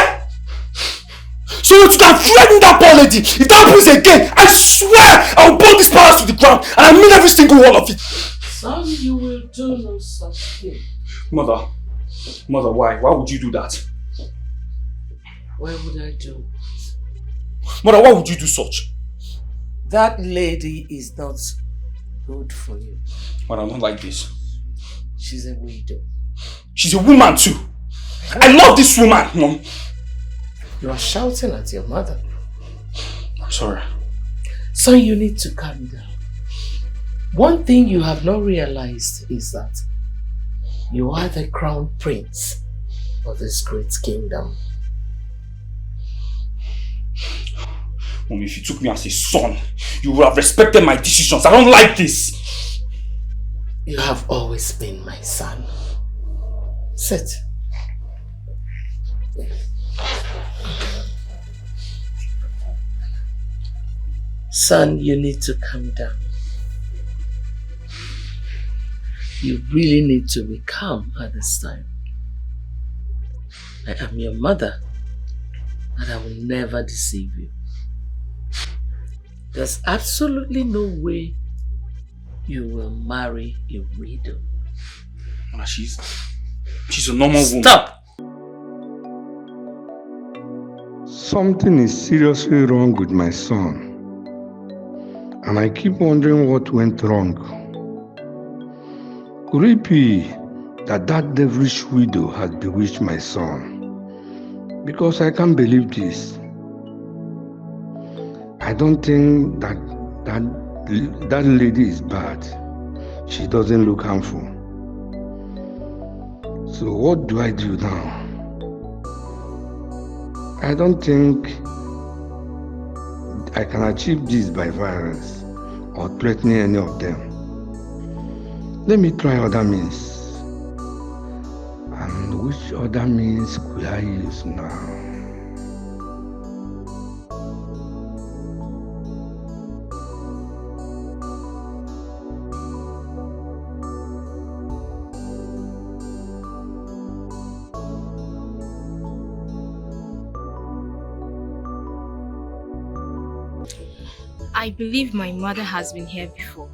So you can threaten that poor lady. If that happens again, I swear I will burn this palace to the ground, and I mean every single one of it. Son, you will do no such thing. Mother, why? Why would you do that? Why would I do? Mother, why would you do such? That lady is not good for you. Mother, I don't like this. She's a widow. She's a woman too. I love this woman, Mom. You are shouting at your mother. I'm sorry. So you need to calm down. One thing you have not realized is that you are the crown prince of this great kingdom. Mom, if you took me as a son, you would have respected my decisions. I don't like this. You have always been my son. Sit. Son, you need to calm down. You really need to be calm at this time. I am your mother, and I will never deceive you. There's absolutely no way you will marry a widow. She's a normal woman. Stop! Something is seriously wrong with my son. And I keep wondering what went wrong. Could it be that devilish widow has bewitched my son? Because I can't believe this. I don't think that lady is bad. She doesn't look harmful. So what do I do now? I don't think I can achieve this by violence or threatening any of them. Let me try other means. And which other means could I use now? I believe my mother has been here before.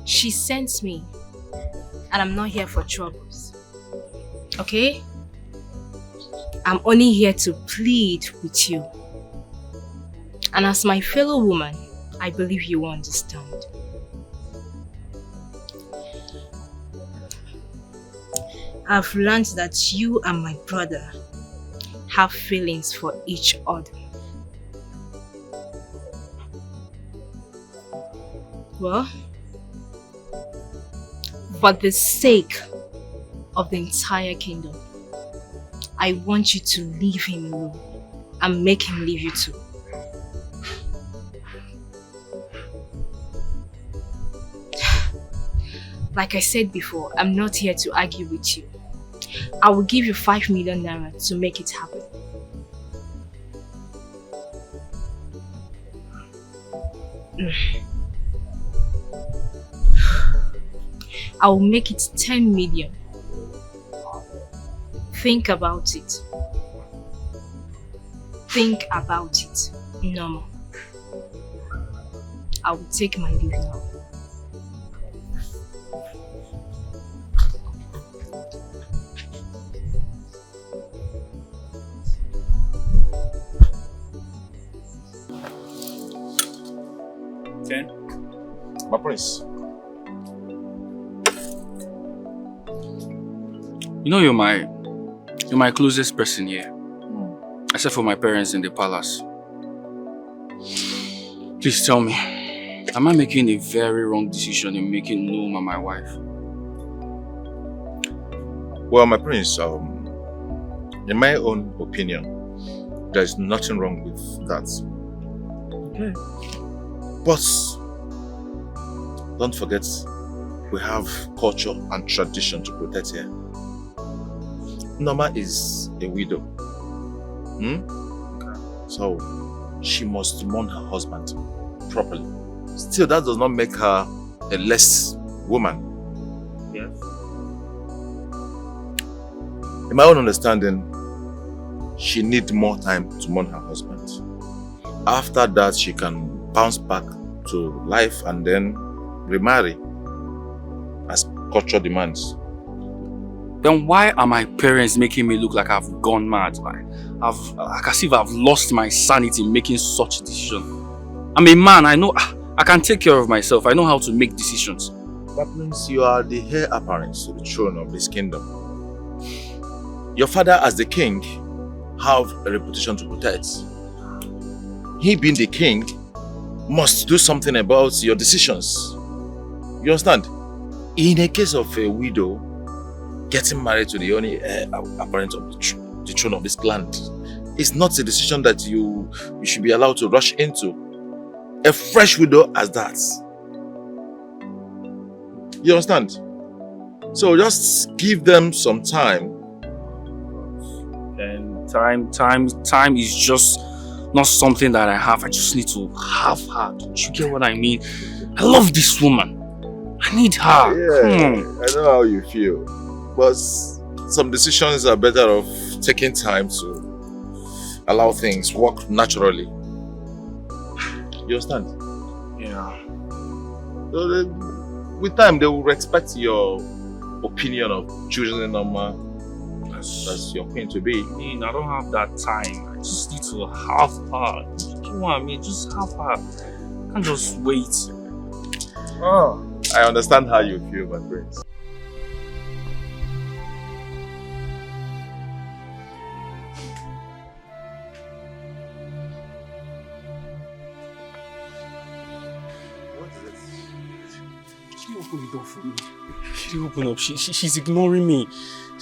She sent me, and I'm not here for troubles. Okay? I'm only here to plead with you. And as my fellow woman, I believe you understand. I've learned that you and my brother have feelings for each other. Well, for the sake of the entire kingdom, I want you to leave him alone and make him leave you too. Like I said before, I'm not here to argue with you. I will give you 5 million naira to make it happen. I will make it 10 million. Think about it. Think about it. No more. I will take my leave now. My prince. You know you're my closest person here. Except for my parents in the palace. Please tell me, am I making a very wrong decision in making Noma my wife? Well, my prince, in my own opinion, there's nothing wrong with that. Okay. But don't forget, we have culture and tradition to protect here. Noma is a widow. So she must mourn her husband properly. Still, that does not make her a less woman. Yes. In my own understanding, she needs more time to mourn her husband. After that, she can bounce back to life and then remarry as culture demands. Then why are my parents making me look like I've gone mad? Like as if I've lost my sanity making such a decision. I'm a man, I know I can take care of myself. I know how to make decisions. But Prince, you are the heir apparent to the throne of this kingdom. Your father as the king have a reputation to protect. He being the king must do something about your decisions. You understand? In a case of a widow getting married to the only heir apparent of the throne of this land, it's not a decision that you should be allowed to rush into. A fresh widow as that. You understand? So just give them some time. And time is just not something that I have. I just need to have her. Don't you get what I mean? I love this woman. I need her. Yeah, I know how you feel. But some decisions are better off taking time to allow things work naturally. You understand? Yeah. So with time, they will respect your opinion of choosing Noma as your queen to be. I mean, I don't have that time. I just need to have her. You know what I mean? Just have her. I can't just wait. Oh, I understand how you feel, my prince. Open the door for me. She didn't open up. She's ignoring me.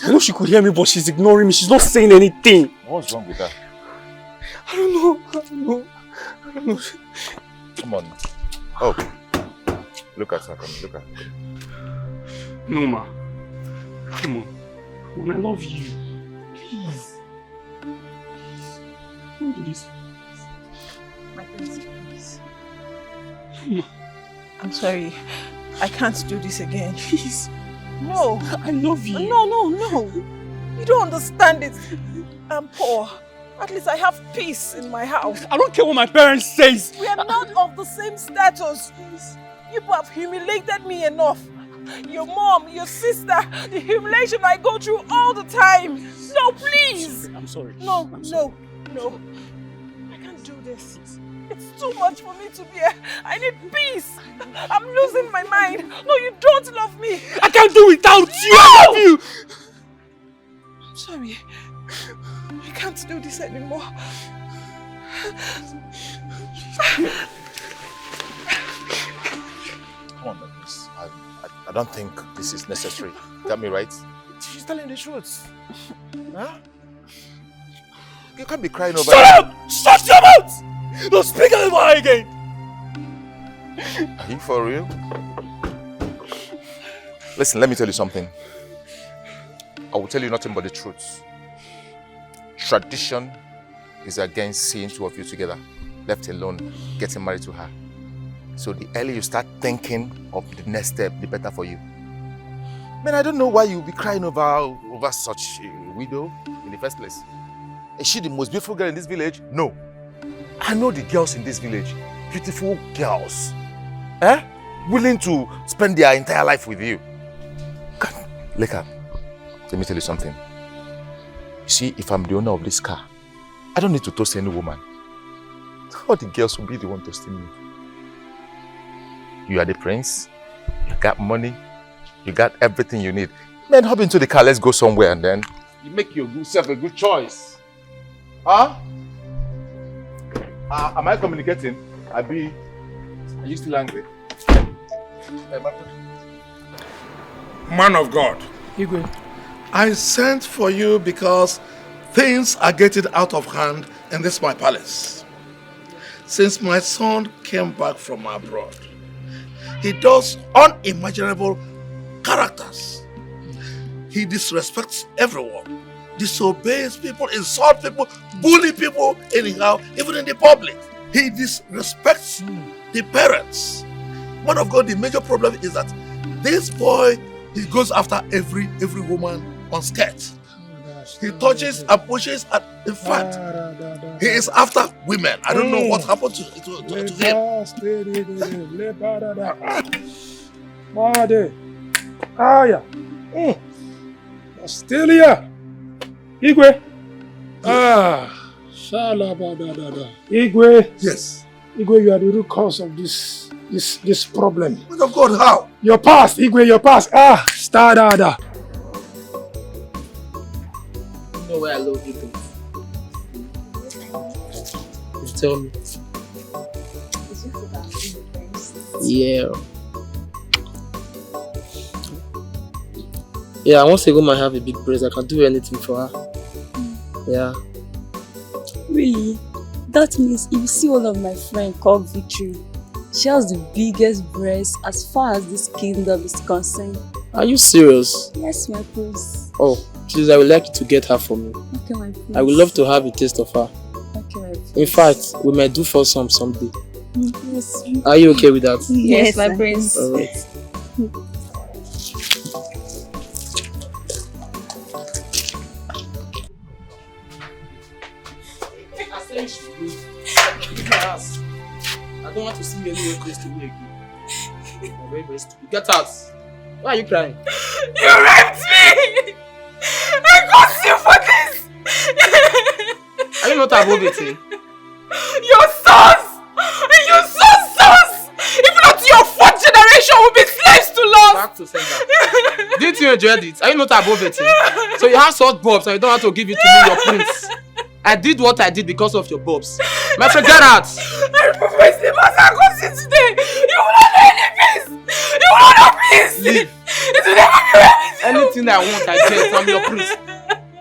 I know she could hear me, but she's ignoring me. She's not saying anything. What's wrong with her? I don't know. Come on. Oh. Look at her. Look at her. Noma. Come on. When I love you. Please. Don't do this. My prince, please. Noma. I'm sorry. I can't do this again. Please. No. I love you. No. You don't understand it. I'm poor. At least I have peace in my house. I don't care what my parents say. We are not of the same status. You have humiliated me enough. Your mom, your sister, the humiliation I go through all the time. No, please. I'm sorry. No. I can't do this. It's too much for me to bear. I need peace. I'm losing my mind. No, you don't love me. I can't do without you. I love you. I'm sorry. I can't do this anymore. Come on, Magnus. I don't think this is necessary. Got me right? She's telling the truth. Huh? You can't be crying over... Shut up! Shut your mouth! Don't speak anymore again! Are you for real? Listen, let me tell you something. I will tell you nothing but the truth. Tradition is against seeing two of you together, left alone, getting married to her. So the earlier you start thinking of the next step, the better for you. Man, I don't know why you'll be crying over such a widow in the first place. Is she the most beautiful girl in this village? No. I know the girls in this village. Beautiful girls. Willing to spend their entire life with you. Leka, let me tell you something. You see, if I'm the owner of this car, I don't need to toast any woman. All the girls will be the one toasting me. You are the prince. You got money. You got everything you need. Man, hop into the car. Let's go somewhere and then you make yourself a good choice. Huh? Am I communicating? Are you still angry? Man of God, I sent for you because things are getting out of hand in this my palace. Since my son came back from abroad, he does unimaginable characters. He disrespects everyone, disobeys people, insults people, bully people anyhow, even in the public. He disrespects the parents. Man of God, the major problem is that this boy, he goes after every woman on skirt. He touches and pushes, and in fact, he is after women. I don't know what happened to him. Australia. Igwe. Shalabadadada. Igwe. Yes. Igwe, you are the root cause of this problem. Man of God, how? Your past, Igwe, your past. Stardada. You know why I love you, babe? You tell me. Yeah. Yeah, once a woman have a big breast, I can do anything for her. Yeah. Really? That means if you see one of my friends called Victory, she has the biggest breast as far as this kingdom is concerned. Are you serious? Yes, my prince. Oh, please, I would like you to get her for me. Okay, my prince. I would love to have a taste of her. Okay, my prince. In fact, we might do for some someday. Yes. Are you okay with that? Yes, my prince. Alright. I don't want to see you anywhere close to me again. You're very, very stupid. Get out! Why are you crying? You raped me! I caused you for this! Are you not above it? Your sons! And your sons' sons! If not your fourth generation will be slaves to laws! Back to sender. Didn't you enjoy it? Are you not above it? So you have such bobs and you don't have to give it to me, your prince. I did what I did because of your bobs. My friend, get out! I remove my slippers and come sit today! You will not know any peace! You will not know peace! Leave. It will never be well with you! Anything I want, I get. I'm your prince.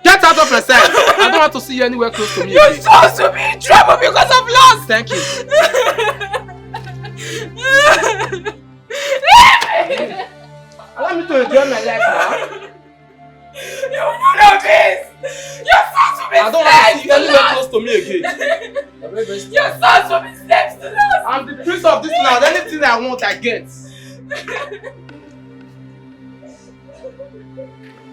Get out of my sight! I don't want to see you anywhere close to me. You're supposed to be in trouble because of loss! Thank you. Allow me to enjoy my life now. You will not know peace! Your sons will be I don't want to see you anywhere close to me again. Your sons will be slaves to us! I'm the prince of this land. Anything I want, I get.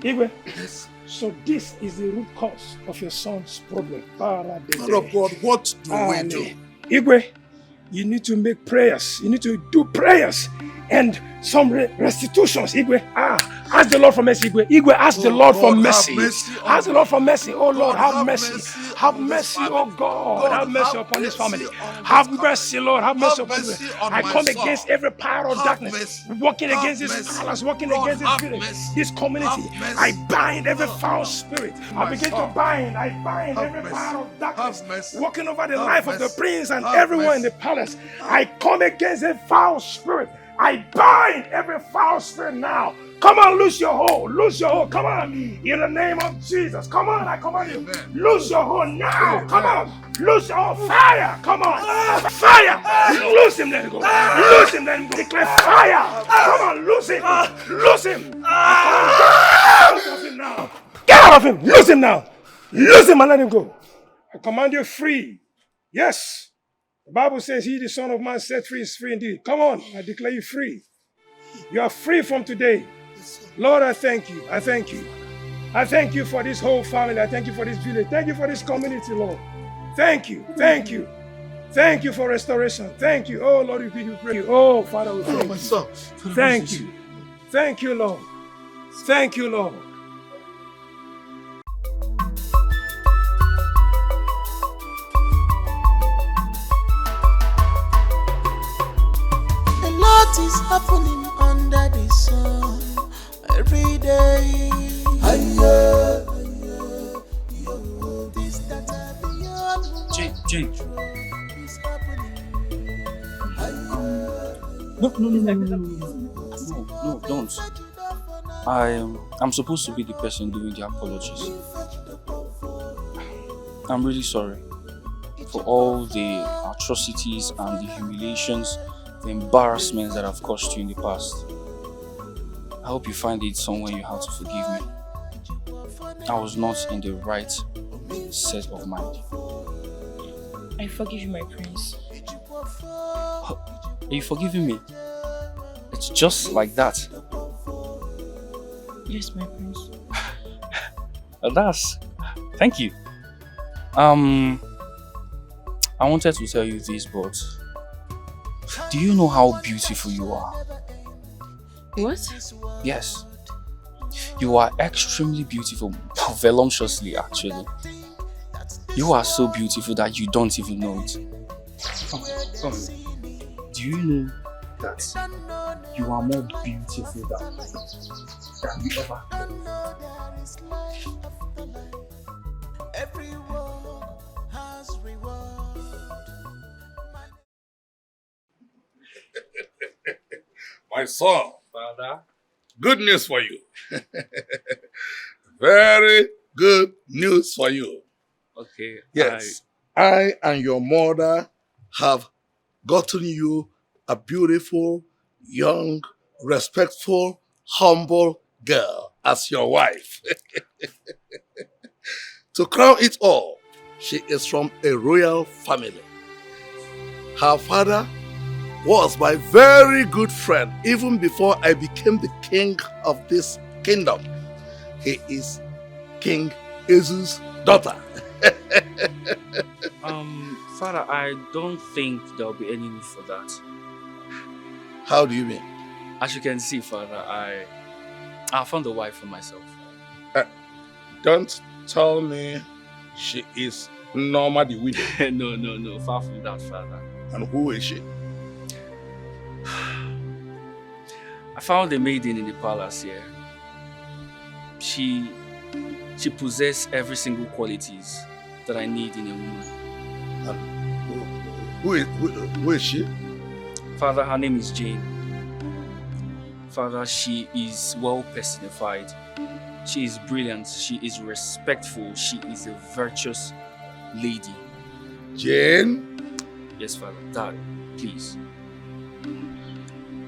Igwe. Yes. So this is the root cause of your son's problem. Man of God, what do we do? Igwe, you need to make prayers. You need to do prayers and some restitutions. Igwe, ask the Lord for mercy. Igwe, ask the Lord for mercy. Ask the Lord for mercy. Oh Lord, have mercy. Have mercy, oh God. Have mercy upon this family. Have mercy, Lord. Have mercy upon this. I come against every power of darkness, walking against this palace, walking against this village, this community. I bind every foul spirit. I begin to bind. I bind every power of darkness, walking over the life of the prince and everyone in the palace. I come against a foul spirit. I bind every foul spirit now. Come on, loose your hold. Loose your hold. Come on. In the name of Jesus. Come on, I command you. Loose your hold now. Come on. Loose your hold. Fire. Come on. Fire. Loose him, let him go. Loose him, let him go. Declare fire. Come on, loose him. Loose him. Get out of him now. Get out of him. Loose him now. Loose him and let him go. I command you free. Yes. The Bible says, he, the Son of Man, set free is free indeed. Come on, I declare you free. You are free from today. Lord, I thank you. I thank you. I thank you for this whole family. I thank you for this village. Thank you for this community, Lord. Thank you. Thank you. Thank you for restoration. Thank you. Oh, Lord, we pray. Oh, Father, we thank you. Thank you. Thank you, Lord. Thank you, Lord. What is happening under the sun every day? Jane, No, don't. I'm supposed to be the person doing the apologies. I'm really sorry for all the atrocities and the humiliations, the embarrassments that I've caused you in the past. I hope you find it somewhere you have to forgive me. I was not in the right set of mind. I forgive you, my prince. Are you forgiving me? It's just like that. Yes, my prince. Thank you. I wanted to tell you this, but do you know how beautiful you are? What? Yes. You are extremely beautiful, voluptuously actually. You are so beautiful that you don't even know it. Come. Do you know that you are more beautiful than you ever could? My son, Father, good news for you. Very good news for you. Okay. Yes, I and your mother have gotten you a beautiful, young, respectful, humble girl as your wife. To crown it all, she is from a royal family. Her father was my very good friend even before I became the king of this kingdom. He is King Ezu's daughter. Father, I don't think there'll be any need for that. How do you mean? As you can see, Father, I found a wife for myself. Don't tell me she is Norma the widow. No, far from that, Father. And who is she? I found a maiden in the palace here. She possesses every single qualities that I need in a woman. And who is she? Father, her name is Jane. Father, she is well personified. She is brilliant. She is respectful. She is a virtuous lady. Jane? Yes, Father. Dad, please.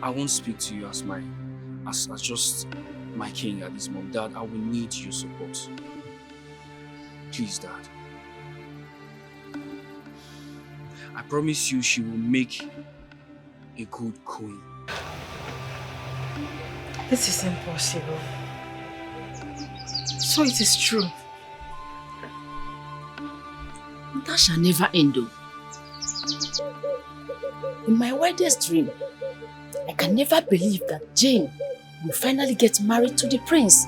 I won't speak to you as just my king at this moment. Dad, I will need your support. Please, Dad. I promise you she will make a good queen. This is impossible. So it is true. That shall never end though. In my wildest dream, I can never believe that Jane will finally get married to the prince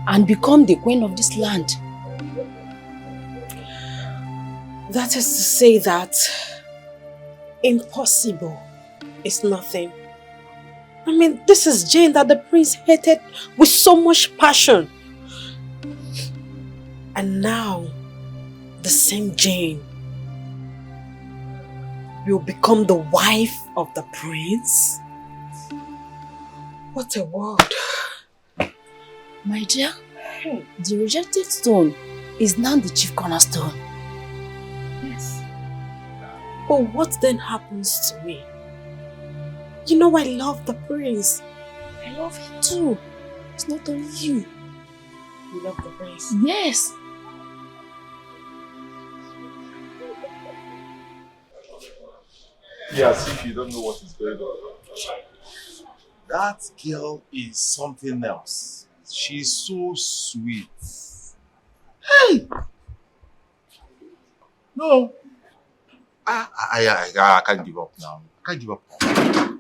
and become the queen of this land. That is to say that impossible is nothing. I mean, this is Jane that the prince hated with so much passion. And now, the same Jane will become the wife of the prince? What a world. My dear, the rejected stone is now the chief cornerstone. Yes. But what then happens to me? You know I love the prince. I love him too. It's not only you. You love the prince? Yes. Yeah, as if you don't know what is going on. That girl is something else. She's so sweet. Hey! No. I can't give up now. I can't give up now.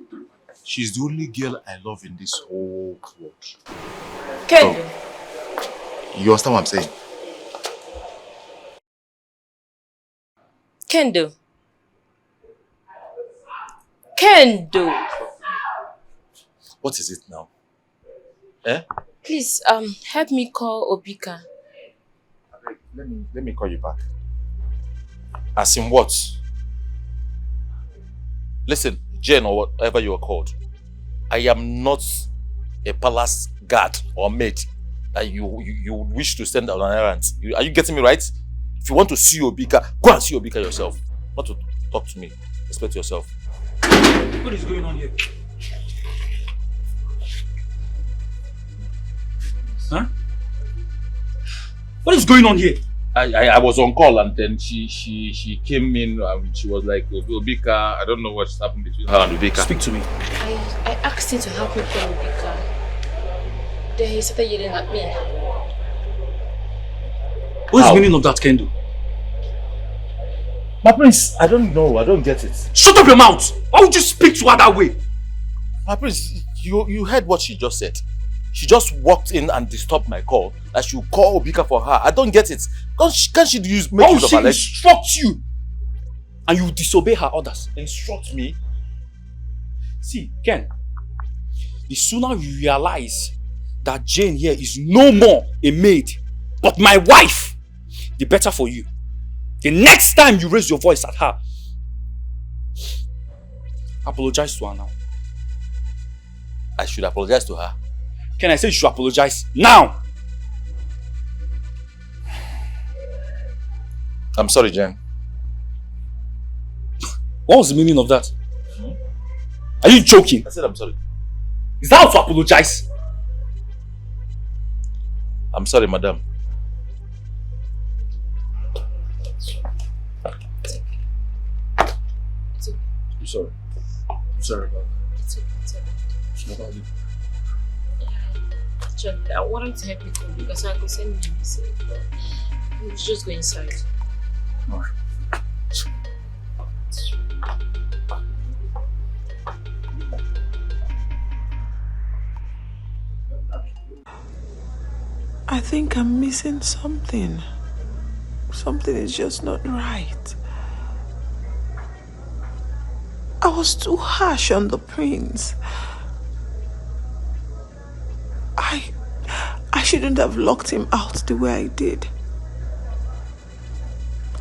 She's the only girl I love in this whole world. Kendo. You understand what I'm saying? Kendo. Kendo. What is it now? Eh? Please, help me call Obika. Let me call you back. As in what? Listen, Jane or whatever you are called, I am not a palace guard or maid that you wish to send on an errand. Are you getting me right? If you want to see Obika, go and see Obika yourself. Not to talk to me. Respect yourself. What is going on here? Huh? What is going on here? I was on call and then she came in and she was like, Obika, I don't know what's happened between her and Obika. Speak to me. I asked him to help me call Obika. Then he started yelling at me. What is the meaning of that, Kendo? My prince, I don't know. I don't get it. Shut up your mouth! Why would you speak to her that way? My prince, you heard what she just said. She just walked in and disturbed my call. That she would call Obika for her. I don't get it. Can't she make use of her legs? Instruct you and you disobey her orders? Instruct me? See, Ken, the sooner you realize that Jane here is no more a maid, but my wife, the better for you. The next time you raise your voice at her, apologize to her now. I should apologize to her? Can I say you should apologize now? I'm sorry, Jen. What was the meaning of that? Are you joking? I said I'm sorry. Is that how to apologize? I'm sorry, madam. I'm sorry. I'm sorry about that. It's okay. It's not about you. John, I wanted to help you call because I could send you a message, but you just go inside. Alright. I think I'm missing something. Something is just not right. I was too harsh on the prince. I shouldn't have locked him out the way I did.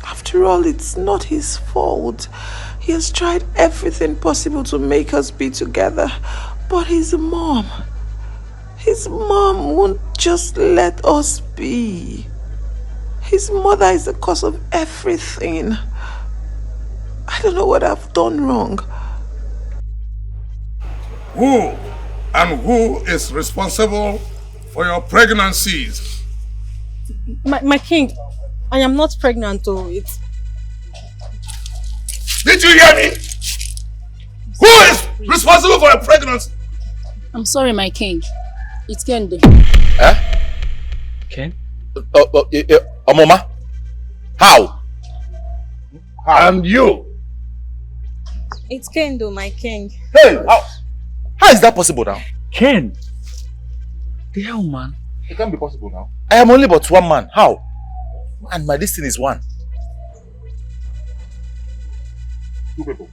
After all, it's not his fault. He has tried everything possible to make us be together. But his mom won't just let us be. His mother is the cause of everything. I don't know what I've done wrong. Who is responsible for your pregnancies? My king, I am not pregnant though. It's... Did you hear me? Who is responsible for your pregnancy? I'm sorry, my king. It's Kendo. Eh? Ken? Mama? How? And you? It's Kendo, my king. Hey! How is that possible now? Ken! The hell, man? It can't be possible now. I am only but one man. How? And my destiny is one. Two people.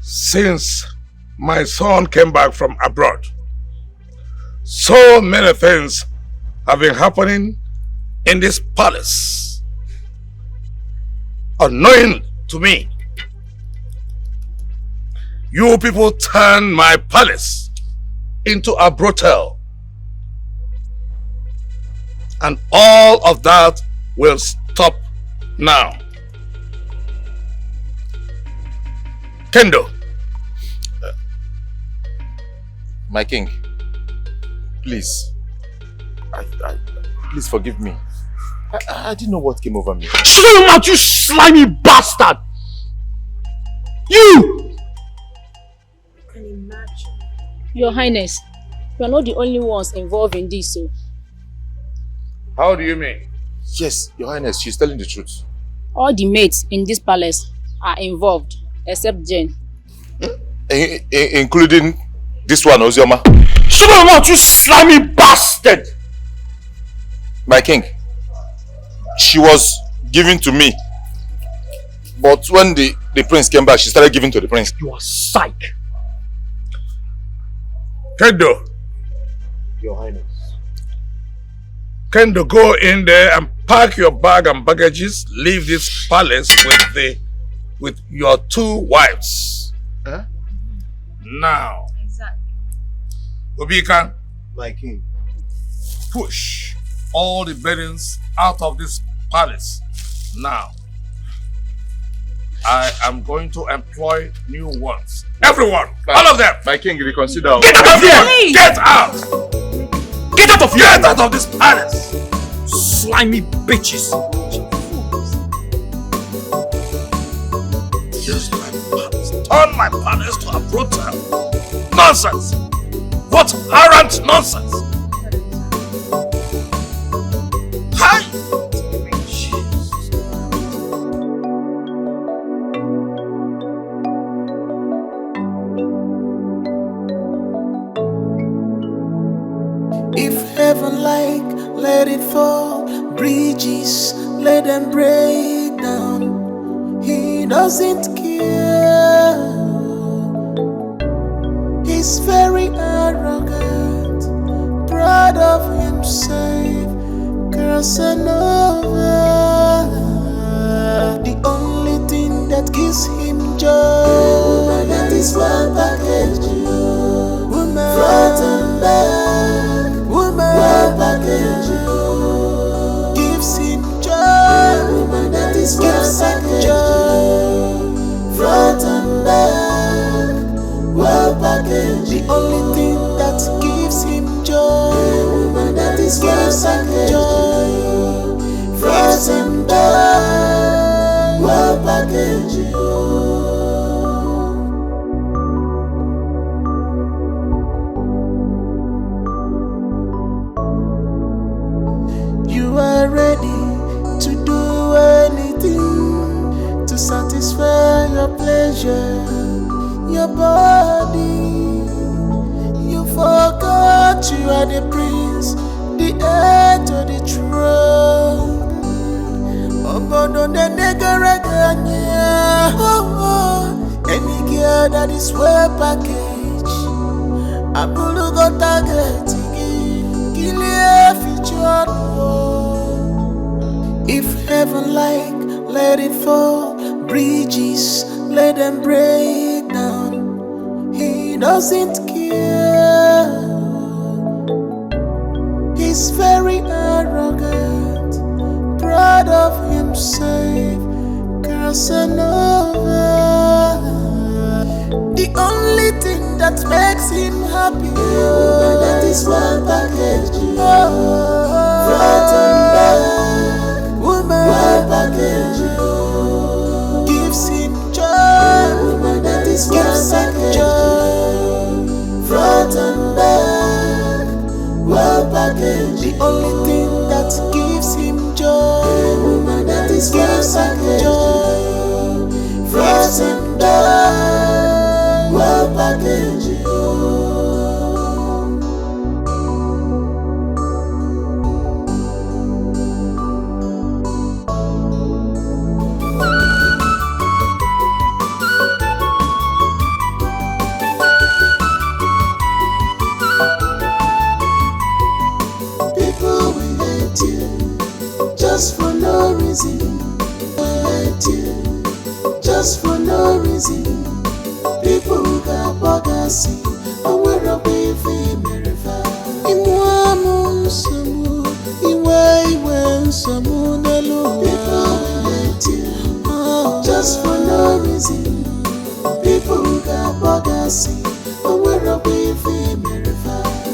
Since my son came back from abroad, so many things have been happening in this palace. Unknowing to me, you people turned my palace into a brothel. And all of that will stop now. Kendo. My king, please. Please forgive me. I didn't know what came over me. Shut your mouth, you slimy bastard! You! I can imagine. Your Highness, you are not the only ones involved in this, so. How do you mean? Yes, Your Highness, she's telling the truth. All the maids in this palace are involved, except Jane. Including this one, Ozioma. Shut your mouth, you slimy bastard! My king, she was given to me. But when the prince came back, she started giving to the prince. You are psych. Kendo. Your Highness. Kendo, go in there and pack your bag and baggages, leave this palace with your 2 wives. Huh? Now. Exactly. Obika. My king. Push all the burdens out of this palace. Now. I am going to employ new ones. Everyone! All of them! My king, reconsider. Get out of here! Please. Get out! Get out of here! Get out of this palace! Slimy bitches! Use my palace. Turn my palace to a brothel. Nonsense! What arrant nonsense! Hi! If heaven like, let it fall. Bridges, let them break down. He doesn't care. He's very arrogant, proud of himself. Casanova. The only thing that gives him joy, that is well packaged. Woman, front and back. Woman, well packaged. Gives him joy. Woman, that is well packaged. Front and back. Well packaged. The only thing that gives him joy. Woman, that is well packaged. Front and back. Well packaged. You are ready to do anything to satisfy your pleasure, your body. You forgot you are the prince, the heir to the throne. Any girl that is well packaged, Abulu got target. If heaven like, let it fall. Bridges, let them break down. He doesn't care. He's very arrogant, proud of himself. Casanova. The only thing that makes him happy, that is well packaged. Front and back. Woman, well packaged. Gives him joy. Woman, that is well packaged. Front and back. Well packaged. The only thing that gives him joy. Woman, that is well packaged. Front and back. Well packaged. Just for no reason, just for no reason. People who got bogacy, and we're a baby merifa. Imwamu samu, iwe samu nelu. People who hate you, just for no reason. People who got bogacy.